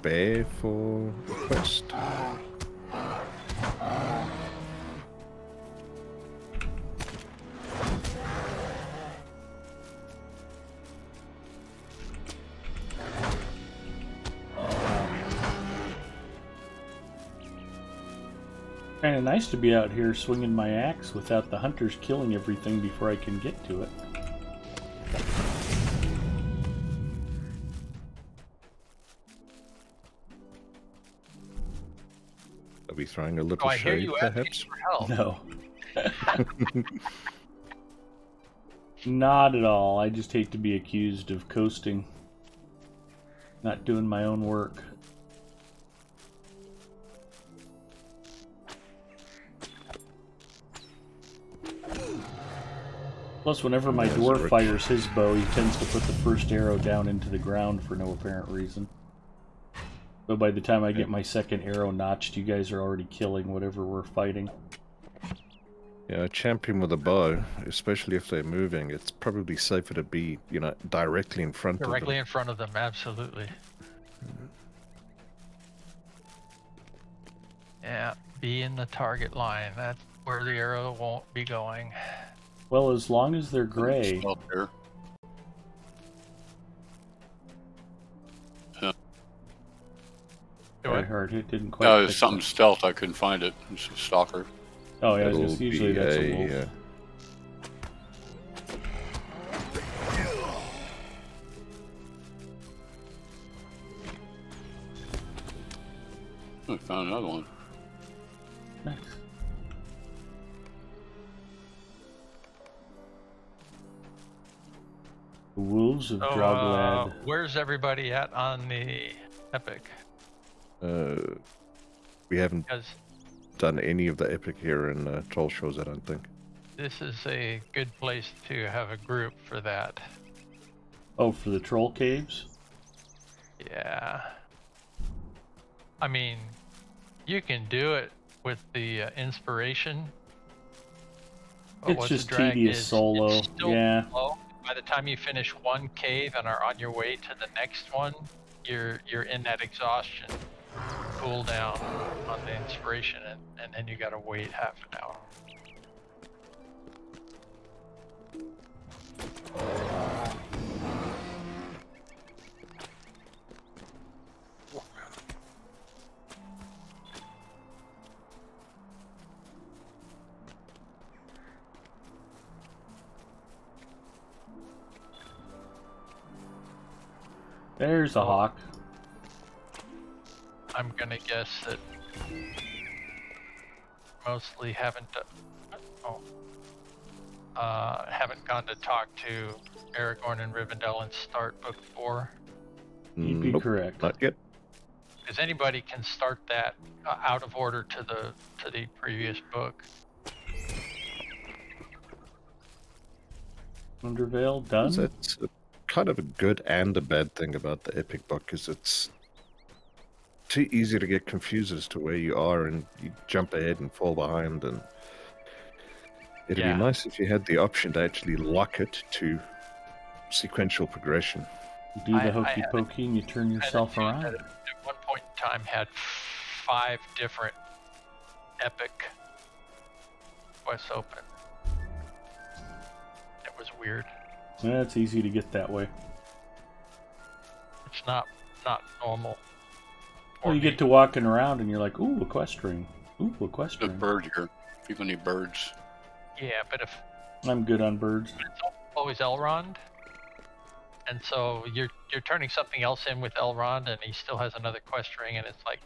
bear for the quest. Kind of nice to be out here swinging my axe without the hunters killing everything before I can get to it. Are we throwing a little I hear shade, you perhaps? asking for help. No. Not at all. I just hate to be accused of coasting. Not doing my own work. Plus, whenever my dwarf fires his bow, he tends to put the first arrow down into the ground for no apparent reason. So by the time I get my second arrow notched, you guys are already killing whatever we're fighting. Yeah, a champion with a bow, especially if they're moving, it's probably safer to be, you know, directly in front of them. Directly in front of them, absolutely. Yeah, be in the target line. That's where the arrow won't be going. Well, as long as they're gray. Stealth there. I heard it didn't quite. No, it's something stealth. I couldn't find it. It's a stalker. Oh yeah, It'll just usually be that's a wolf. I found another one. Nice. The wolves of Droglad. Where's everybody at on the epic? We haven't Because done any of the epic here in Troll Shores, I don't think. this is a good place to have a group for that. Oh, for the troll caves? Yeah. I mean, you can do it with the inspiration. but It's what the just drag tedious is, solo. it's still Yeah. slow. By the time you finish one cave and are on your way to the next one, you're in that exhaustion cooldown on the inspiration, and then you gotta wait half an hour. There's a hawk. I'm gonna guess that mostly haven't gone to talk to Aragorn and Rivendell and start book 4. You'd be Nope, correct. not yet. Because anybody can start that out of order to the previous book. Undervale done? That's kind of a good and a bad thing about the epic book, is it's too easy to get confused as to where you are, and you jump ahead and fall behind. And it'd Yeah. be nice if you had the option to actually lock it to sequential progression. You do the I hokey had pokey and you turn yourself And around. At one point in time had 5 different epic quests open. It was weird. Yeah, it's easy to get that way. It's not normal. Well, you get to walking around and you're like, ooh, a quest ring. Ooh, a quest There's ring. birds here. People need birds. Yeah, but I'm good on birds. it's always Elrond, and so you're turning something else in with Elrond, and he still has another quest ring, and it's like,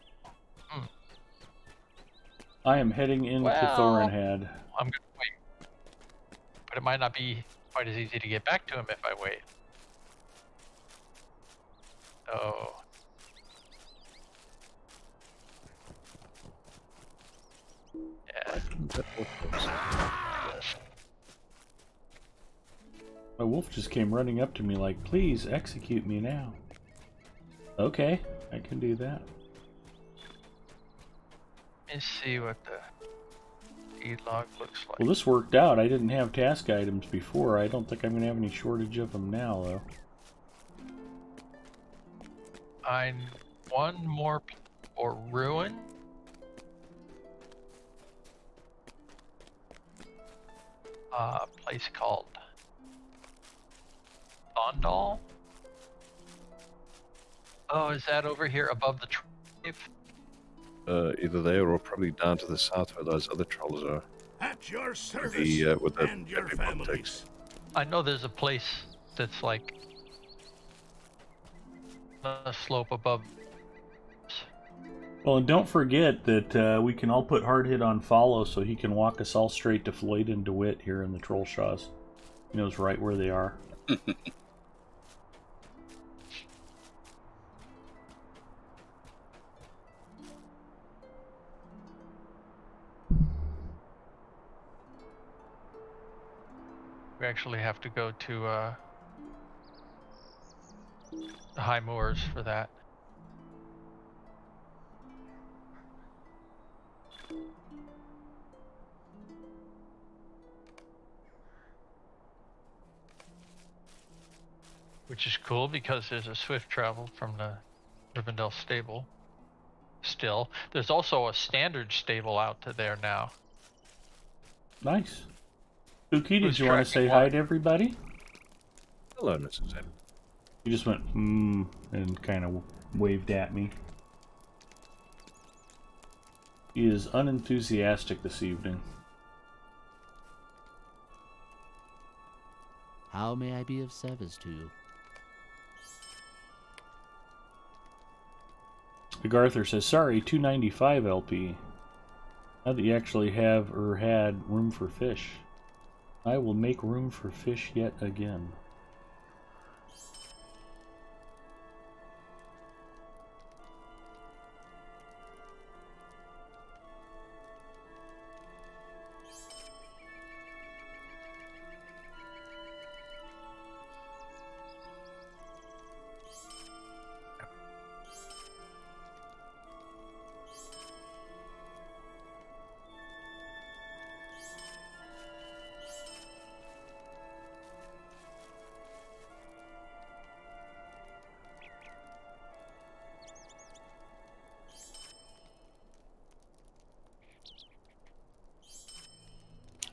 I am heading into Well- Thorinhead. I'm gonna wait. But it might not be quite as easy to get back to him if I wait. So yeah, My wolf just came running up to me like, please execute me now. Okay, I can do that. let's see what the deed log looks like. Well, this worked out. I didn't have task items before. I don't think I'm going to have any shortage of them now, though. I one more for ruin. Place called Thondal. Oh, is that over here above the cave? either there or probably down to the south where those other trolls are. At your service With the and your epic families. optics. I know there's a place that's like a slope above. Well, and don't forget that we can all put hard hit on follow so he can walk us all straight to Floyd and DeWitt here in the Troll Shaws. He knows right where they are. We actually have to go to the High Moors for that. Which is cool because there's a swift travel from the Rivendell stable. Still, there's also a standard stable out to there now. Nice. Spooky, did Who's you want to say tracking hi what? to everybody? Hello, Mrs. M. You just went, and kind of waved at me. He is unenthusiastic this evening. How may I be of service to you? MacArthur says, sorry, 295 LP. Now that you actually have or had room for fish. I will make room for fish yet again.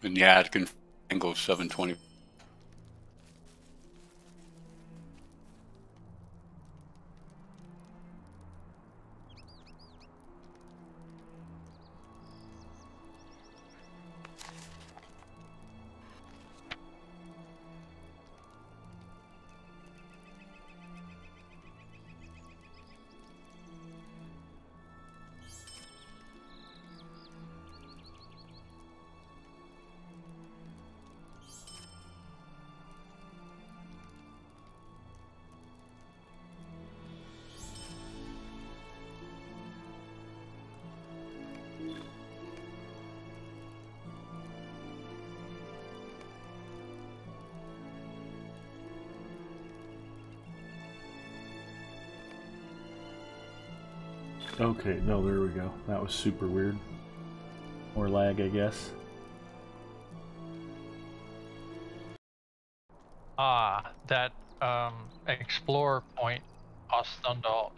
And yeah, it can go 720. Okay, no, there we go. That was super weird. More lag, I guess. That explore point, Ostundal,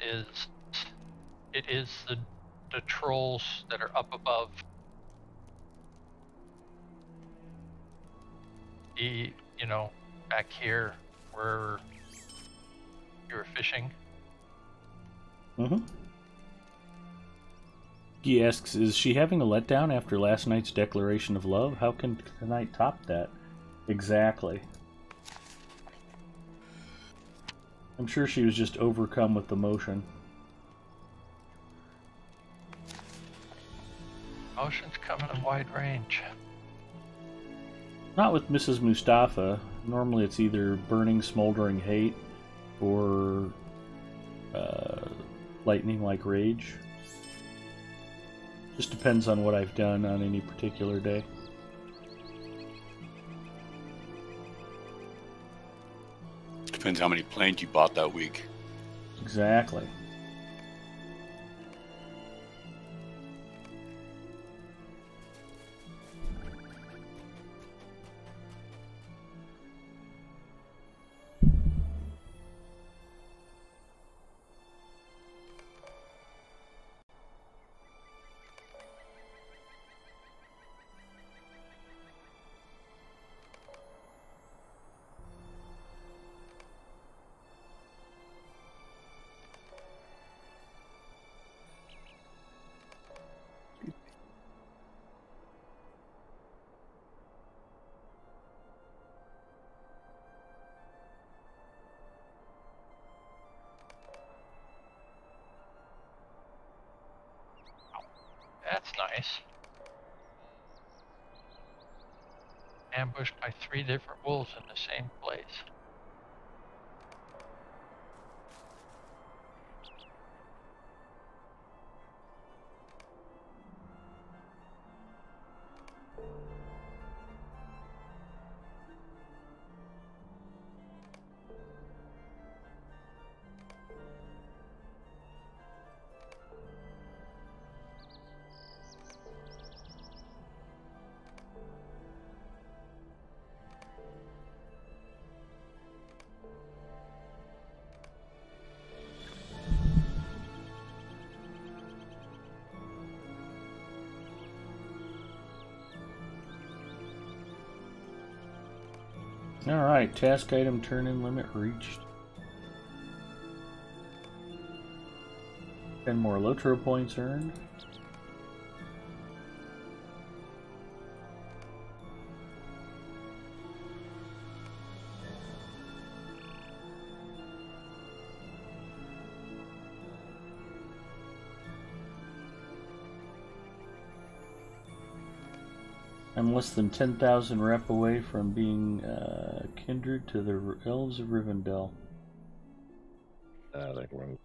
it is the trolls that are up above the, back here where you were fishing. Mm-hmm. He asks, is she having a letdown after last night's declaration of love? How can tonight top that? Exactly. I'm sure she was just overcome with emotion. Emotions come in a wide range. Not with Mrs. Mustafa. Normally it's either burning, smoldering hate or lightning-like rage. Just depends on what I've done on any particular day. Depends how many planes you bought that week. Exactly. Ambushed by 3 different wolves in the same place. Alright, task item turn-in limit reached. 10 more Lotro points earned. I'm less than 10,000 rep away from being kindred to the Elves of Rivendell. They can run.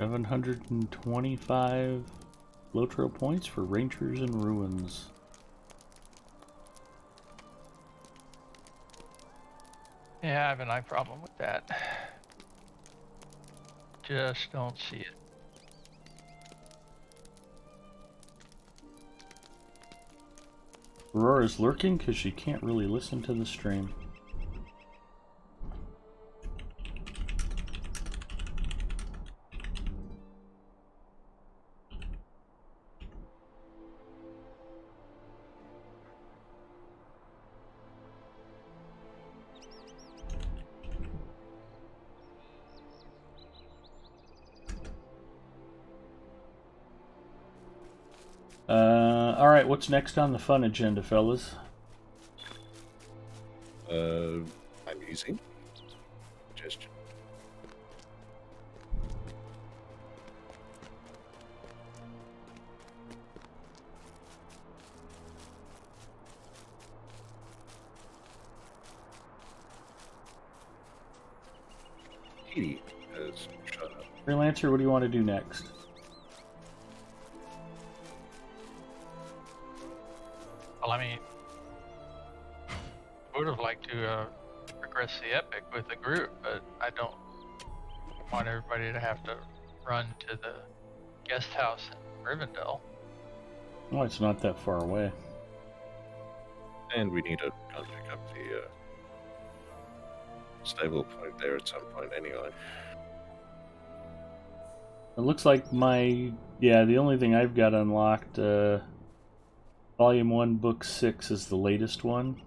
725 Lotro points for Rangers and Ruins. Yeah, I have an eye problem with that. Just don't see it. Aurora's lurking because she can't really listen to the stream. Alright, what's next on the fun agenda, fellas? I'm using suggestion. He has shut up. Freelancer, what do you want to do next? Well, I mean, I would have liked to progress the epic with the group, but I don't want everybody to have to run to the guest house in Rivendell. Well, it's not that far away. And we need to go pick up the stable point there at some point anyway. It looks like the only thing I've got unlocked, Volume 1, Book 6 is the latest one.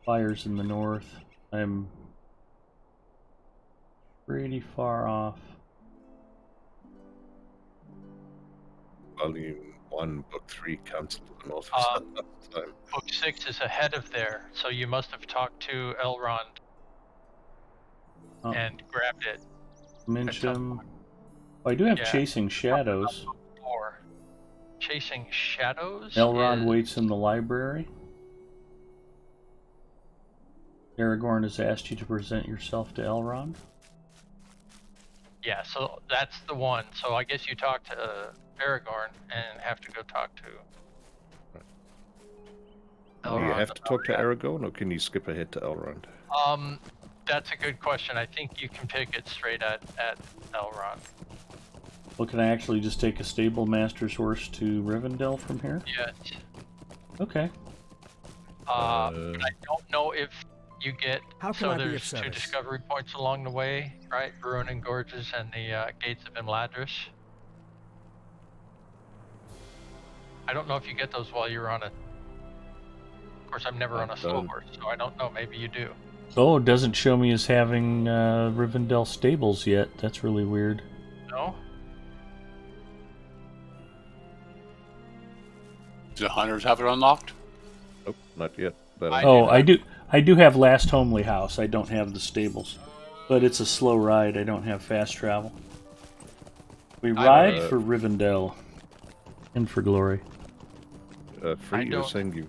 Fires in the North. I'm pretty far off. Volume 1, Book 3, Council of the North. Book 6 is ahead of there, so you must have talked to Elrond and grabbed it. Mention. Oh, I do have Chasing Shadows. Chasing Shadows? Elrond waits in the library. Aragorn has asked you to present yourself to Elrond. Yeah, so that's the one. So I guess you talk to Aragorn and have to go talk to Elrond. Do you have to talk to Aragorn, or can you skip ahead to Elrond? That's a good question. I think you can pick it straight at Elrond. Well, can I actually just take a stable master's horse to Rivendell from here? Yes. Okay. But I don't know if you get... there's 2 service? discovery points along the way, right? Ruining Gorges and the Gates of Imladris. I don't know if you get those while you're on a course, I'm never on a slow horse, so I don't know. Maybe you do. Oh, it doesn't show me as having Rivendell stables yet. That's really weird. No? Do the hunters have it unlocked? Nope, not yet. But I do have Last Homely House. I don't have the stables. But it's a slow ride. I don't have fast travel. We ride for Rivendell. And for glory. Free, you're saying you...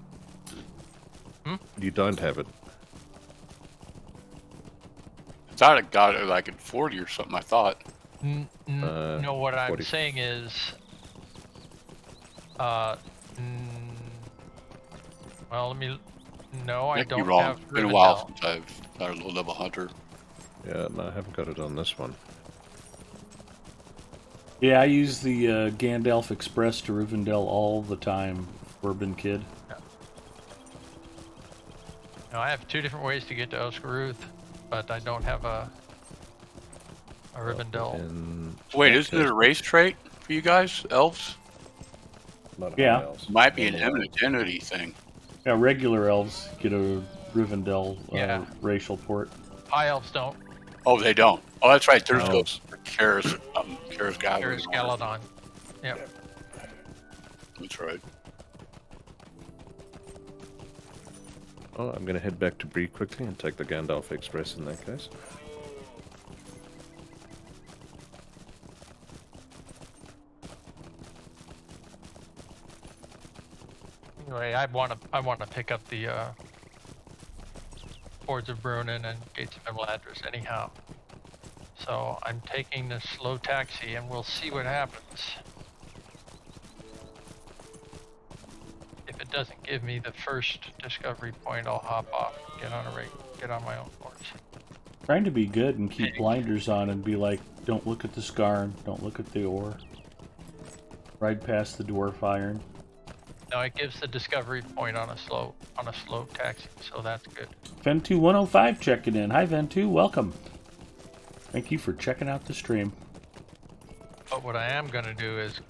You don't have it. I thought it got it like at 40 or something, I thought. No, what I'm 40. saying is... well, let me... No, I don't have It's been a while since I've got a low-level hunter. Yeah, no, I haven't got it on this one. Yeah, I use the Gandalf Express to Rivendell all the time, Urban Kid. Yeah. No, I have 2 different ways to get to Oscaruth, but I don't have a Rivendell. Wait, isn't it a race trait for you guys, elves? Yeah. It might be an identity thing. Yeah, regular elves get a Rivendell racial port. High elves don't. Oh, they don't. Oh, that's right. There's those Karis Galadon. Yep. That's right. Well, I'm going to head back to Bree quickly and take the Gandalf Express in that case. Anyway, I want to pick up the Fords of Brunnen and Gates of Imladris anyhow. So I'm taking the slow taxi and we'll see what happens. If it doesn't give me the first discovery point, I'll hop off, get on my own horse. Trying to be good and keep blinders on and be like, don't look at the Scarn, don't look at the ore. Ride past the Dwarf Iron. No, it gives the discovery point on a slow taxi, so that's good. Ven2105 checking in. Hi Ven2, welcome. Thank you for checking out the stream. But what I am going to do is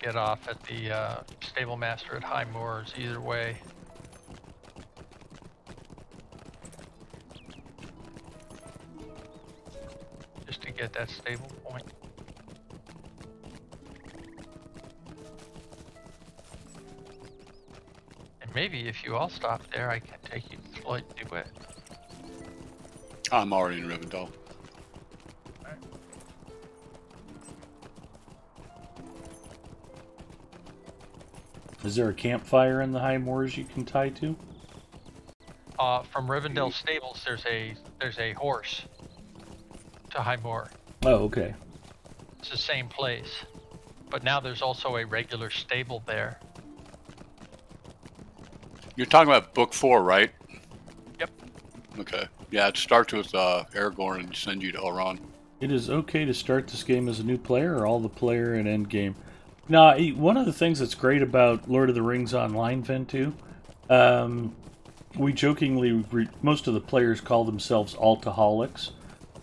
get off at the stable master at High Moors either way. Just to get that stable point. And maybe if you all stop there, I can take you to Floyd Duet. I'm already in Rivendell. Is there a campfire in the High Moors you can tie to? From Rivendell Stables, there's a horse to High Moor. Oh, okay. It's the same place, but now there's also a regular stable there. You're talking about book 4, right? Yep. Okay. Yeah, it starts with Aragorn and sends you to Elrond. It is okay to start this game as a new player or all the player and end game. Now, one of the things that's great about Lord of the Rings Online, Ven2, we jokingly, most of the players call themselves Altaholics.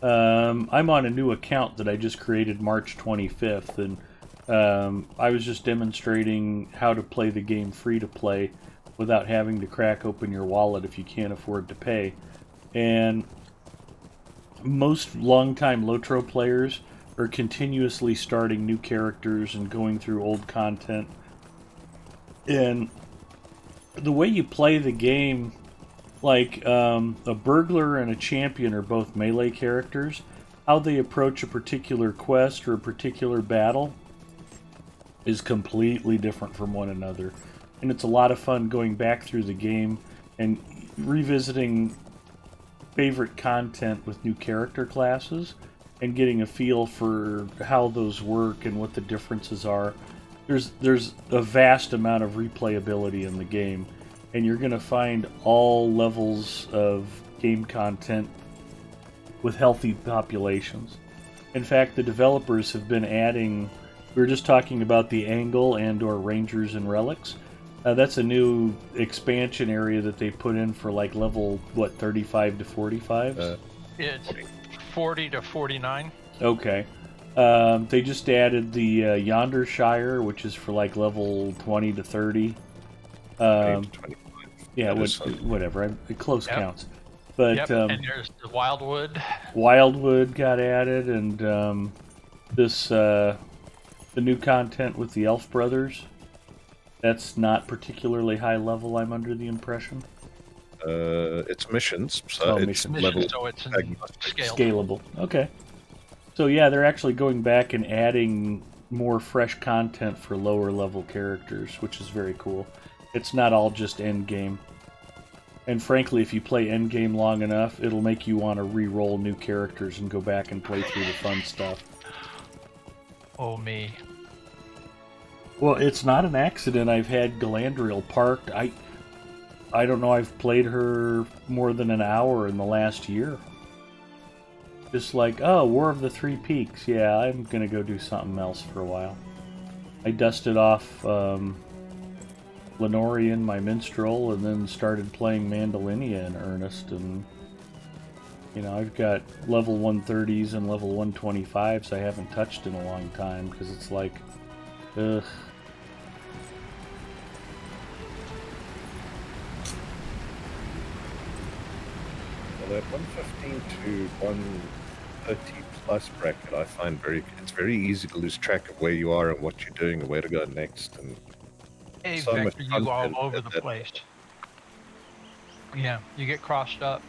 I'm on a new account that I just created March 25th, and I was just demonstrating how to play the game free to play without having to crack open your wallet if you can't afford to pay. And most longtime Lotro players are continuously starting new characters and going through old content. And the way you play the game, like a burglar and a champion are both melee characters, how they approach a particular quest or a particular battle is completely different from one another. And it's a lot of fun going back through the game and revisiting favorite content with new character classes and getting a feel for how those work and what the differences are. There's a vast amount of replayability in the game, and you're going to find all levels of game content with healthy populations. In fact, the developers have been adding, we were just talking about the Angle and or Rangers and Relics. That's a new expansion area that they put in for like level, what, 35 to 45? It's 40 to 49. Okay. They just added the Yonder Shire, which is for like level 20 to 30. Yeah, Yeah, whatever. Close counts. But yep. And there's the Wildwood. Wildwood got added, and the new content with the Elf Brothers. That's not particularly high level, I'm under the impression. It's missions, so it's level so it's scalable. Okay. So yeah, they're actually going back and adding more fresh content for lower level characters, which is very cool. It's not all just endgame. And frankly, if you play endgame long enough, it'll make you want to re-roll new characters and go back and play through the fun stuff. Oh me. Well, it's not an accident I've had Galadriel parked. I don't know, I've played her more than an hour in the last year. Just like, oh, War of the Three Peaks. Yeah, I'm going to go do something else for a while. I dusted off Lenorian, my minstrel, and then started playing Mandalinia in earnest. And, you know, I've got level 130s and level 125s I haven't touched in a long time, because it's like, ugh. That 115 to 130 plus bracket, I find it's very easy to lose track of where you are and what you're doing and where to go next. And hey, so Vector, you all over the place. Yeah, you get crossed up.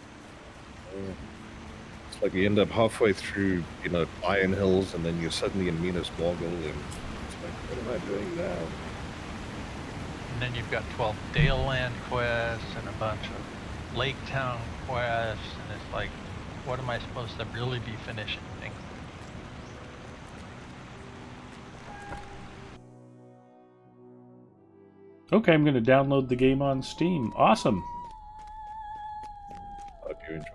It's like you end up halfway through, you know, Iron Hills, and then you're suddenly in Minas Morgul, and it's like, what am I doing now? And then you've got 12 Dale Land quests and a bunch of Lake Town quests, and it's like, what am I supposed to really be finishing things? Okay, I'm going to download the game on Steam. Awesome. Hope you enjoy.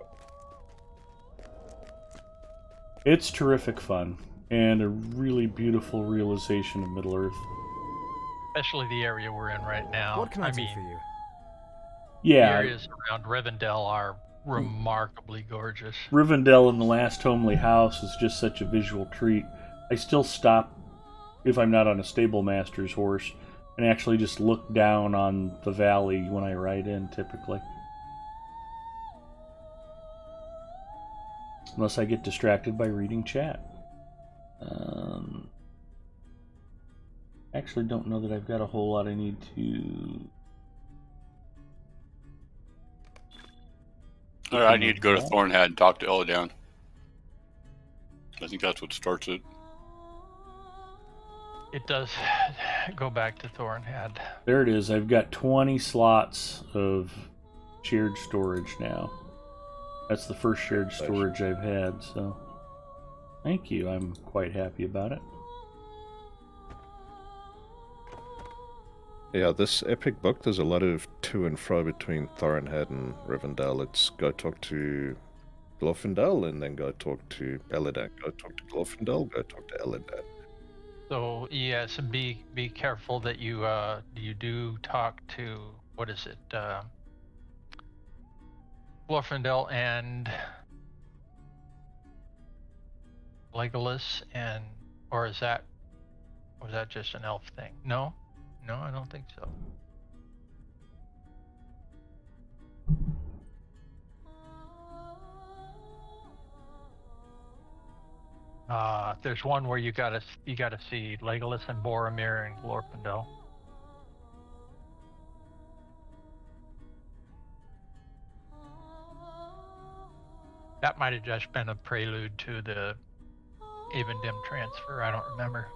It's terrific fun, and a really beautiful realization of Middle-earth. Especially the area we're in right now. What can I do for you? Yeah. The areas around Rivendell are remarkably gorgeous. Rivendell in the last homely house is just such a visual treat. I still stop, if I'm not on a stable master's horse, and actually just look down on the valley when I ride in, typically. Unless I get distracted by reading chat. Actually don't know that I've got a whole lot I need to... I need to go to Thornhead and talk to Illidan. I think that's what starts it. It does go back to Thornhead. There it is. I've got 20 slots of shared storage now. That's the first shared storage I've had, so thank you. I'm quite happy about it. Yeah, this epic book, there's a lot of to and fro between Thornhead and Rivendell. It's go talk to Glorfindel and then go talk to Illidan. Go talk to Glorfindel, go talk to Illidan. So yes, be careful that you do talk to, what is it, Glorfindel and Legolas, and or was that just an elf thing? No, I don't think so. There's one where you gotta see Legolas and Boromir and Glorfindel. That might have just been a prelude to the Avendim transfer. I don't remember.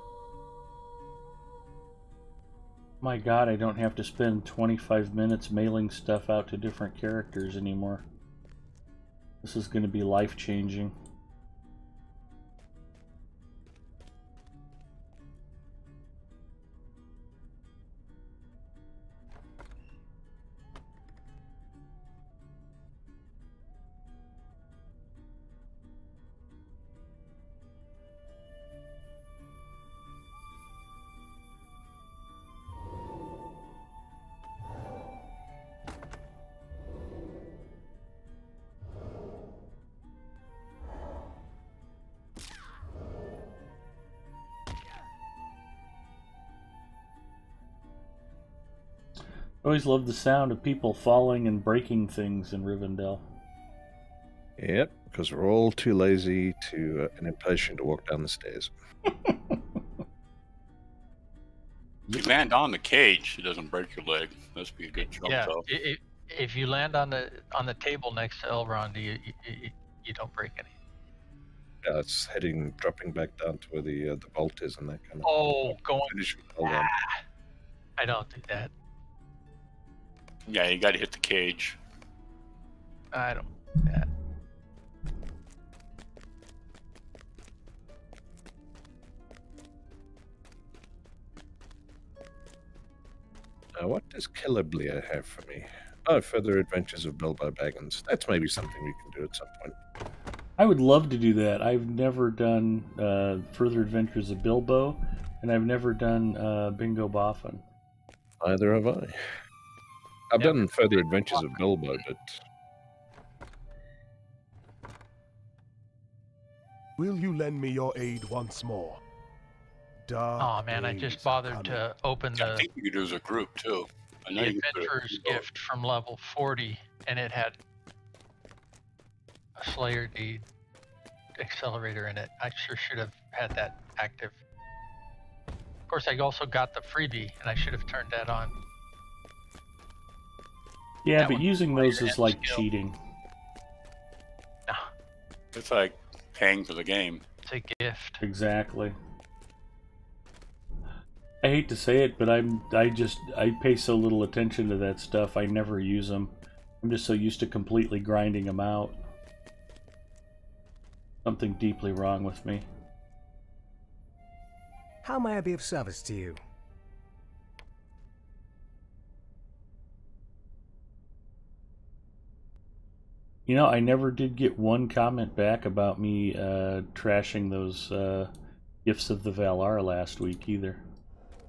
My god, I don't have to spend 25 minutes mailing stuff out to different characters anymore. This is going to be life-changing. Always love the sound of people falling and breaking things in Rivendell. Yep, because we're all too lazy to and impatient to walk down the stairs. If you land on the cage, it doesn't break your leg. Must be a good jump, Yeah, though. if you land on the table next to Elrond, you don't break any. Yeah, it's dropping back down to where the bolt is and that kind of. Oh, going. Finish with Elrond. I don't do that. Yeah, you got to hit the cage. I don't do that. Now, what does Celebrier have for me? Oh, Further Adventures of Bilbo Baggins. That's maybe something we can do at some point. I would love to do that. I've never done Further Adventures of Bilbo, and I've never done Bingo Boffin. Neither have I. I've done Further Adventures of Bilbo, but... Will you lend me your aid once more? Oh man, I just bothered to open I the think you could do as a group, too. I know you can do it. Adventurer's Gift from level 40, and it had a Slayer Deed accelerator in it. I sure should have had that active. Of course, I also got the freebie, and I should have turned that on. Yeah, That but one using player those is and like skill. cheating. No, It's like paying for the game. it's a gift. Exactly. I hate to say it, but I pay so little attention to that stuff. I never use them. I'm just so used to completely grinding them out. Something deeply wrong with me. How may I be of service to you? You know, I never did get one comment back about me trashing those Gifts of the Valar last week either.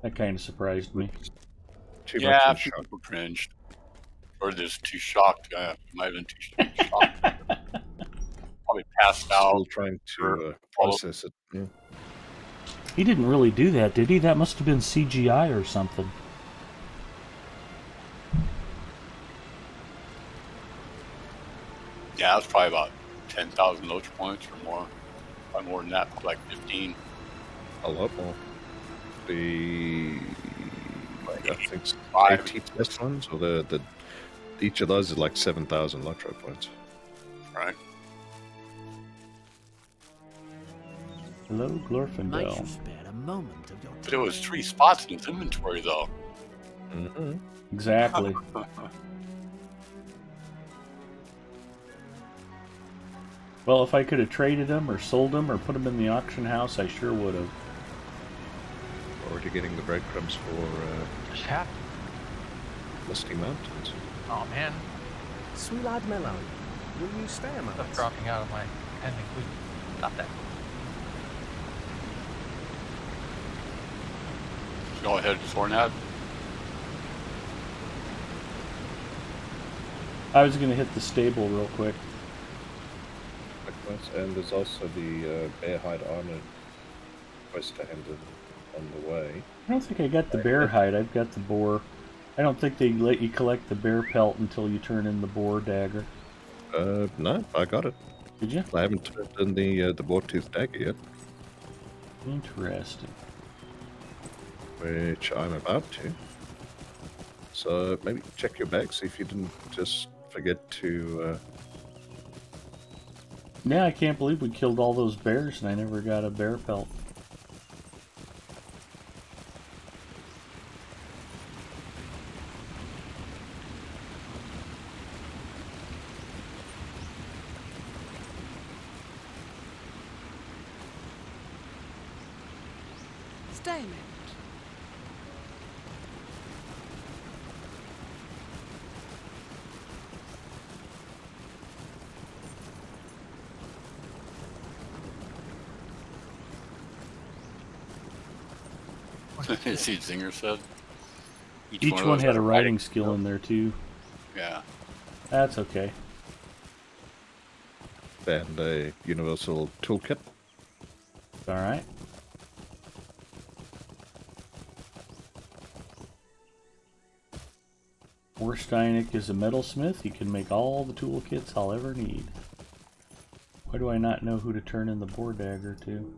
That kind of surprised me. Too Yeah, much in people cringed. Or just too shocked. Might have been too shocked. Probably passed Still out. trying to process it. Yeah. He didn't really do that, did he? That must have been CGI or something. Yeah, it's probably about 10,000 Lotro points or more. Probably more than that, like 15. A lot more. I think 5. 80 test ones, or the each of those is like 7,000 Lotro points. Right. Hello, Might Glorfindel. you spare a moment of your But it was 3 spots in his inventory, though. Mm-hmm. Exactly. Well, if I could have traded them or sold them or put them in the auction house, I sure would have. Already getting the breadcrumbs for Just happened. Misty Mountains. Oh man, Sweet lad Mellow, will you stay a moment? stuff dropping out of my pending week. Not that. Go ahead, Fornad. I was going to hit the stable real quick. And there's also the bear hide armor quest to hand on the way. I don't think I got the bear hide. I've got the boar. I don't think they let you collect the bear pelt until you turn in the boar dagger. No, I got it. Did you? I haven't turned in the boar tooth dagger yet, Interesting. which I'm about to. So maybe check your bag, see if you didn't just forget to. Yeah, I can't believe we killed all those bears and I never got a bear pelt. Stay a moment. See what Zinger said? Each of one those had has a writing skill in there too. Yeah. That's okay. And a universal toolkit. Alright. Orsteinik is a metalsmith. He can make all the toolkits I'll ever need. Why do I not know who to turn in the boar dagger to?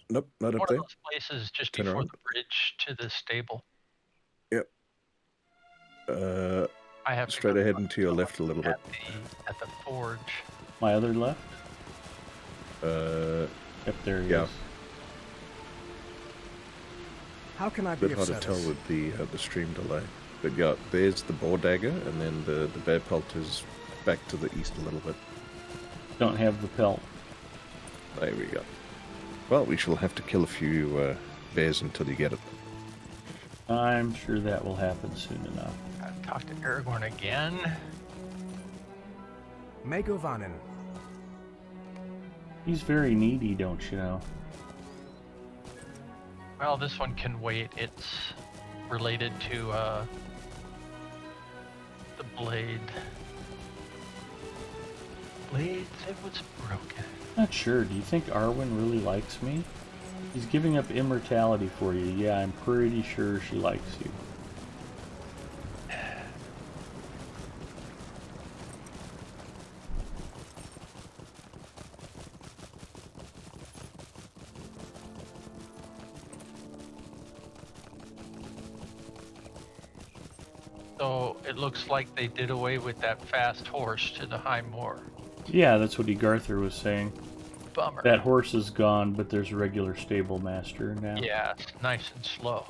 Nope, not up One of there. those places just Turn before around. the bridge to the stable. Yep. I have Straight to go ahead and to your left a little bit. at the forge. My other left? Uh, Yep, there he yeah. is. How can I a be bit of hard to tell service? with the stream delay. But yeah, there's the boar dagger, and then the bear pelt is back to the east a little bit. Don't have the pelt. There we go. Well, we shall have to kill a few bears until you get it. I'm sure that will happen soon enough. Gotta talk to Aragorn again. Megovanen. He's very needy, don't you know? Well, this one can wait. It's related to the blade. Blade said was broken. Not sure. Do you think Arwen really likes me? He's giving up immortality for you. Yeah, I'm pretty sure she likes you. So it looks like they did away with that fast horse to the high moor. Yeah, that's what Egarthur was saying. Bummer. That horse is gone, but there's a regular stable master now. Yeah, it's nice and slow.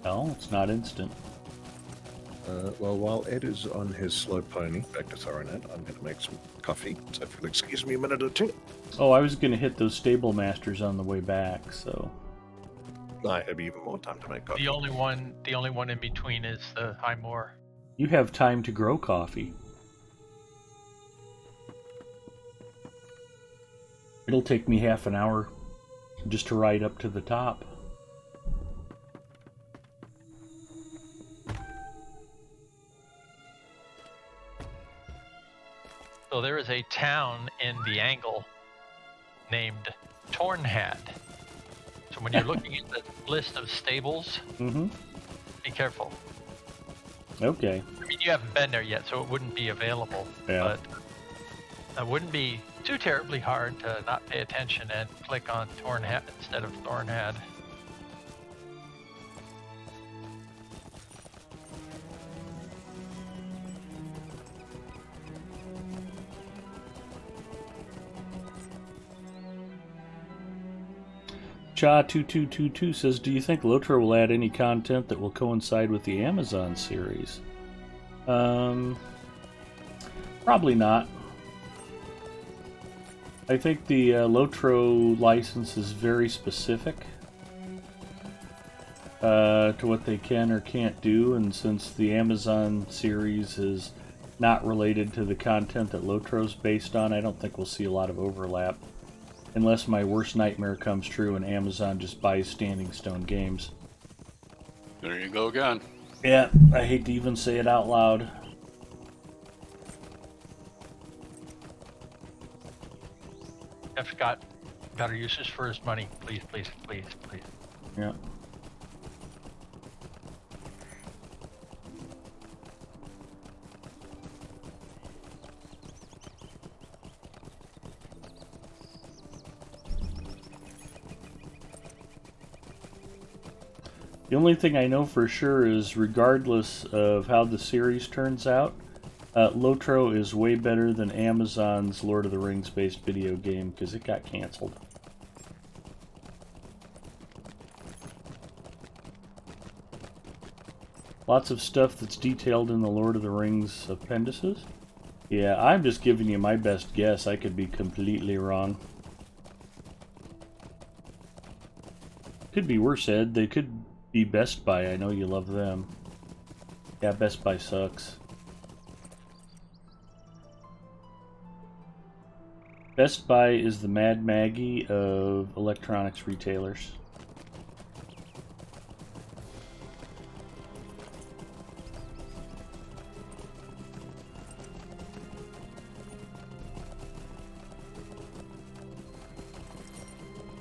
Well, it's not instant. Well, while Ed is on his slow pony, back to Thorinette, I'm going to make some coffee. So if you'll excuse me a minute or two. Oh, I was going to hit those stable masters on the way back, so... I have even more time to make coffee. The only one in between is the high moor. You have time to grow coffee. It'll take me half an hour just to ride up to the top. So there is a town in the angle named Tornhad. So when you're looking at the list of stables, be careful. Okay. I mean, you haven't been there yet, so it wouldn't be available. Yeah. But it wouldn't be too terribly hard to not pay attention and click on Tornhad instead of Thornhad. Cha2222 says, do you think Lotro will add any content that will coincide with the Amazon series? Probably not. I think the Lotro license is very specific to what they can or can't do, and since the Amazon series is not related to the content that Lotro's based on, I don't think we'll see a lot of overlap. Unless my worst nightmare comes true and Amazon just buys Standing Stone Games. There you go again. Yeah, I hate to even say it out loud. Jeff's got better uses for his money. Please, please, please, please. Yeah. The only thing I know for sure is, regardless of how the series turns out, Lotro is way better than Amazon's Lord of the Rings based video game, because it got canceled. Lots of stuff that's detailed in the Lord of the Rings appendices. Yeah, I'm just giving you my best guess. I could be completely wrong. Could be worse, Ed. They could be Best Buy. I know you love them. Yeah, Best Buy sucks. Best Buy is the Mad Maggie of electronics retailers.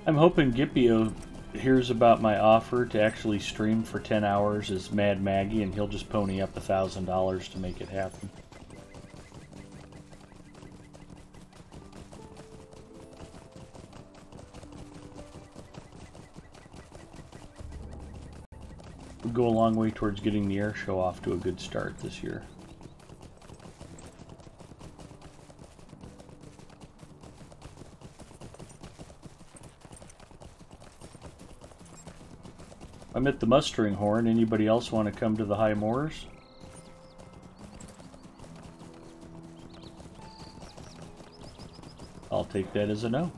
I'm hoping Gippio hears about my offer to actually stream for 10 hours is Mad Maggie, and he'll just pony up $1,000 to make it happen. We'll go a long way towards getting the air show off to a good start this year. I'm at the mustering horn. Anybody else want to come to the high moors? I'll take that as a no.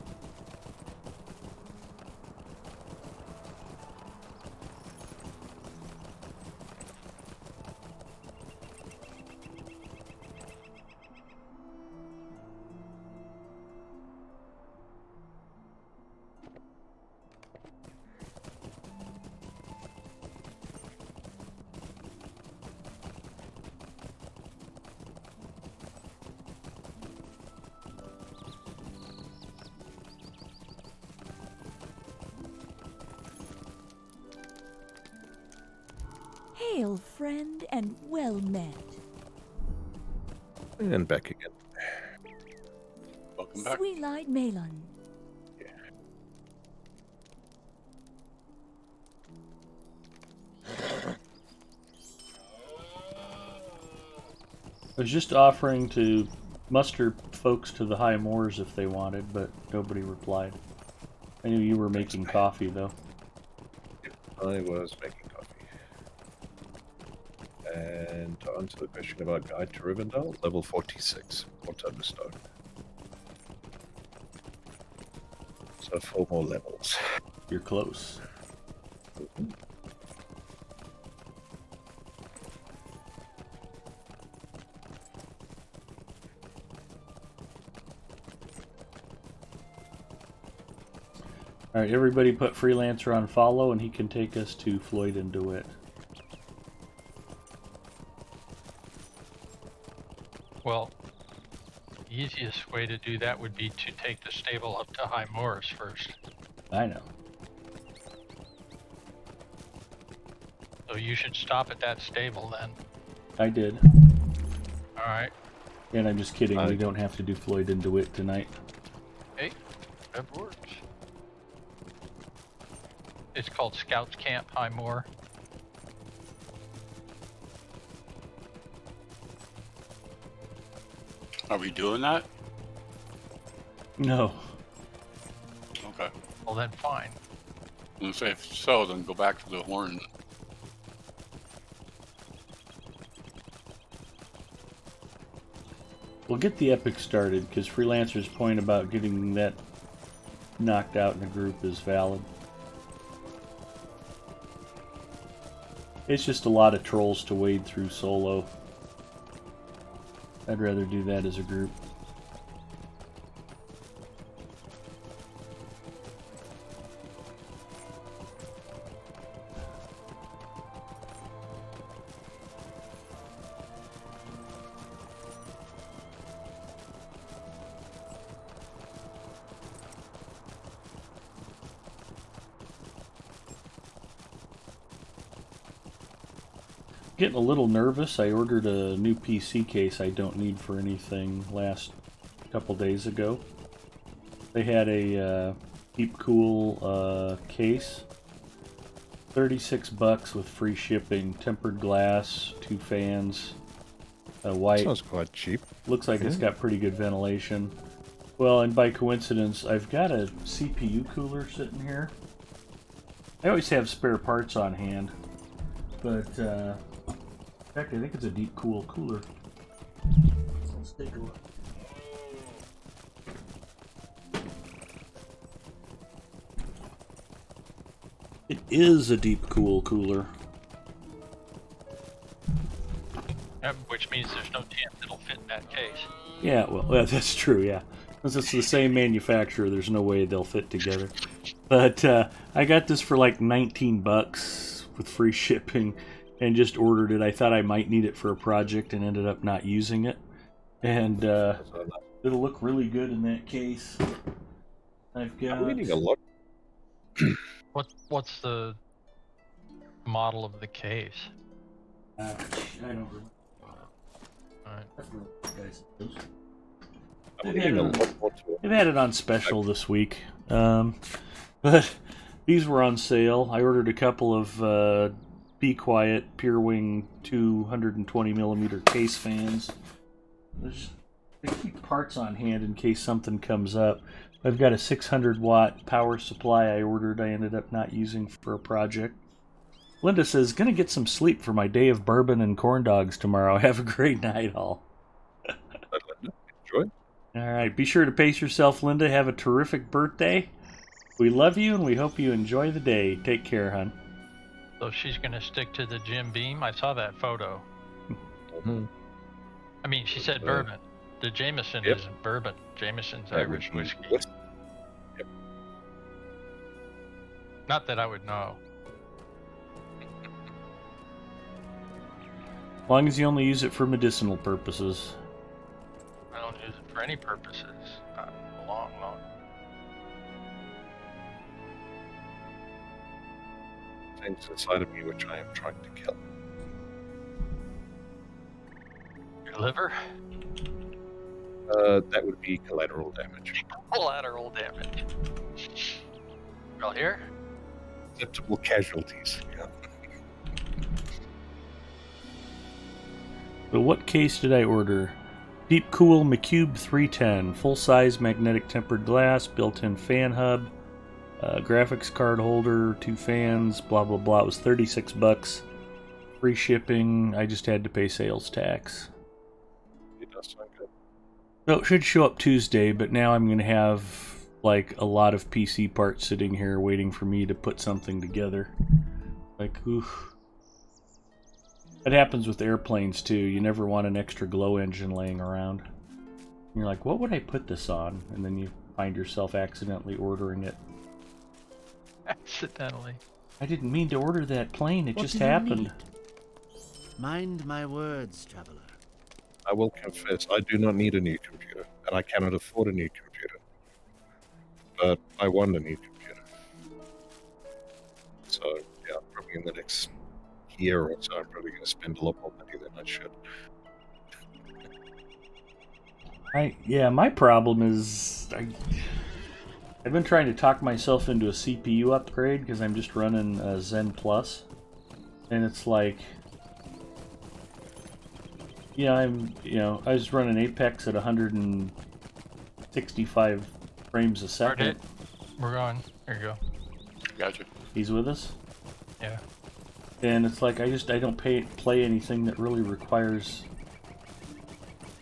Hail, friend, and well met. And back again. Welcome back. Sweet-eyed Malon. I was just offering to muster folks to the high moors if they wanted, but nobody replied. I knew you were making coffee, though. I was making coffee. And to answer the question about Guide to Rivendell, level 46 for Thunderstone. So 4 more levels. You're close. Alright, everybody put Freelancer on follow and he can take us to Floyd and DeWitt. Well, the easiest way to do that would be to take the stable up to High Moors first. I know. So you should stop at that stable then. I did. Alright. And I'm just kidding, we don't have to do Floyd and DeWitt tonight. Hey, that works. It's called Scouts Camp High Moor. Are we doing that? No. Okay. Well then fine. And say if so, then go back to the horn. We'll get the epic started, because Freelancer's point about getting that knocked out in a group is valid. It's just a lot of trolls to wade through solo. I'd rather do that as a group. Getting a little nervous. I ordered a new PC case I don't need for anything last couple days ago. They had a Deep Cool case. $36 with free shipping. Tempered glass, 2 fans, white. Sounds quite cheap. Looks like it's got pretty good ventilation. Well, and by coincidence, I've got a CPU cooler sitting here. I always have spare parts on hand, but in fact, I think it's a Deep Cool cooler. Let's take a look. It is a Deep Cool cooler. Which means there's no chance it'll fit in that case. Yeah, well, that's true, yeah. Since it's the same manufacturer, there's no way they'll fit together. But I got this for like $19 with free shipping and just ordered it. I thought I might need it for a project and ended up not using it. And it'll look really good in that case. I've got... I'm reading a lot. What's the model of the case? I don't remember. Alright. They've had it on special this week. But these were on sale. I ordered a couple of Be Quiet Pure Wing 220mm case fans. They keep parts on hand in case something comes up. I've got a 600-watt power supply I ordered. I ended up not using for a project. Linda says, gonna get some sleep for my day of bourbon and corn dogs tomorrow. Have a great night, all. Enjoy. All right, be sure to pace yourself, Linda. Have a terrific birthday. We love you, and we hope you enjoy the day. Take care, hon. So she's going to stick to the Jim Beam? I saw that photo. Mm-hmm. I mean, she said bourbon. The Jameson isn't bourbon. Jameson's Irish whiskey. Yep. Not that I would know. As long as you only use it for medicinal purposes. I don't use it for any purposes. Not long. Things inside of me which I am trying to kill. Your liver? That would be collateral damage. Collateral damage. Y'all here? Acceptable casualties. Yeah. So what case did I order? Deep Cool McCube 310, full-size magnetic tempered glass, built-in fan hub, graphics card holder, 2 fans, blah blah blah. It was $36, free shipping. I just had to pay sales tax. It does sound good. So it should show up Tuesday, but now I'm going to have like a lot of PC parts sitting here waiting for me to put something together. Like, oof. That happens with airplanes too. You never want an extra glow engine laying around. And you're like, what would I put this on? And then you find yourself accidentally ordering it. Accidentally. I didn't mean to order that plane. It What just do you happened. need? Mind my words, traveler. I will confess, I do not need a new computer, and I cannot afford a new computer. But I want a new computer. So, yeah, probably in the next year or so, I'm probably going to spend a lot more money than I should. Yeah, my problem is I've been trying to talk myself into a CPU upgrade because I'm just running Zen Plus, and it's like, yeah, I was running Apex at 165 frames a second. We're going. There you go. Gotcha. He's with us? Yeah. And it's like I don't play anything that really requires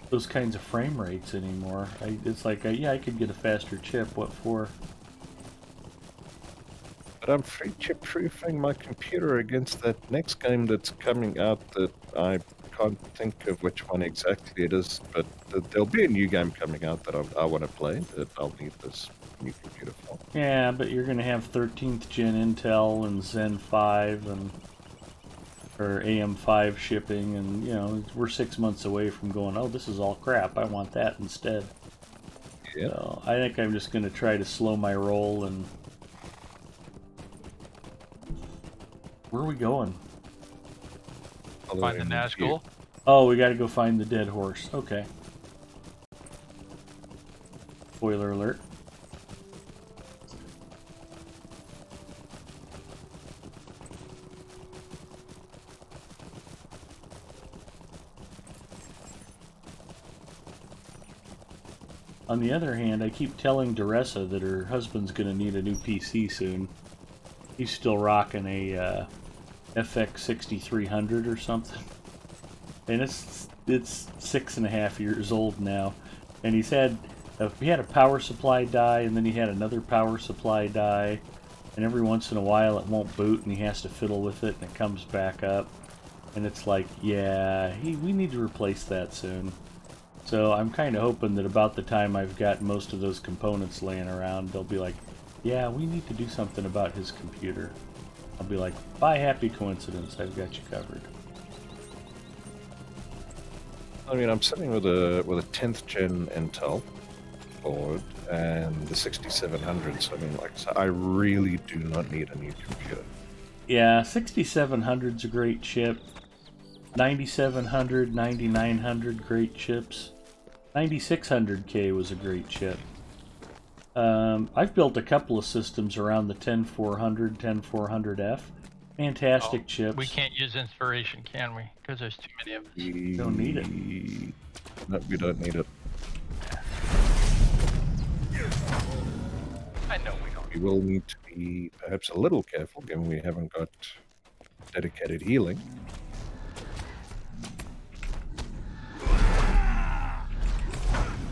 those kinds of frame rates anymore. It's like, yeah, I could get a faster chip. What for? But I'm free chip proofing my computer against that next game that's coming out that I can't think of which one exactly it is, but there'll be a new game coming out that I want to play that I'll need this new computer for. Yeah, but you're going to have 13th gen Intel and Zen 5 or AM5 shipping, and we're 6 months away from going, oh, this is all crap, I want that instead. Yeah. So I think I'm just going to try to slow my roll. And where are we going? Find the Nazgul. Oh, we got to go find the dead horse. Okay. Spoiler alert. On the other hand, I keep telling Duressa that her husband's going to need a new PC soon. He's still rocking a FX 6300 or something. And it's 6.5 years old now. And he had a power supply die, and then he had another power supply die. And every once in a while it won't boot, and he has to fiddle with it, and it comes back up. And it's like, yeah, we need to replace that soon. So I'm kind of hoping that about the time I've got most of those components laying around, they'll be like, yeah, we need to do something about his computer. I'll be like, by happy coincidence, I've got you covered. I mean, I'm sitting with a 10th gen Intel, board and the 6700s. I mean, like, so I really do not need a new computer. Yeah, 6700's a great chip. 9700, 9900, great chips. 9600K was a great chip. I've built a couple of systems around the 10400, 10400F. Fantastic chips. We can't use inspiration, can we? Because there's too many of us. We don't need it. No, we don't need it. I know we don't. We will need to be perhaps a little careful, given we haven't got dedicated healing.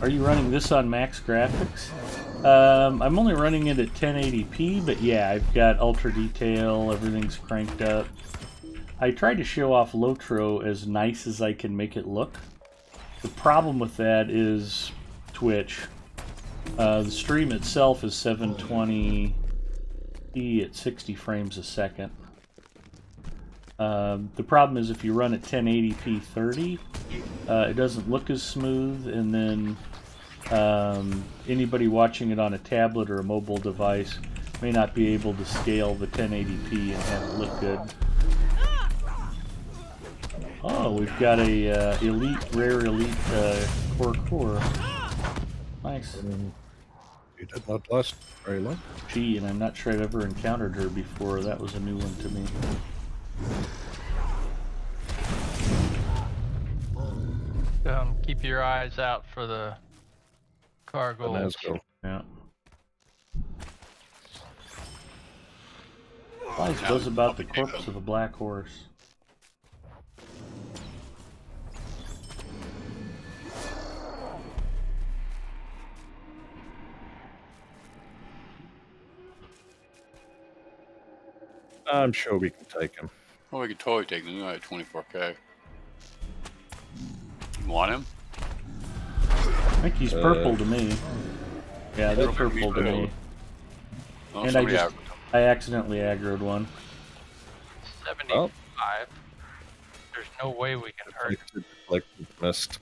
Are you running this on max graphics? I'm only running it at 1080p, but yeah, I've got ultra detail, everything's cranked up. I tried to show off Lotro as nice as I can make it look. The problem with that is Twitch. The stream itself is 720p at 60 frames a second. The problem is if you run at 1080p 30, it doesn't look as smooth, and then anybody watching it on a tablet or a mobile device may not be able to scale the 1080p and have it look good. Oh, we've got a rare elite core. Nice. You did not last very long. Gee, and I'm not sure I've ever encountered her before. That was a new one to me. Keep your eyes out for the cargo. Yeah. Lies goes about the corpse of a black horse. I'm sure we can take him. Oh, we could totally take him. At 24K. You want him? I think he's purple to me. Yeah, they're purple to me. Oh, And I accidentally aggroed one. 75. There's no way we can hurt him. Deflected, missed,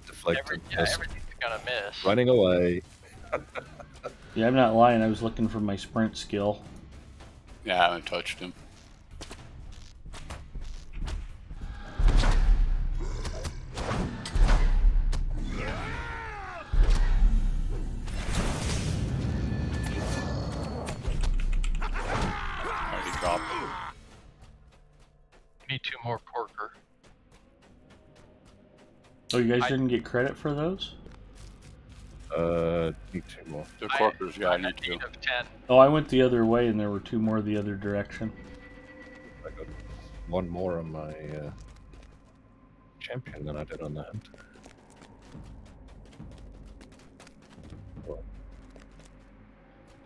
deflected, missed. Everything's gonna miss. Running away. Yeah, I'm not lying. I was looking for my sprint skill. Yeah, I haven't touched him. Already dropped him. Need 2 more porker. Oh, you guys didn't get credit for those? Need 2 more. The corkers, yeah, I need 2. Of 10. Oh, I went the other way and there were 2 more the other direction. I got 1 more on my champion than I did on the hunt.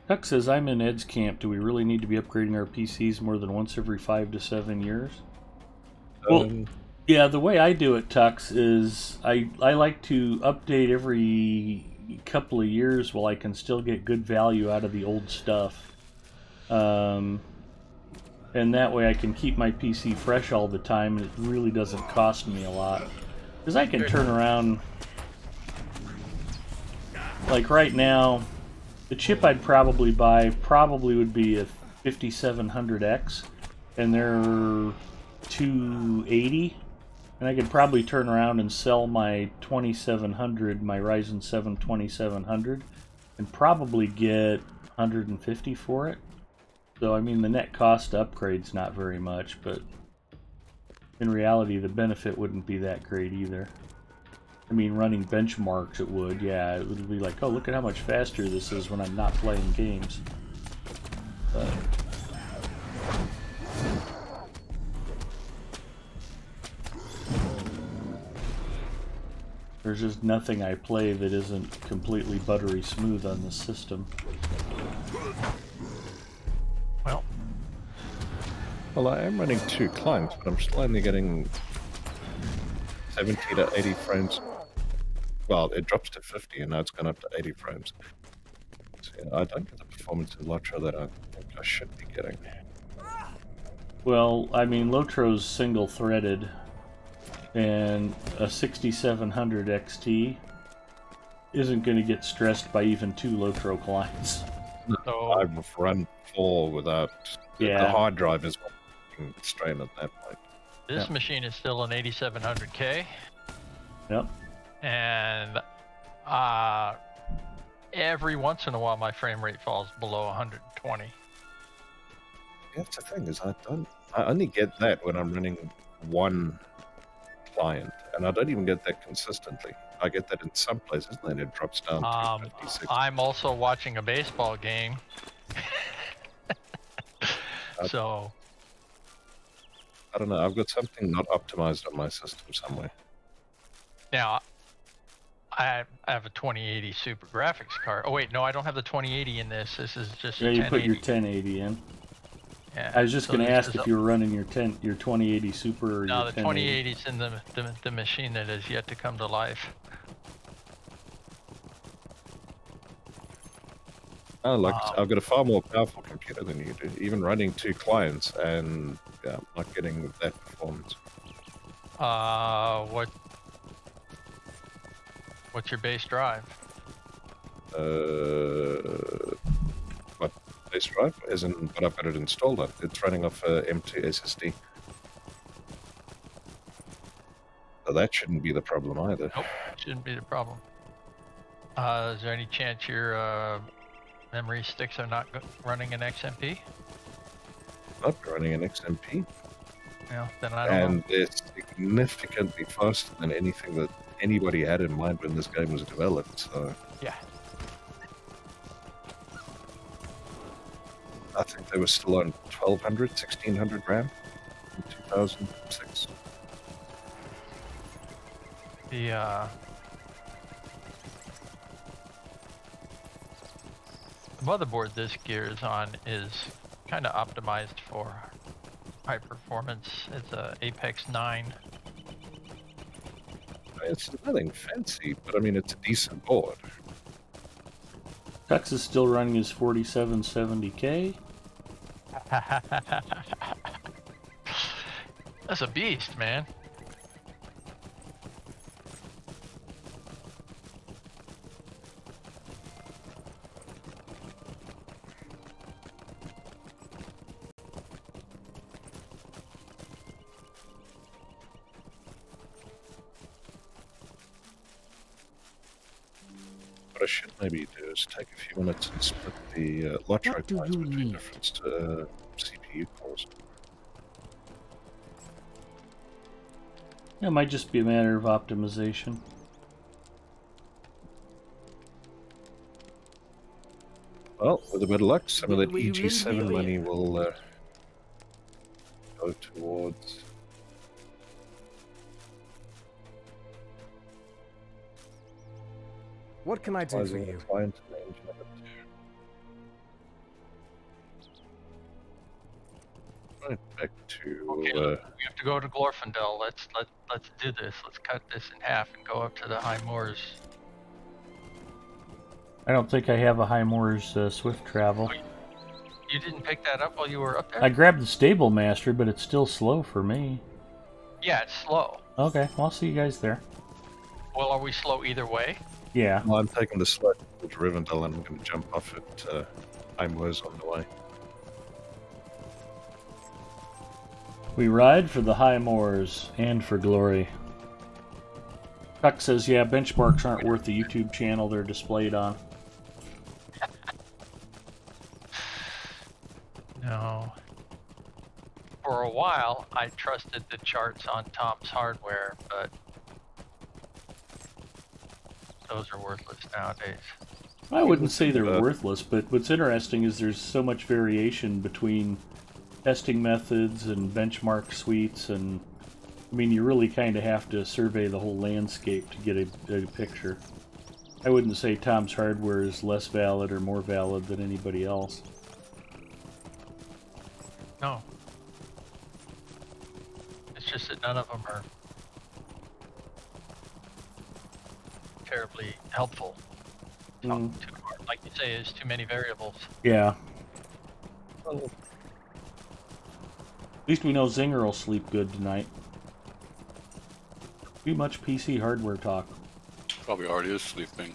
Huck says, I'm in Ed's camp. Do we really need to be upgrading our PCs more than once every 5 to 7 years? Well, yeah, the way I do it, Tux, is I like to update every couple of years while I can still get good value out of the old stuff. And that way I can keep my PC fresh all the time, and it really doesn't cost me a lot. Because I can turn around... Like right now, the chip I'd probably buy would be a 5700X, and they're $280. And I could probably turn around and sell my 2700, my Ryzen 7 2700, and probably get 150 for it. So I mean, the net cost to upgrade's not very much, but in reality, the benefit wouldn't be that great either. I mean, running benchmarks, it would, yeah. It would be like, oh, look at how much faster this is when I'm not playing games. But there's just nothing I play that isn't completely buttery smooth on this system. Well, I am running 2 clients, but I'm still only getting 70 to 80 frames. Well, it drops to 50, and now it's gone up to 80 frames. So, yeah, I don't get the performance in Lotro that I think I should be getting. Well, I mean, Lotro's single-threaded, and a 6700 XT isn't going to get stressed by even 2 Lotro clients. So I've run 4 without... Yeah. The hard drive is working strain at that point. this machine is still an 8700K, Yep. and every once in a while my frame rate falls below 120. That's the thing, is I only get that when I'm running one client, and I don't even get that consistently. I get that in some places, and then it drops down to 56. I'm also watching a baseball game. So I don't know, I've got something not optimized on my system somewhere. now I have a 2080 Super Graphics card. Oh wait, no, I don't have the 2080 in this. This is just Yeah, a you 1080. put your 1080 in. Yeah. I was just so going to this ask is if you were running your 2080 Super or No, your the 1080. 2080 is in the machine that has yet to come to life. Oh, look, I've got a far more powerful computer than you do. Even running 2 clients, and yeah, I'm not getting that performance. What's your base drive? What base drive? Isn't what I've got it installed on. It's running off a M2 SSD. So that shouldn't be the problem either. Nope, shouldn't be the problem. Is there any chance your memory sticks are not running an XMP? Not running an XMP. Yeah, then I don't know. And they're significantly faster than anything that anybody had in mind when this game was developed, so... Yeah. I think they were still on 1200, 1600 RAM in 2006. The motherboard this gear is on is kind of optimized for high performance. It's a Apex 9. It's nothing fancy, but I mean, it's a decent board. Tux is still running his 4770K. That's a beast, man. What I should maybe do is take a few minutes and split the Lotro What do points you between need? different CPU cores. It might just be a matter of optimization. Well, with a bit of luck, some of that Will you lend me EG7 your money ear? will go towards... What can I do for optimizing the you? client and the engine of it. Right, back to... Okay, we have to go to Glorfindel. Let's do this. Let's cut this in half and go up to the High Moors. I don't think I have a High Moors Swift Travel. You didn't pick that up while you were up there? I grabbed the Stable Master, but it's still slow for me. Yeah, it's slow. Okay, well, I'll see you guys there. Well, are we slow either way? Yeah. Well, I'm taking the sled to Rivendell and I'm going to jump off at Heimwers on the way. We ride for the High Moors and for glory. Chuck says, yeah, benchmarks aren't worth the YouTube channel they're displayed on. No. For a while, I trusted the charts on Tom's Hardware, but those are worthless nowadays. I wouldn't say they're worthless, but what's interesting is there's so much variation between testing methods and benchmark suites, and I mean, you really kind of have to survey the whole landscape to get a picture. I wouldn't say Tom's Hardware is less valid or more valid than anybody else. No. It's just that none of them are terribly helpful. Too hard. Like you say, there's too many variables. Yeah. At least we know Zinger will sleep good tonight. Too much PC hardware talk. Probably already is sleeping.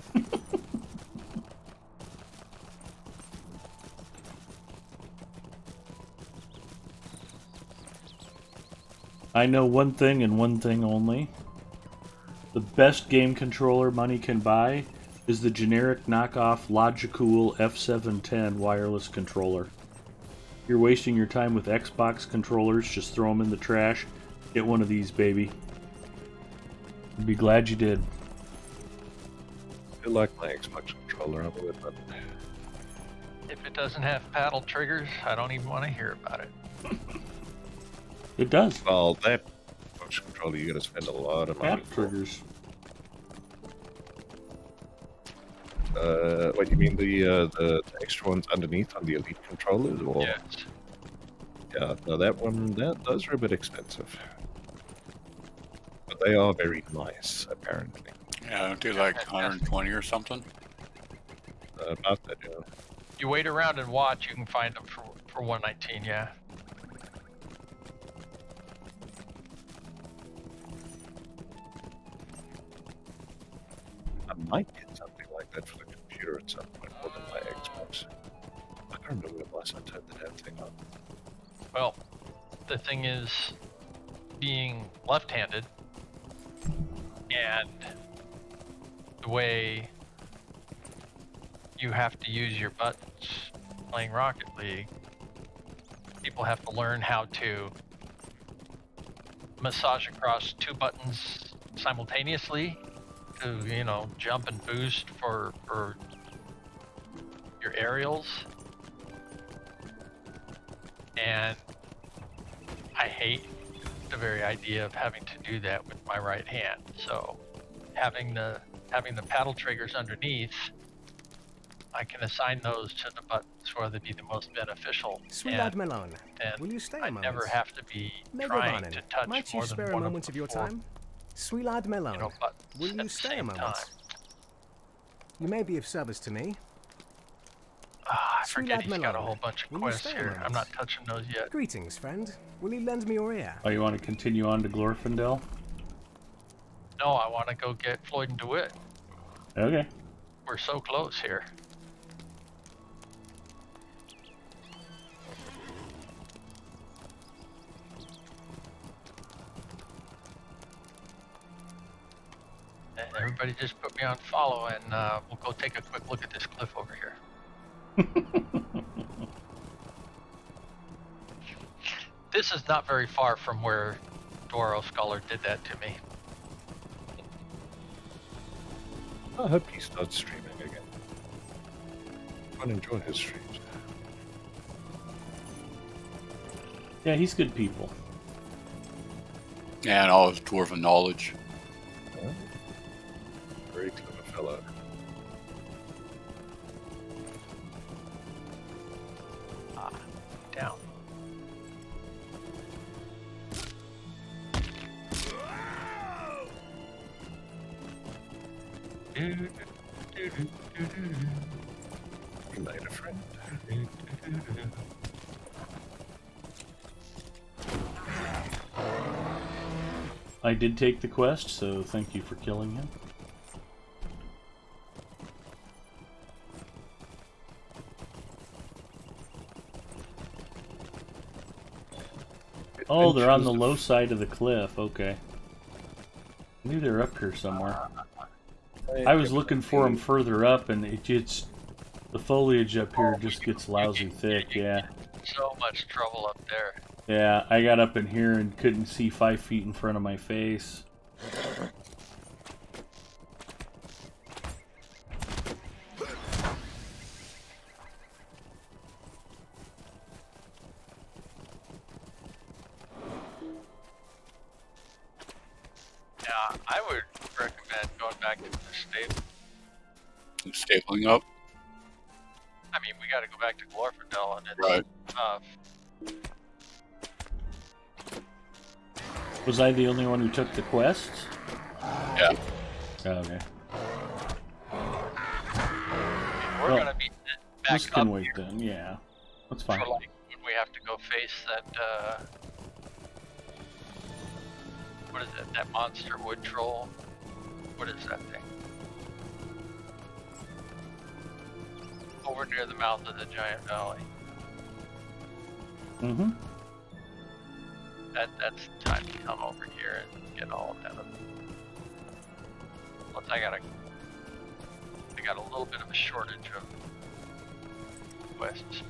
I know one thing and one thing only. The best game controller money can buy is the generic knockoff Logicool F710 wireless controller. You're wasting your time with Xbox controllers, just throw them in the trash. Get one of these, baby. I'd be glad you did. I like my Xbox controller. I'm with it. If it doesn't have paddle triggers, I don't even want to hear about it. It does. Well, that Xbox controller, you gotta spend a lot of money. Paddle triggers. What, you mean the extra ones underneath on the Elite controllers? Or... Yes. Yeah, no, those are a bit expensive. But they are very nice, apparently. Yeah, aren't they like 120 or something? About that, yeah. You wait around and watch, you can find them for 119, yeah. I might get something like that for the computer at some point, more than my Xbox. I don't remember when last I turned the damn thing on. Well, the thing is, being left-handed, and the way you have to use your buttons playing Rocket League, people have to learn how to massage across two buttons simultaneously to, you know, jump and boost for your aerials. And I hate the very idea of having to do that with my right hand. So having the paddle triggers underneath, I can assign those to the buttons where they'd be the most beneficial. Sweet lad Malone, will you stay a I moment? never have to be trying to touch might more you than spare a one moment of your four, time? Sweet lad Malone, you know, buttons will at you the stay a same moment? time. You may be of service to me. I Sweet forget lad he's got a Malone, whole bunch of will you quests stay a here. I'm moment? not touching those yet. Greetings, friend. Will you lend me your ear? Oh, you want to continue on to Glorfindel? No, I want to go get Floyd and DeWitt. Okay. We're so close here. And everybody just put me on follow, and we'll go take a quick look at this cliff over here. This is not very far from where Doro Scholar did that to me. I hope he starts streaming again. I enjoy his streams. Yeah, he's good people. And all his dwarven knowledge. Yeah. Very clever fellow. Down. You made a friend. I did take the quest, so thank you for killing him. Oh, they're on the low side of the cliff. Okay. I knew they were up here somewhere. I was looking for them further up, and it just... The foliage up here just gets lousy thick, yeah. So much trouble up there. Yeah, I got up in here and couldn't see 5 feet in front of my face. Yeah, I would recommend going back to the stable. Stapling up. I mean, we got to go back to Glorfindel, and it's Right. tough. Was I the only one who took the quests? Yeah. Oh, okay. We're Well, gonna be back This can up wait here then, yeah. That's fine. for like when we have to go face that. What is it? That monster wood troll? What is that thing? over near the mouth of the giant valley. Mm-hmm. That's the time to come over here and get all of that. Plus, I got a little bit of a shortage of quest space.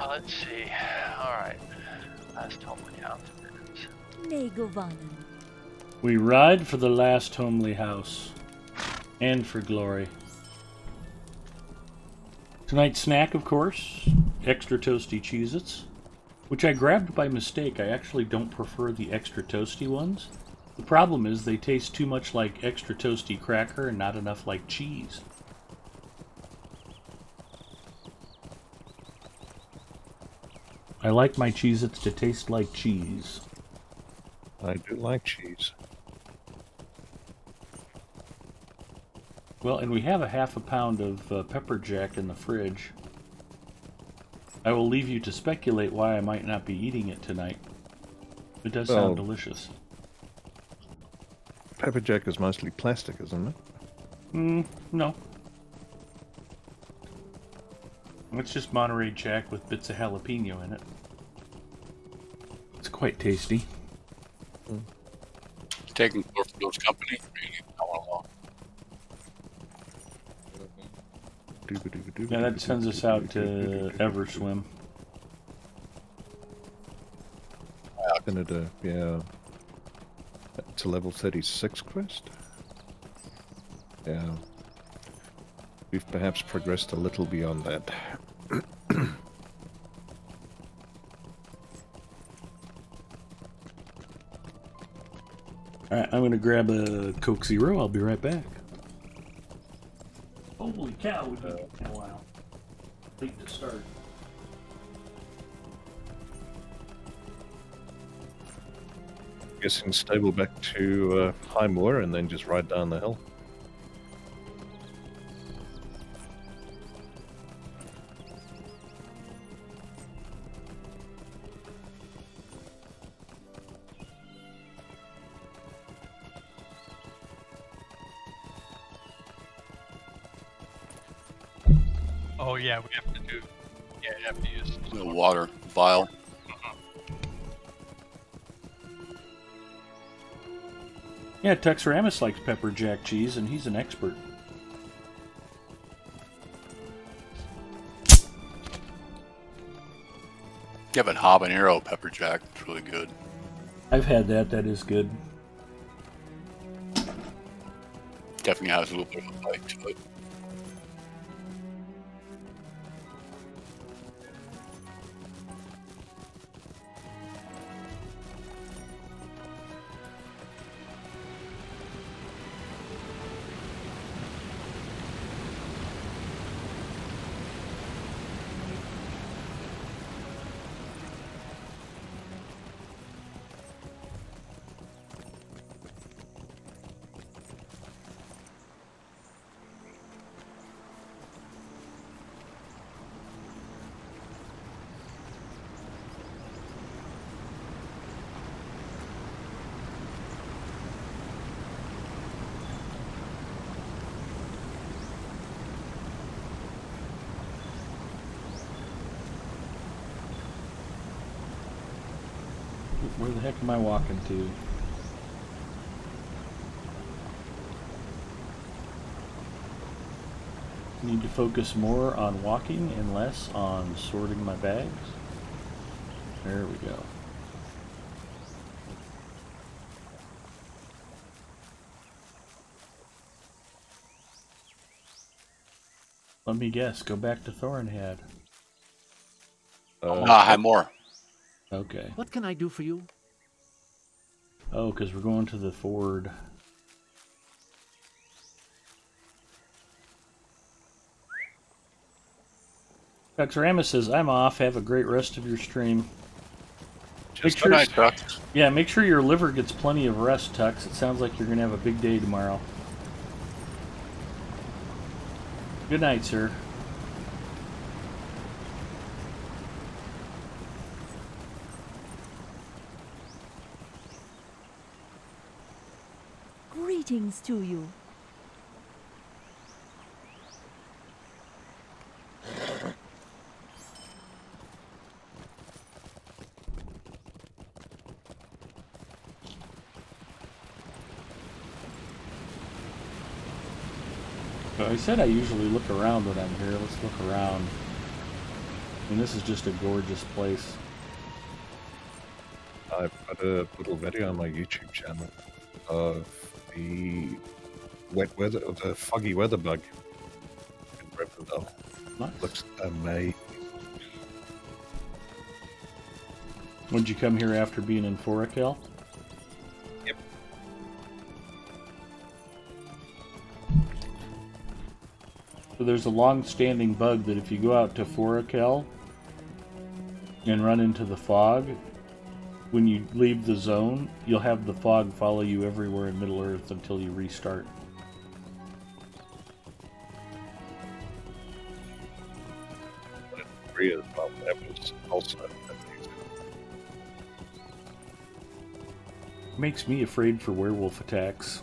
Let's see. All right, last homely house. Negovanen. We ride for the last homely house, and for glory. Tonight's snack, of course, extra toasty Cheez-Its, which I grabbed by mistake. I actually don't prefer the extra toasty ones. The problem is they taste too much like extra toasty cracker and not enough like cheese. I like my Cheez-Its to taste like cheese. I do like cheese. Well, and we have a half a pound of pepper jack in the fridge. I will leave you to speculate why I might not be eating it tonight. It does sound delicious. Pepper jack is mostly plastic, isn't it? No. It's just Monterey Jack with bits of jalapeno in it. It's quite tasty. Taking Thorfield's company. Yeah, that sends us out to Everswim. Canada, yeah. It's a level 36 quest. Yeah. We've perhaps progressed a little beyond that. Alright, I'm gonna grab a Coke Zero. I'll be right back. Holy cow, we've been in a while. Late to start. Guessing stable back to High Moor and then just ride down the hill. Oh yeah, we have to do. Yeah, you have to use The water vial. Yeah, Texaramus likes pepper jack cheese, and he's an expert. Give it habanero pepper jack. It's really good. I've had that. That is good. Definitely has a little bit of a bite to it. Where the heck am I walking to? Need to focus more on walking and less on sorting my bags. There we go. Let me guess, go back to Thornhead. Hi, more. Okay. What can I do for you? Oh, because we're going to the Ford. Dr. Amos says, I'm off. Have a great rest of your stream. Just good night, Tux. Yeah, make sure your liver gets plenty of rest, Tux. It sounds like you're going to have a big day tomorrow. Good night, sir. Greetings to you. But I said I usually look around when I'm here. Let's look around. I mean, this is just a gorgeous place. I've got a little video on my YouTube channel of the wet weather, of the foggy weather bug in Rivendell. Nice. Looks amazing. Would you come here after being in Forakel? Yep. So there's a long-standing bug that if you go out to Forakel and run into the fog, when you leave the zone, you'll have the fog follow you everywhere in Middle-earth until you restart. As well. That was also Makes me afraid for werewolf attacks.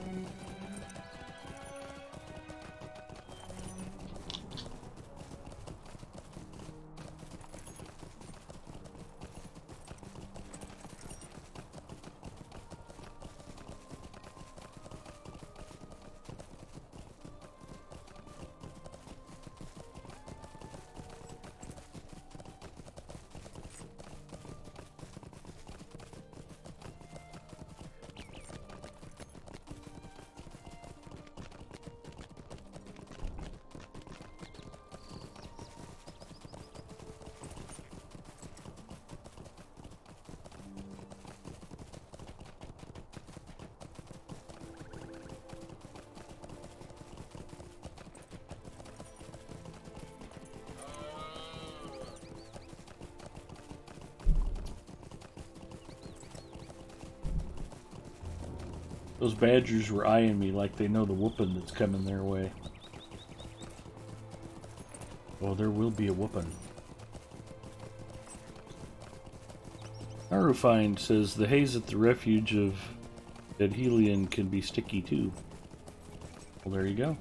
Those badgers were eyeing me like they know the whooping that's coming their way. Well, there will be a whooping. Arufind says the haze at the refuge of Edhelion can be sticky too. Well, there you go.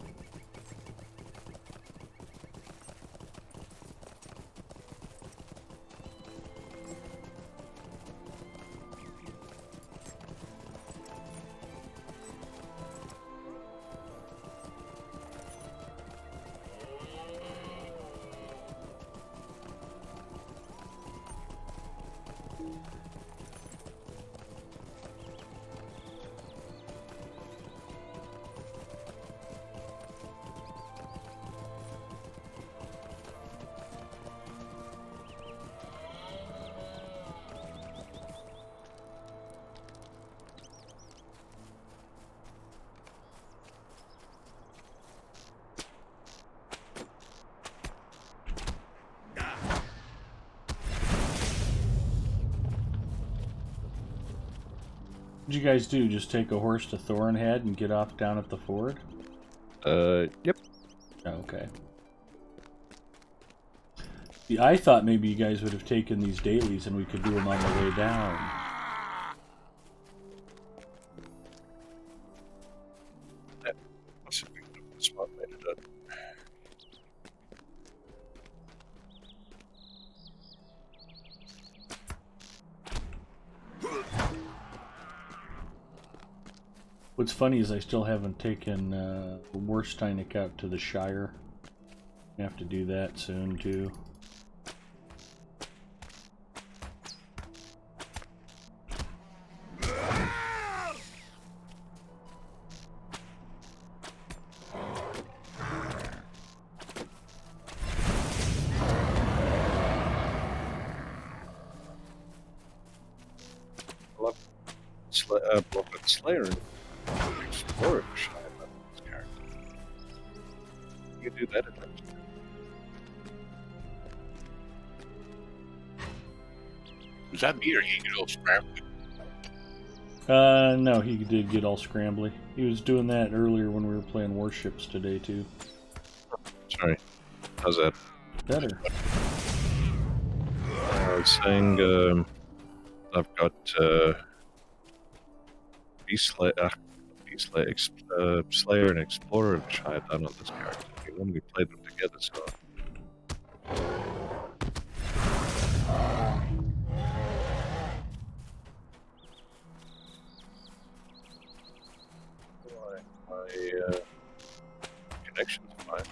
What'd you guys do? Just take a horse to Thornhead and get off down at the ford? Yep. Okay. See, I thought maybe you guys would have taken these dailies and we could do them on the way down. That must have been a smart way to do it. What's funny is I still haven't taken Warsteinek out to the Shire. I have to do that soon too. Slayer and Explorer shy about this character. You can do that at times. Was that me or he get all scrambled? No, he did get all scrambly. He was doing that earlier when we were playing Warships today too. Sorry. How's that? Better. I was saying, I've got, Slayer and Explorer shy down on this character. When we played them together, so. My connection's fine. fine.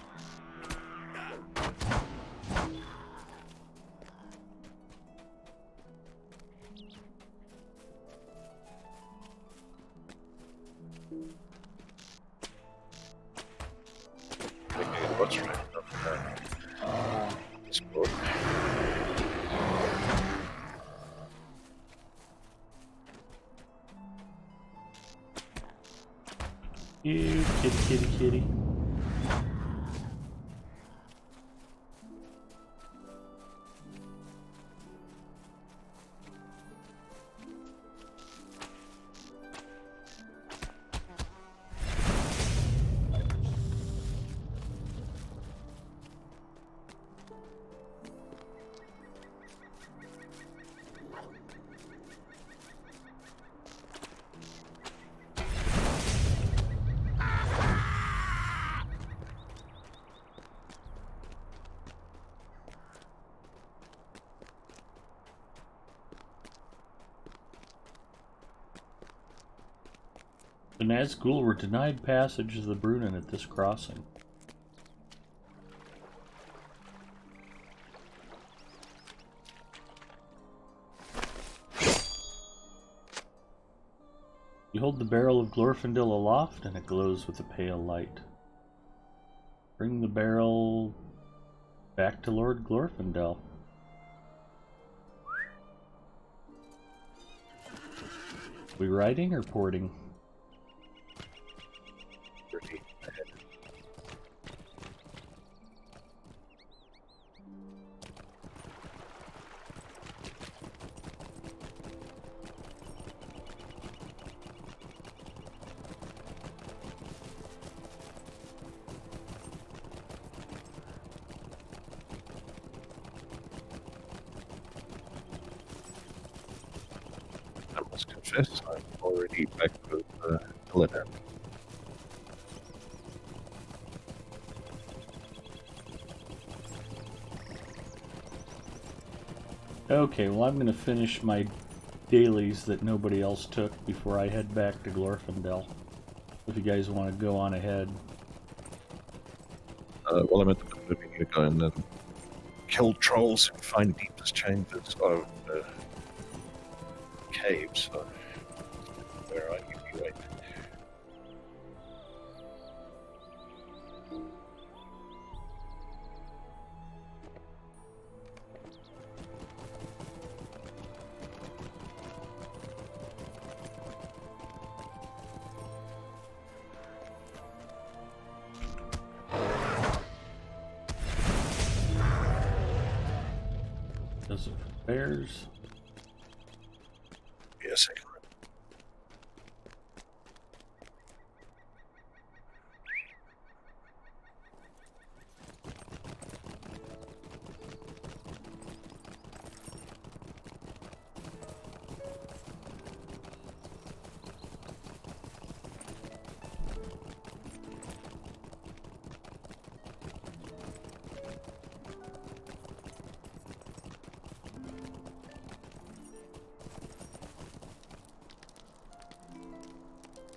Okay, what's right up there? Sport. You kitty, kitty, kitty. The Nazgul were denied passage to the Brunnen at this crossing. You hold the barrel of Glorfindel aloft and it glows with a pale light. Bring the barrel back to Lord Glorfindel. We riding or porting? I must confess, I'm already back with Illidan. Okay, well I'm gonna finish my dailies that nobody else took before I head back to Glorfindel. If you guys want to go on ahead. Well, I'm at the moving you go and then kill trolls and find deepest chambers of caves. So where are you? You wait. Does it bears? Yes, I can.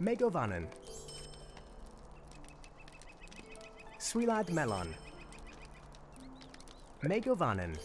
Megovanen. Swilad Melon. Megovanen.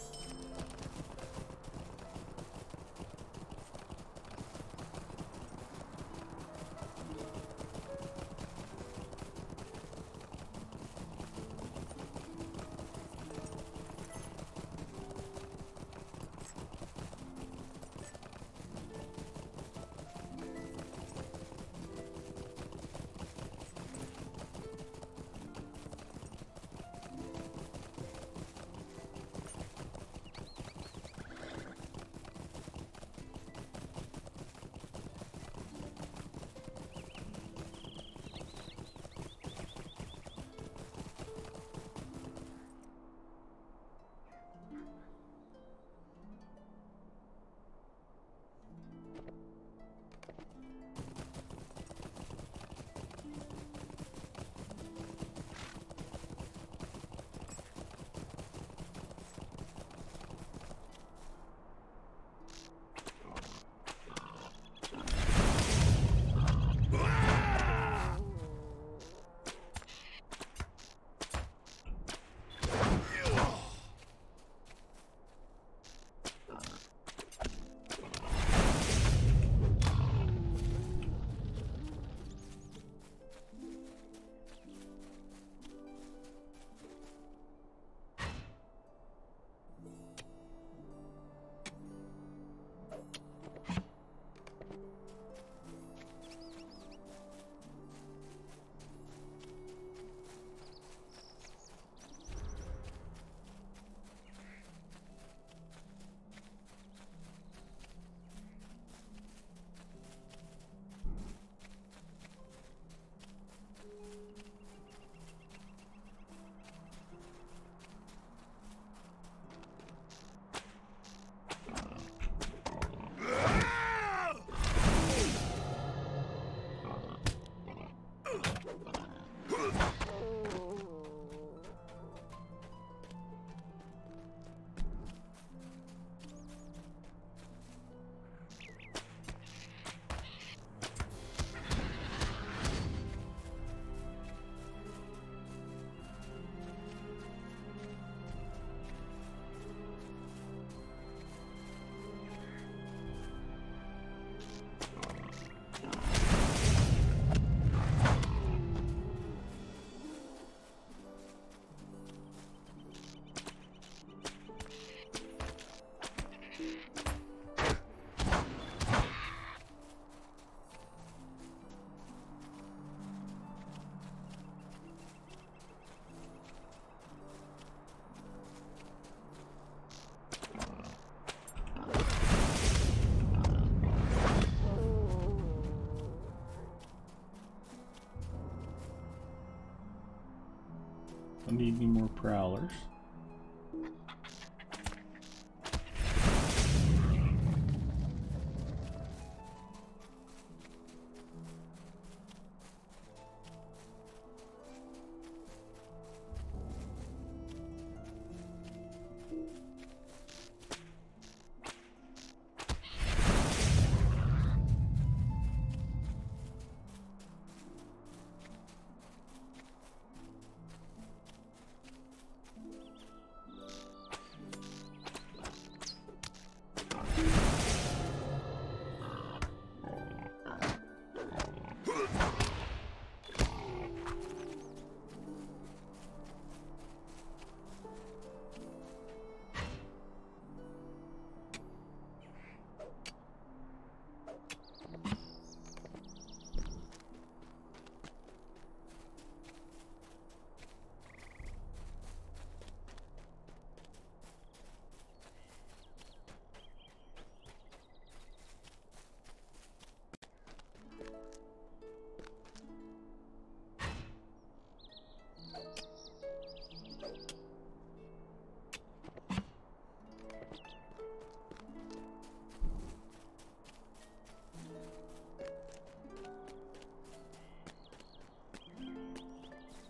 Don't need any more prowlers.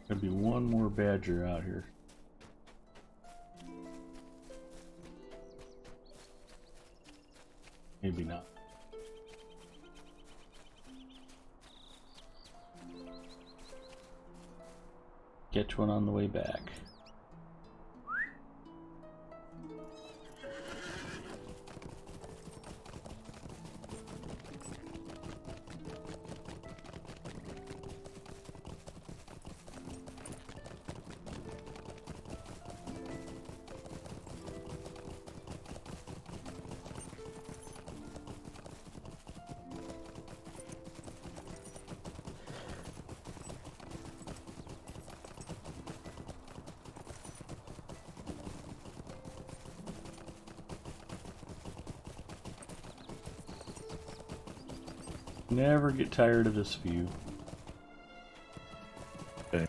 There'll be one more badger out here. Maybe not. Catch one on the way back. Never get tired of this view. Okay.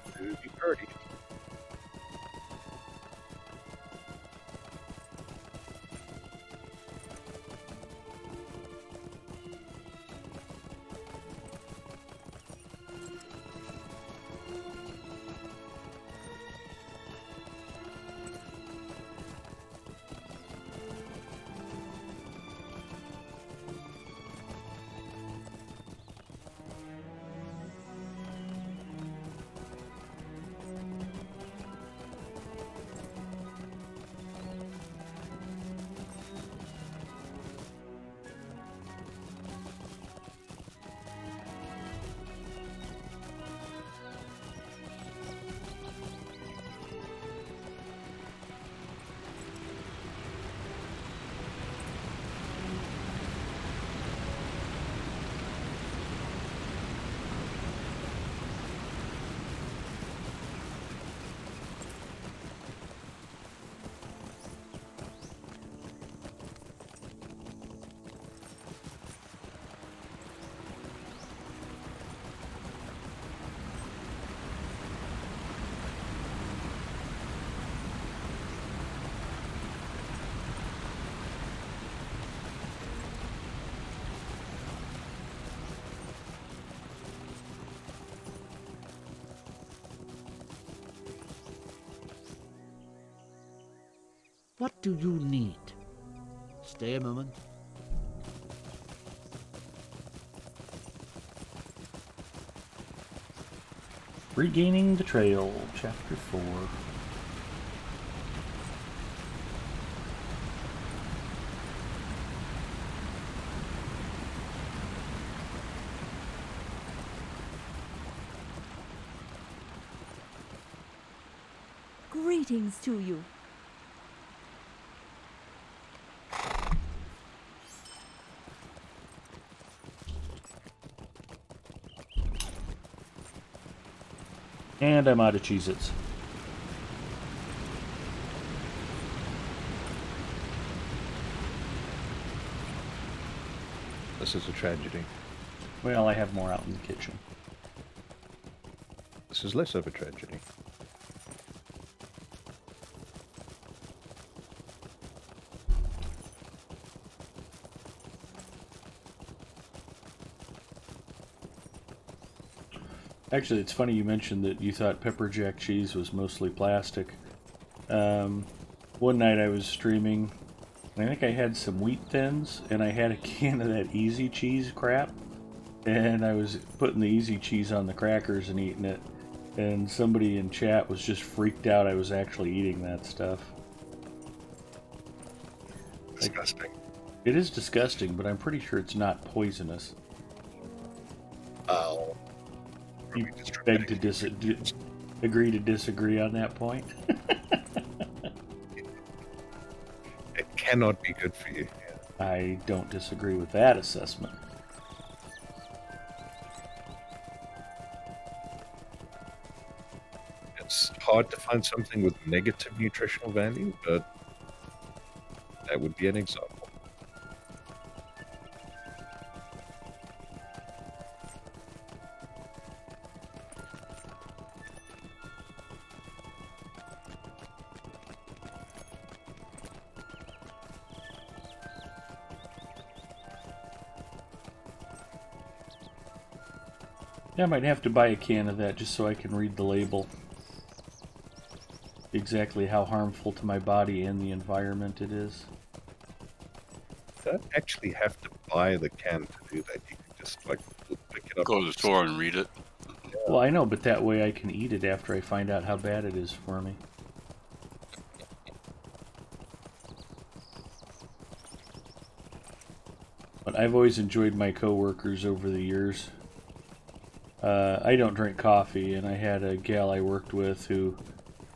What do you need? Stay a moment. Regaining the Trail, Chapter 4. Greetings to you. And I'm out of Cheez-Its. This is a tragedy. Well, I have more out in the kitchen. This is less of a tragedy. Actually, it's funny you mentioned that you thought pepper jack cheese was mostly plastic. One night I was streaming, and I think I had some wheat thins, and I had a can of that easy cheese crap, and I was putting the easy cheese on the crackers and eating it, and somebody in chat was just freaked out I was actually eating that stuff. Disgusting. It is disgusting, but I'm pretty sure it's not poisonous. Oh. You beg to agree to disagree on that point? It cannot be good for you. I don't disagree with that assessment. It's hard to find something with negative nutritional value, but that would be an example. Yeah, I might have to buy a can of that just so I can read the label. Exactly how harmful to my body and the environment it is. You don't actually have to buy the can to do that. You can just like pick it up. Go to the store and read it. Yeah. Well, I know, but that way I can eat it after I find out how bad it is for me. But I've always enjoyed my coworkers over the years. I don't drink coffee, and I had a gal I worked with who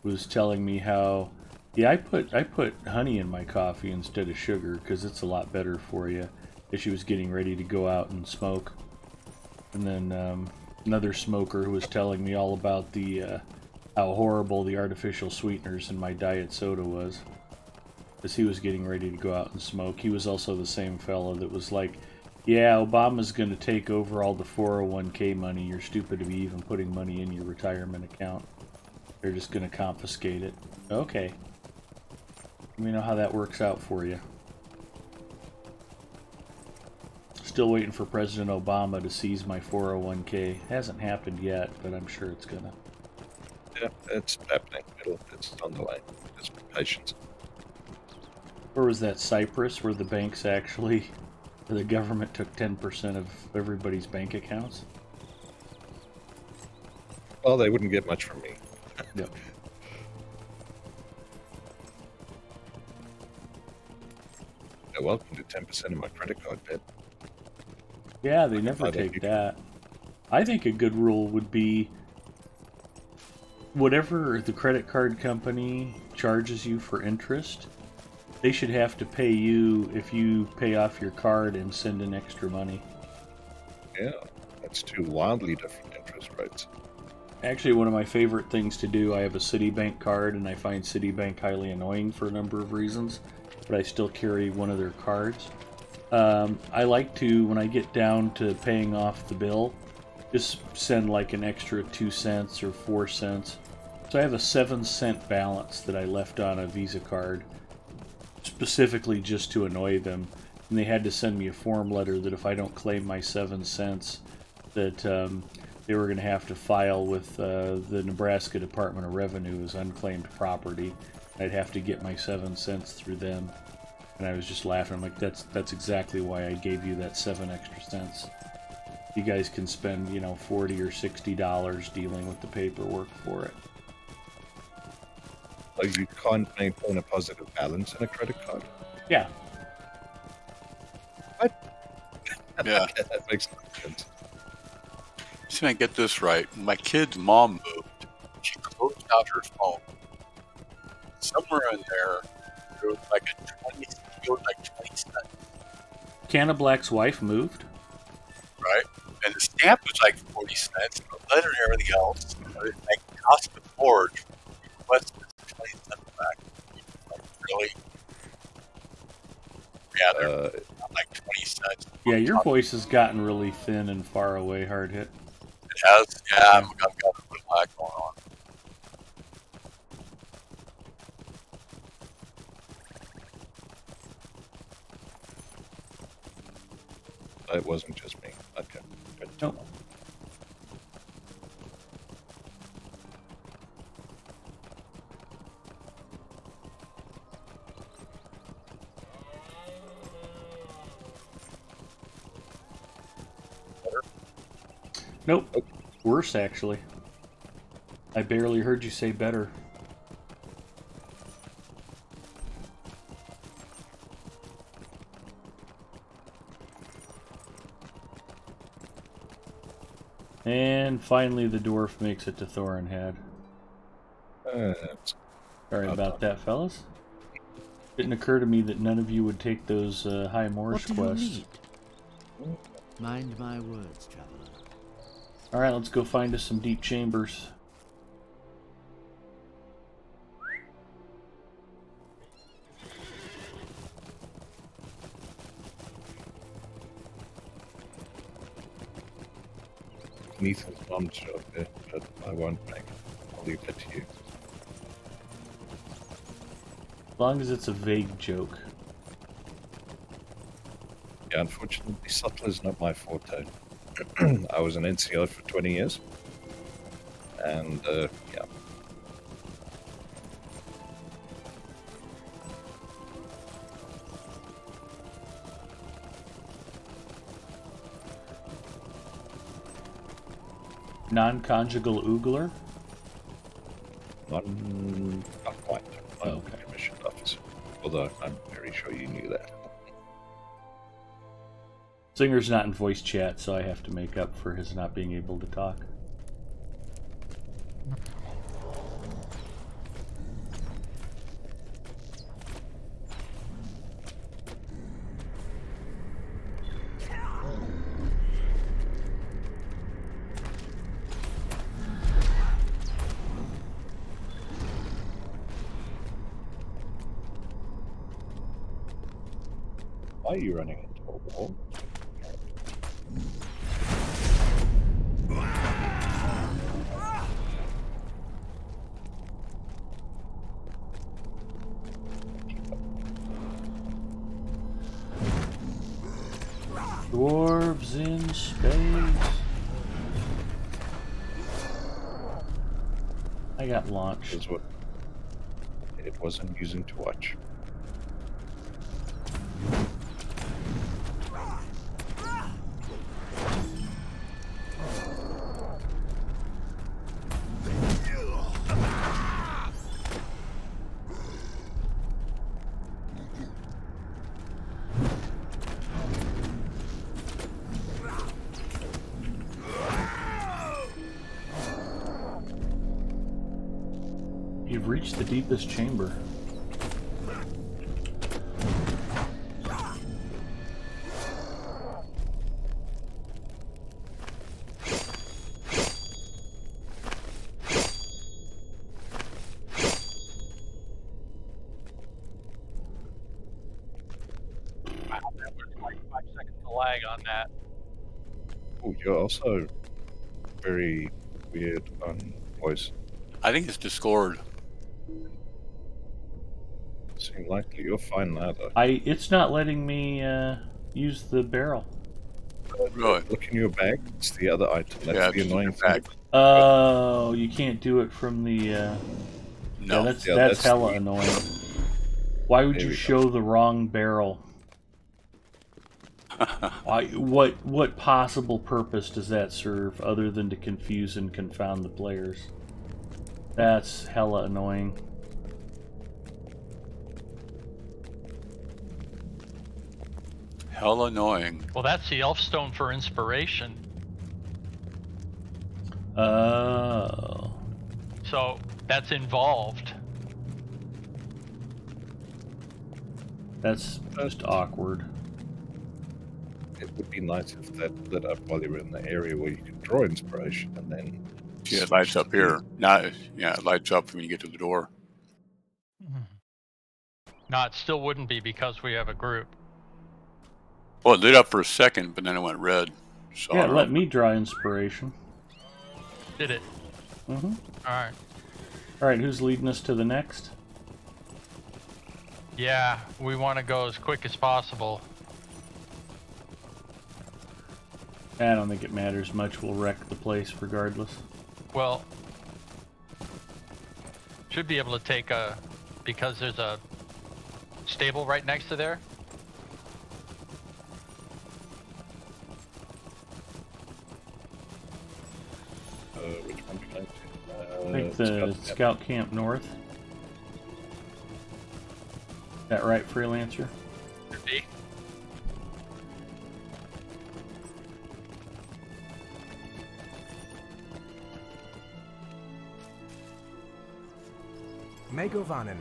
was telling me how, yeah, I put honey in my coffee instead of sugar because it's a lot better for you. As she was getting ready to go out and smoke, and then another smoker who was telling me all about the how horrible the artificial sweeteners in my diet soda was, as he was getting ready to go out and smoke. He was also the same fellow that was like, yeah, Obama's going to take over all the 401k money. You're stupid to be even putting money in your retirement account. They're just going to confiscate it. Okay. Let me know how that works out for you. Still waiting for President Obama to seize my 401k. Hasn't happened yet, but I'm sure it's gonna. Yeah, it's happening. It's on the way. Just patience. Where was that, Cyprus, where the banks actually, where the government took 10% of everybody's bank accounts? Well, they wouldn't get much from me. Yep. They're welcome to 10% of my credit card debt. Yeah, they never take that. I think a good rule would be whatever the credit card company charges you for interest, they should have to pay you if you pay off your card and send in extra money. Yeah, that's two wildly different interest rates. Actually, one of my favorite things to do, I have a Citibank card, and I find Citibank highly annoying for a number of reasons, but I still carry one of their cards. I like to, when I get down to paying off the bill, just send like an extra 2 cents or 4 cents. So I have a 7-cent balance that I left on a Visa card, specifically just to annoy them. And they had to send me a form letter that if I don't claim my 7 cents, that they were going to have to file with the Nebraska Department of Revenue as unclaimed property. I'd have to get my 7 cents through them. And I was just laughing. I'm like, that's exactly why I gave you that 7 extra cents. You guys can spend, $40 or $60 dealing with the paperwork for it. So you can't maintain a positive balance in a credit card? Yeah. What? Yeah. Okay, that makes no sense. See if I can get this right. When my kid's mom moved, she closed out her phone. Somewhere in there was like a 20 cents. Canna Black's wife moved? Right? And the stamp was like 40 cents, the letter and everything else. It like cost the forge. Requested 20 cents back. Like, really? Yeah, they're like 20 cents. Yeah, your voice has gotten really thin and far away, hard hit. It has? Yeah, I've got a bit of lag going on. It wasn't just me. Okay. Good to Nope. know. Nope. Worse, actually. I barely heard you say better. And finally the dwarf makes it to Thorinhead. Sorry about that, fellas. Didn't occur to me that none of you would take those high Moorish quests. Mind my words, traveler. Alright, let's go find us some deep chambers. Ethan's mom's job there, but I won't make it. I'll leave that to you. As long as it's a vague joke. Yeah, unfortunately, subtle is not my forte. I was an NCO for 20 years. And, yeah. Non-conjugal oogler? Not quite. I'm Okay. a commissioned officer. Although I'm very sure you knew that. Singer's not in voice chat, so I have to make up for his not being able to talk. Why are you running into a wall? Dwarves in space. I got launched. Is what it wasn't using to watch. You've reached the deepest chamber. Wow, that was like 5 seconds of lag on that. Oh, you're also very weird on voice. I think it's Discord. Seem likely you're fine now, though. It's not letting me use the barrel. Really? Look in your bag. It's the other item. That's Yeah, the it's in annoying your thing. bag. Oh, you can't do it from the. No. Yeah, that's Yeah, that's that's hella the- annoying. Why would There you we go. show the wrong barrel? What possible purpose does that serve other than to confuse and confound the players? That's hella annoying. Hell annoying. Well, that's the elf stone for inspiration. Oh. So that's involved. That's just awkward. It would be nice if that lit up while you're in the area where you can draw inspiration, and then See, it lights up here. Not, yeah, it lights up when you get to the door. No, it still wouldn't be because we have a group. Well, it lit up for a second, but then it went red. So I Yeah, don't let know. me draw inspiration. Did it? Mm-hmm. Alright. Alright, who's leading us to the next? Yeah, we want to go as quick as possible. I don't think it matters much. We'll wreck the place regardless. Well, should be able to take a, because there's a stable right next to there. Like the scout camp north? Is that right, Freelancer? Could be. Megovanen.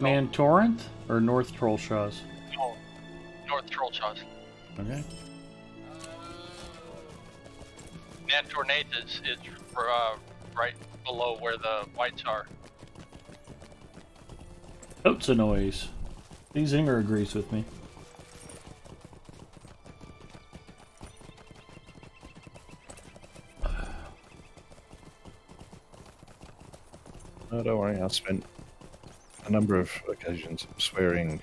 Man Torrent or North Trollshaws? No, North Trollshaws. Okay. Man Tornate is right below where the whites are. Oats a noise. Zinger agrees with me. No, don't worry. I spent a number of occasions swearing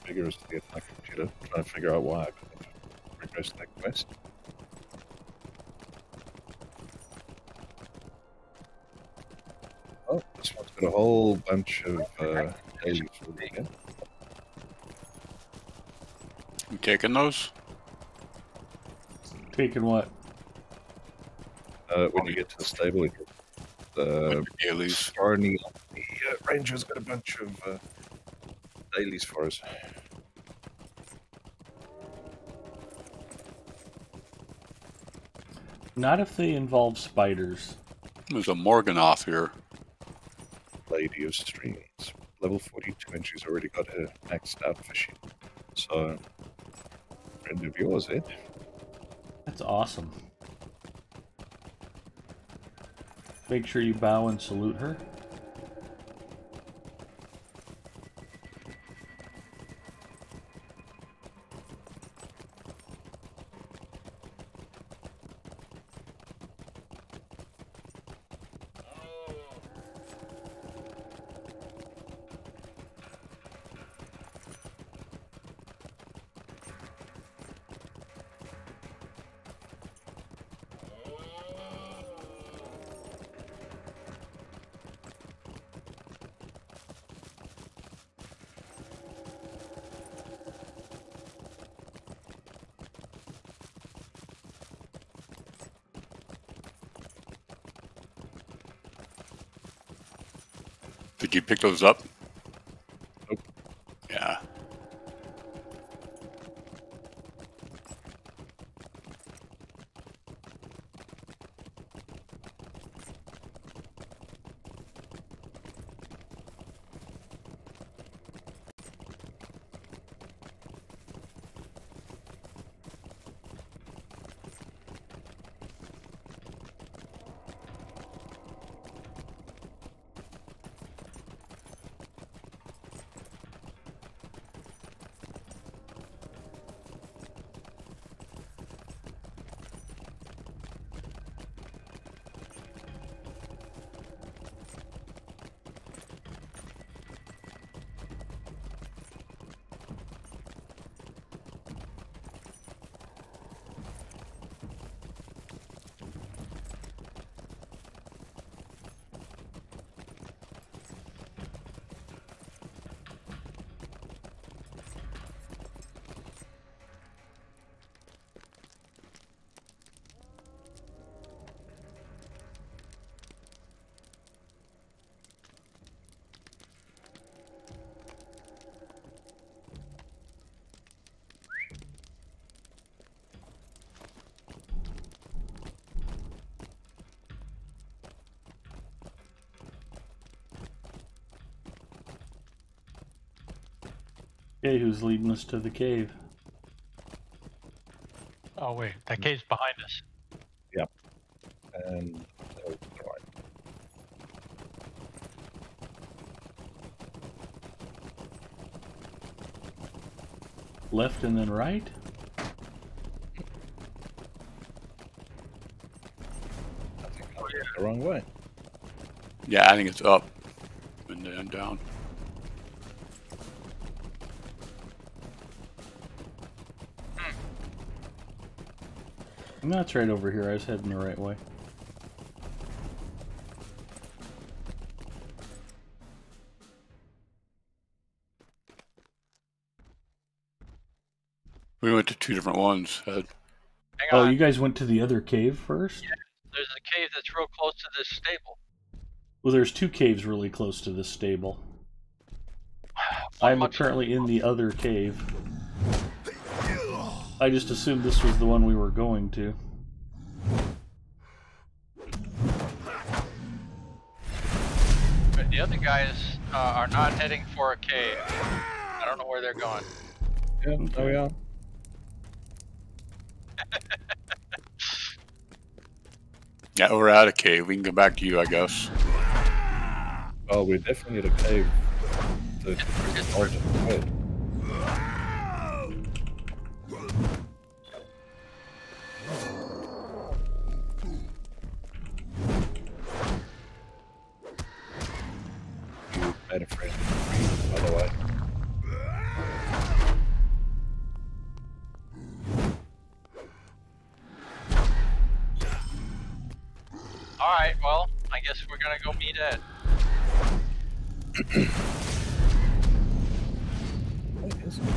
vigorously at my computer, trying to figure out why I couldn't progress that quest. Oh, this one's got a whole bunch of dailies for me again. You taking those? Taking what? When you get to the stable, you get the Dailies. Scarny. The ranger's got a bunch of dailies for us. Not if they involve spiders. There's a Morganoth here. Lady of Streams. Level 42, and she's already got her maxed out fishing. So, friend of yours, Ed. That's awesome. Make sure you bow and salute her. Did you pick those up? Nope. Yeah. Okay, who's leading us to the cave? Oh wait, that cave's behind us. Yep. And right. Left and then right? I think I went the wrong way. Yeah, I think it's up and then down. No, it's right over here. I was heading the right way. We went to two different ones. Hang Oh, on. you guys went to the other cave first? Yeah, there's a cave that's real close to this stable. Well, there's 2 caves really close to this stable. One I'm much- currently in the other cave. I just assumed this was the one we were going to. But the other guys are not heading for a cave. I don't know where they're going. Yeah, there we are. Yeah, we're out of cave. We can go back to you, I guess. Oh, we definitely need a cave to wait. You made a friend, by the way. Alright, well, I guess we're gonna go meet Ed.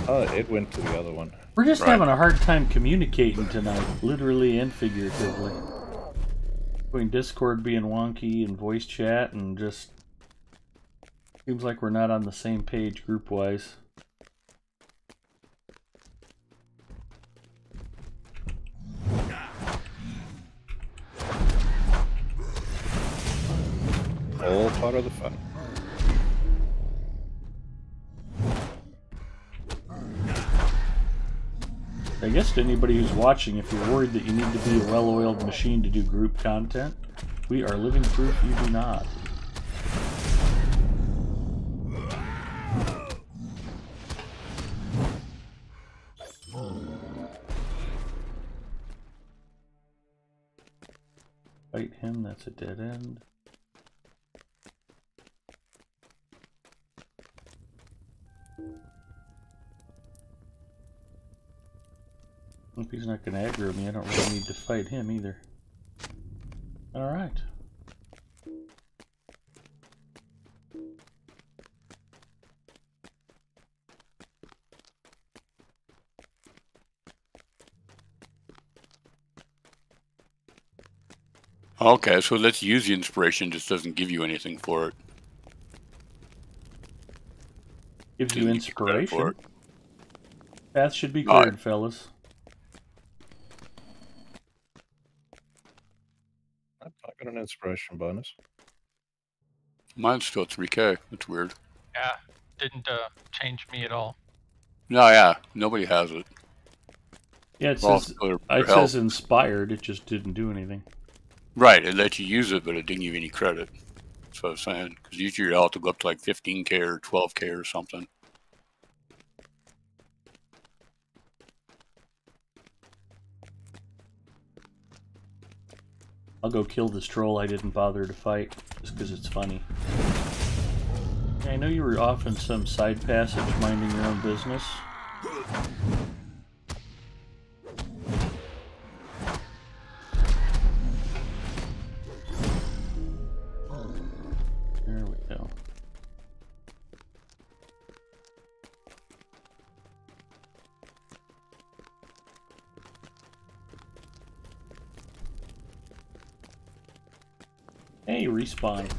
Oh, it went to the other one. We're just Right. having a hard time communicating tonight, literally and figuratively. Between Discord being wonky and voice chat and just... Seems like we're not on the same page group-wise. All part of the fun. I guess to anybody who's watching, if you're worried that you need to be a well-oiled machine to do group content, we are living proof you do not. Fight him, that's a dead end. If he's not going to aggro me, I don't really need to fight him either. Alright. Okay, so let's use the inspiration. Just doesn't give you anything for it. Gives you Doesn't give credit for inspiration. it. Path should be Alright. cleared, fellas. I got an inspiration bonus. Mine's still 3K. That's weird. Yeah, didn't change me at all. No, yeah, nobody has it. Yeah, it Well, says, for it health. says inspired, it just didn't do anything. Right, it let you use it, but it didn't give you any credit. That's what I was saying. Because usually your health will go up to like 15K or 12K or something. I'll go kill this troll I didn't bother to fight, just because it's funny. Yeah, I know you were off in some side passage minding your own business. There we go. Hey, respawn.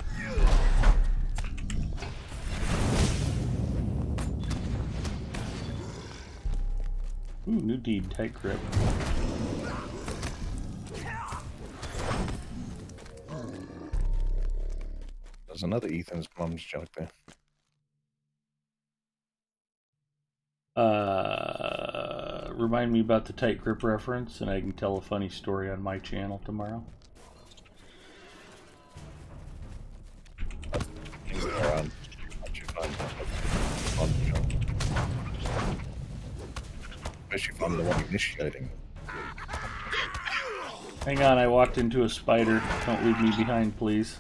Ooh, new deed, tight grip. There's another Ethan's mom's joke there. Remind me about the tight grip reference, and I can tell a funny story on my channel tomorrow. Around what you find on the joke. Especially if I'm the one initiating. Hang on, I walked into a spider. Don't leave me behind, please.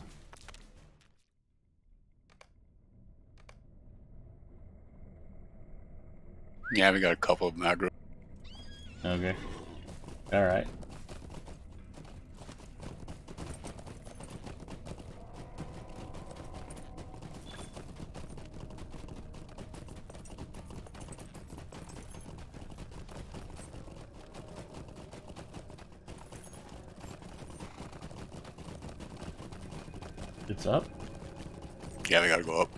Yeah, we got a couple of aggro. Okay. Alright. It's up? Yeah, they gotta go up.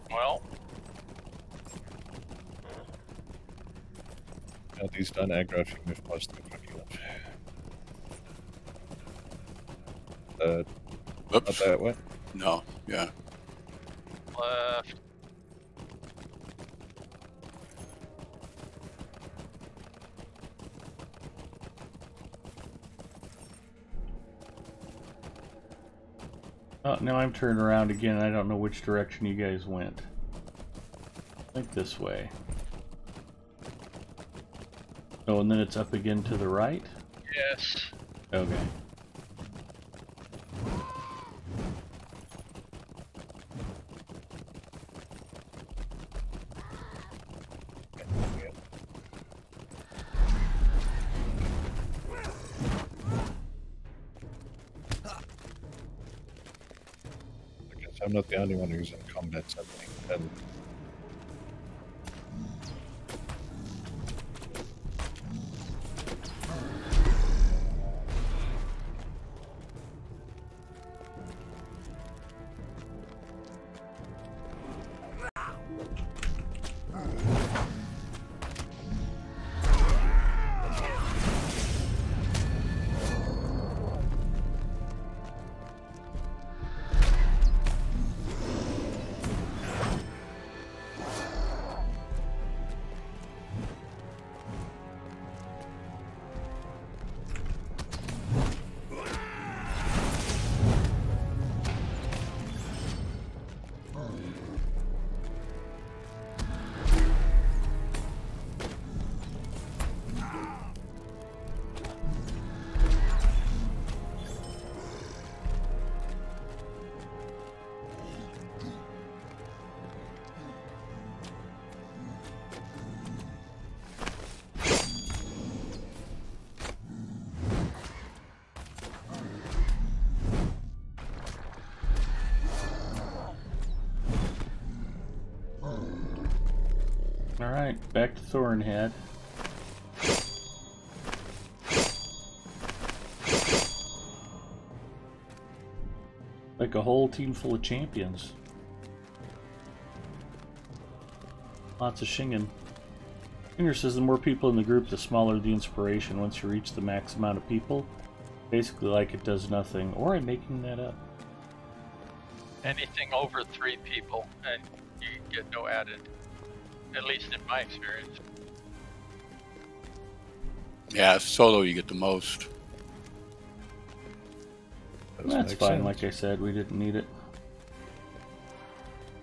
Well, These don't aggro if you move past them quick enough. Not Oops. that way. No, yeah. left. Oh, now I'm turned around again. I don't know which direction you guys went. I think this way. Oh, and then it's up again to the right? Yes. Okay. I guess I'm not the only one who's in combat suddenly. And Alright, back to Thornhead. Like a whole team full of champions. Lots of shinging. Finger says the more people in the group, the smaller the inspiration once you reach the max amount of people. Basically like it does nothing. Or I'm making that up. Anything over 3 people, and you get no added. At least in my experience. Yeah, solo you get the most. That's fine, like I said, we didn't need it.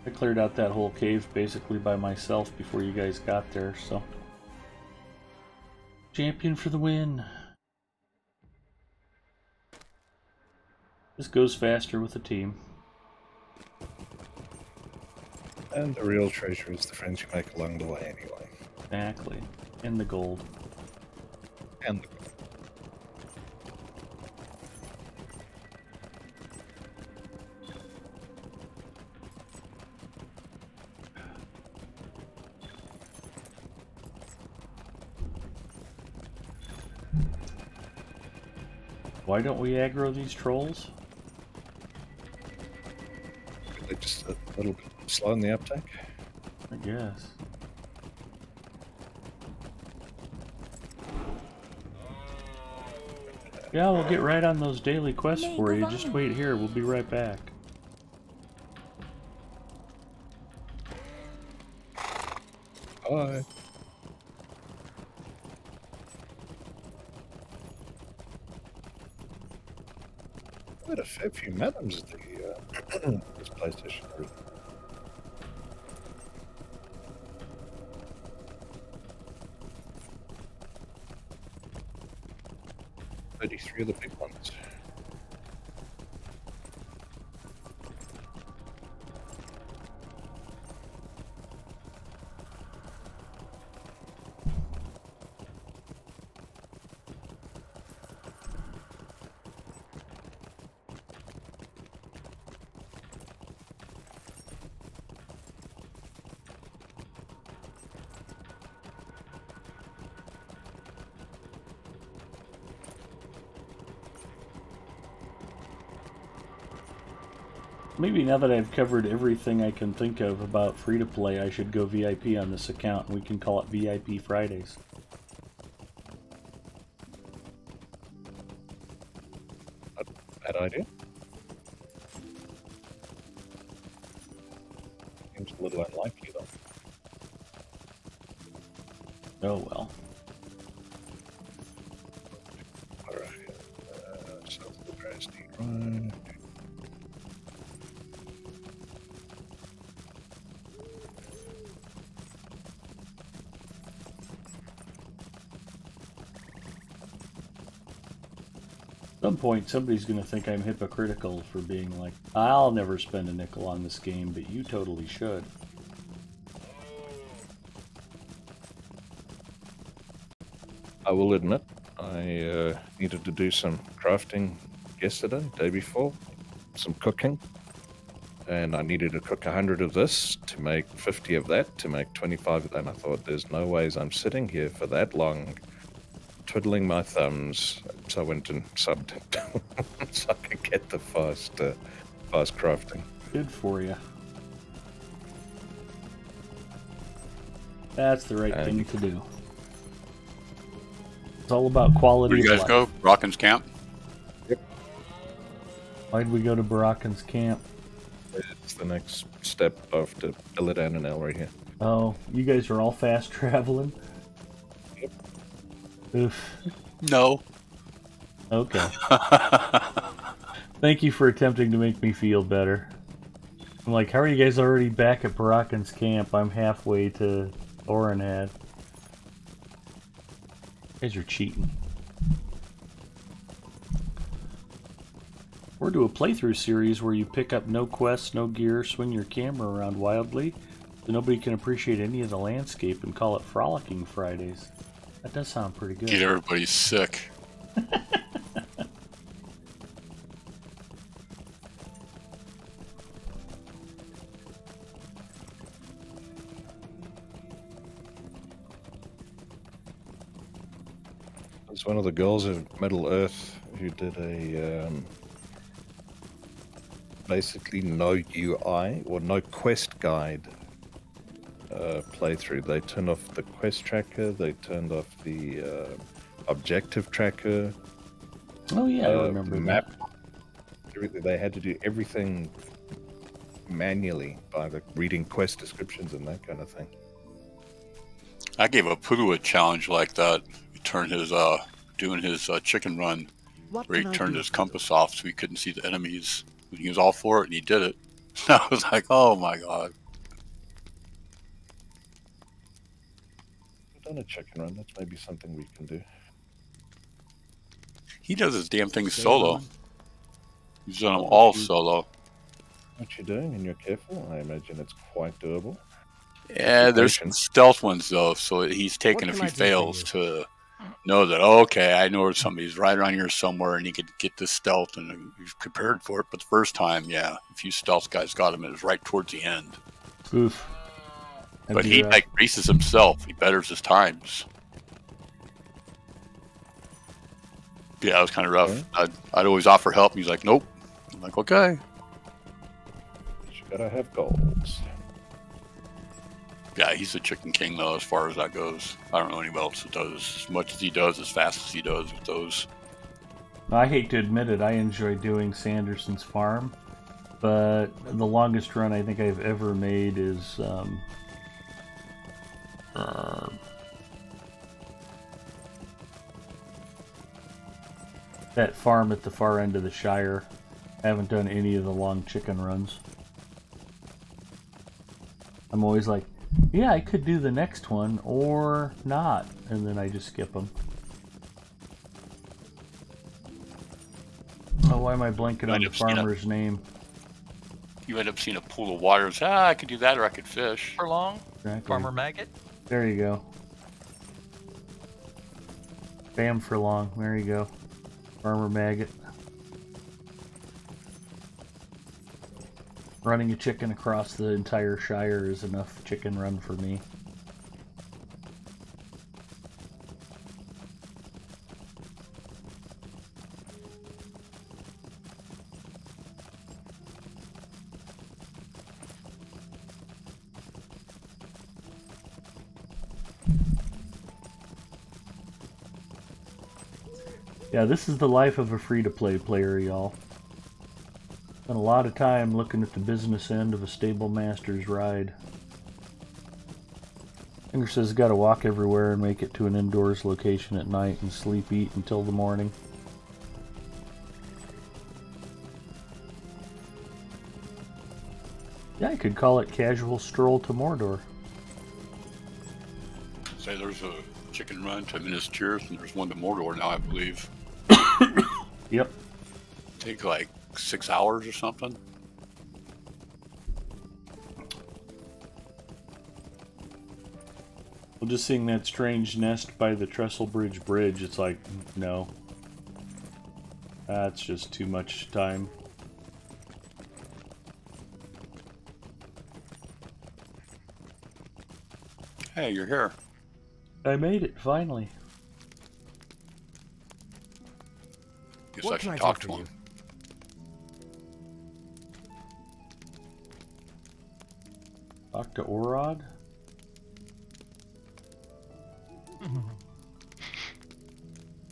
I cleared out that whole cave basically by myself before you guys got there, so... Champion for the win! This goes faster with a team. And the real treasure is the friends you make along the way anyway. Exactly. And the gold. And the Why don't we aggro these trolls? they're just a little bit slow in the uptake. I guess. Yeah, we'll get right on those daily quests for you. Just wait here, we'll be right back. Bye. Quite a fair few madams this PlayStation. 33 of the big ones. Maybe now that I've covered everything I can think of about free-to-play, I should go VIP on this account, and we can call it VIP Fridays. Bad idea. Seems a little unlikely, though. Oh well. Alright. South of the Dresden, right. At some point, somebody's going to think I'm hypocritical for being like, I'll never spend a nickel on this game, but you totally should. I will admit, I needed to do some crafting yesterday, day before, some cooking, and I needed to cook 100 of this to make 50 of that, to make 25 of that, and I thought, there's no ways I'm sitting here for that long, twiddling my thumbs, so I went and subbed so I could get the fast crafting. Good for you. That's the right thing to do. It's all about quality Where do you of guys life. go? Rockin's camp? Yep. Why'd we go to Barachan's camp? It's the next step after Illidan and Ellery here. Oh, you guys are all fast traveling? Yep. Oof. No. Okay. Thank you for attempting to make me feel better. I'm like, how are you guys already back at Barachan's camp? I'm halfway to Orenhad. You guys are cheating. We're doing a playthrough series where you pick up no quests, no gear, swing your camera around wildly, so nobody can appreciate any of the landscape, and call it Frolicking Fridays. That does sound pretty good. Get everybody sick. It's one of the girls of Middle Earth who did a basically no UI or no quest guide playthrough. They turned off the quest tracker, they turned off the objective tracker. Oh yeah, I remember map. Everything. They had to do everything manually by reading quest descriptions and that kind of thing. I gave a Puru a challenge like that. He turned his doing his chicken run, where he turned his compass off so he couldn't see the enemies. He was all for it, and he did it. I was like, oh my god. I've done a chicken run. That's maybe something we can do. He does his damn thing solo. He's done them all solo. What you're doing, and you're careful. I imagine it's quite doable. Yeah, there's some stealth ones though, so he's taken if he fails to know that, oh, okay, I know somebody's right around here somewhere and he could get this stealth and he's prepared for it. But the first time, yeah, a few stealth guys got him, and it was right towards the end. Oof. But he like races himself. He betters his times. Yeah, it was kind of rough. Okay. I'd always offer help, and he's like, nope. I'm like, okay. You gotta have goals. Yeah, he's the chicken king, though, as far as that goes. I don't know anybody else that does as much as he does, as fast as he does with those. I hate to admit it, I enjoy doing Sanderson's farm, but the longest run I think I've ever made is that farm at the far end of the Shire. I haven't done any of the long chicken runs. I'm always like, yeah, I could do the next one, or not, and then I just skip them. Oh, why am I blanking on the farmer's name? You end up seeing a pool of water and say, I could do that, or I could fish. For long? Exactly. Farmer Maggot? There you go. Bam for long. There you go. Farmer Maggot. Running a chicken across the entire Shire is enough chicken run for me. Yeah, this is the life of a free-to-play player, y'all. Spent a lot of time looking at the business end of a stable master's ride. Finger says got to walk everywhere and make it to an indoors location at night and sleep, eat until the morning. Yeah, I could call it casual stroll to Mordor. Say there's a chicken run to Minas Tirith, and there's one to Mordor now, I believe. Yep. Take like 6 hours or something. Well, just seeing that strange nest by the Trestlebridge Bridge, it's like, no. That's just too much time. Hey, you're here. I made it, finally. Guess What I can I should do talk for to you? him. Talk to Orod?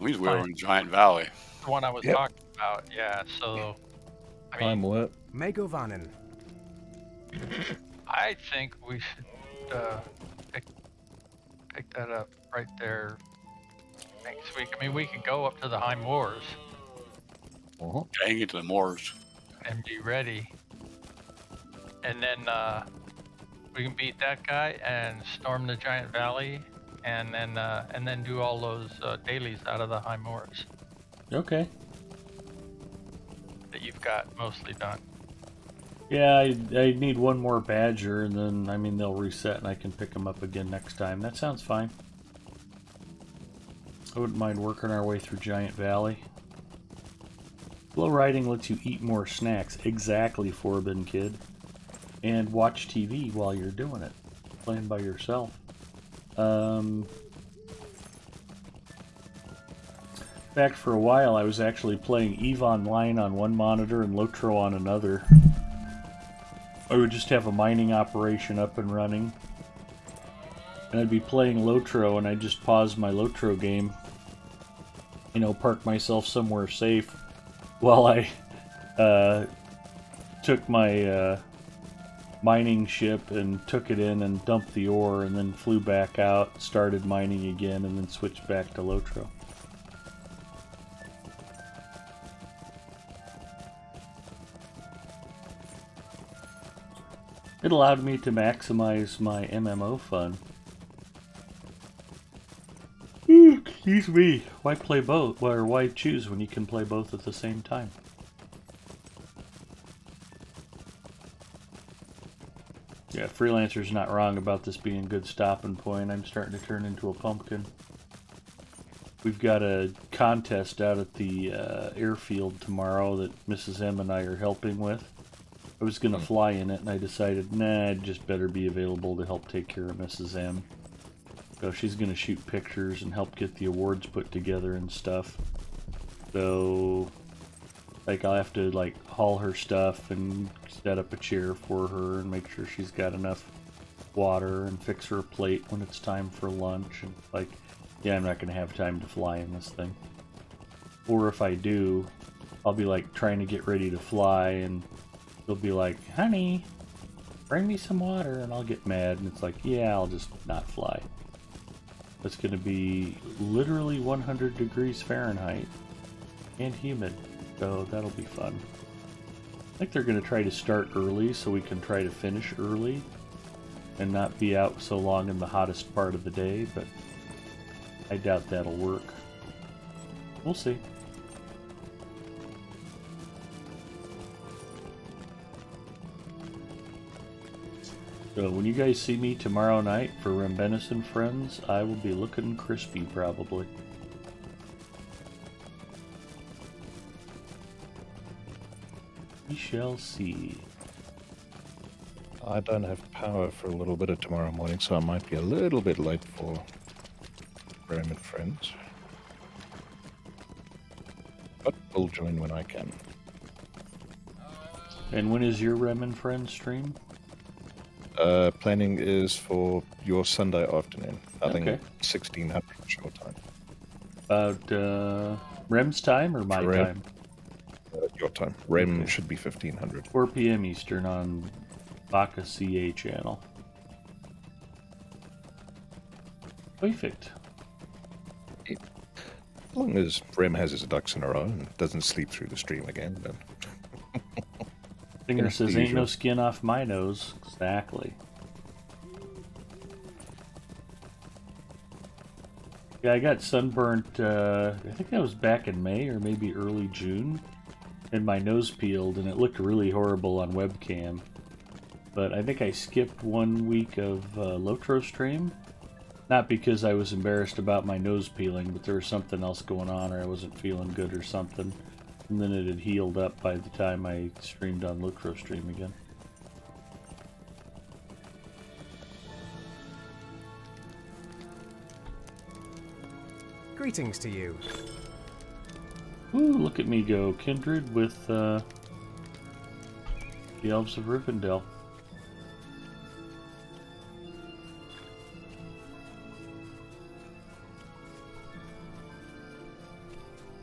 He's we're in Giant Valley. The one I was talking about, yeah. So, I mean, I'm what? Megovanen. I think we should pick that up right there next week. I mean, we could go up to the High Moors Dang it to the Moors. and be ready, and then we can beat that guy and storm the Giant Valley, and then do all those dailies out of the High Moors Okay. that you've got mostly done. Yeah, I need one more badger, and then, I mean, they'll reset and I can pick them up again next time. That sounds fine. I wouldn't mind working our way through Giant Valley. Slow riding lets you eat more snacks. Exactly, Forbin Kid. And watch TV while you're doing it. Playing by yourself. Back for a while, I was actually playing EVE Online on one monitor and Lotro on another. I would just have a mining operation up and running. And I'd be playing Lotro, and I'd just pause my Lotro game. You know, park myself somewhere safe while I took my mining ship and took it in and dumped the ore, and then flew back out, started mining again, and then switched back to Lotro. It allowed me to maximize my MMO fun. Excuse me. Why play both? Or why choose when you can play both at the same time? Yeah, Freelancer's not wrong about this being a good stopping point. I'm starting to turn into a pumpkin. We've got a contest out at the airfield tomorrow that Mrs. M and I are helping with. I was going to fly in it, and I decided, nah, I'd just better be available to help take care of Mrs. M. So she's going to shoot pictures and help get the awards put together and stuff. So, like, I'll have to, like, haul her stuff and set up a chair for her and make sure she's got enough water and fix her a plate when it's time for lunch. And, like, yeah, I'm not going to have time to fly in this thing. Or if I do, I'll be, like, trying to get ready to fly, and they'll be like, honey, bring me some water, and I'll get mad, and it's like, yeah, I'll just not fly. It's going to be literally 100 degrees Fahrenheit and humid, so that'll be fun. I think they're going to try to start early so we can try to finish early and not be out so long in the hottest part of the day, but I doubt that'll work. We'll see. So when you guys see me tomorrow night for Rambenis and Friends, I will be looking crispy probably. We shall see. I don't have power for a little bit of tomorrow morning, so I might be a little bit late for Ram and Friends. But I'll join when I can. And when is your Ram and Friends stream? Planning is for your Sunday afternoon. I think Okay. 1600 short time. About Rem's time or my Rem. time? Your time. REM Okay. should be 1500. 4 p.m. Eastern on Baka CA channel. Perfect. As long as Rem has his ducks in a row and doesn't sleep through the stream again, then. Singer Yeah, says, the ain't no usual. skin off my nose. Exactly. Yeah, I got sunburnt, I think that was back in May or maybe early June. And my nose peeled and it looked really horrible on webcam. But I think I skipped 1 week of Lotro stream. Not because I was embarrassed about my nose peeling, but there was something else going on or I wasn't feeling good or something. And then it had healed up by the time I streamed on Lotro stream again. Greetings to you. Ooh, look at me go. Kindred with the Elves of Rivendell.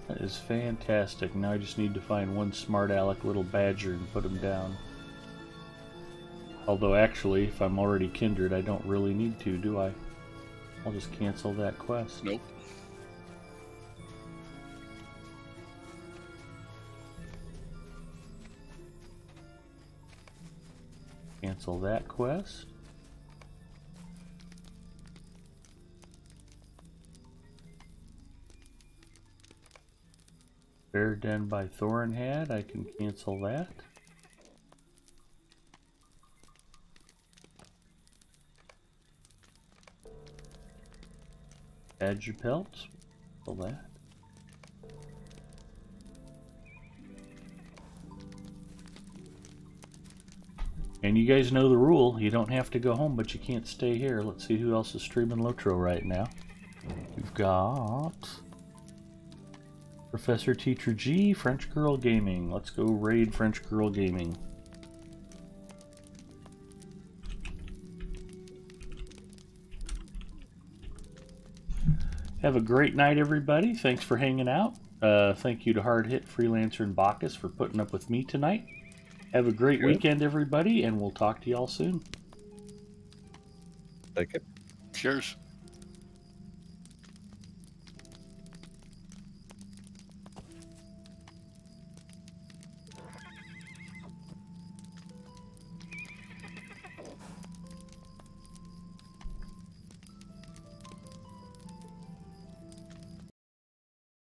That is fantastic. Now I just need to find one smart aleck little badger and put him down. Although actually, if I'm already kindred, I don't really need to, do I? I'll just cancel that quest. Nope. Cancel that quest. Bear Den by Thorinhad, I can cancel that. Add your pelts, cancel that. And you guys know the rule, you don't have to go home, but you can't stay here. Let's see who else is streaming Lotro right now. We've got Professor Teacher G, French Girl Gaming. Let's go raid French Girl Gaming. Have a great night, everybody. Thanks for hanging out. Thank you to Hard Hit, Freelancer, and Bacchus for putting up with me tonight. Have a great weekend, everybody, and we'll talk to y'all soon. Take it. Cheers.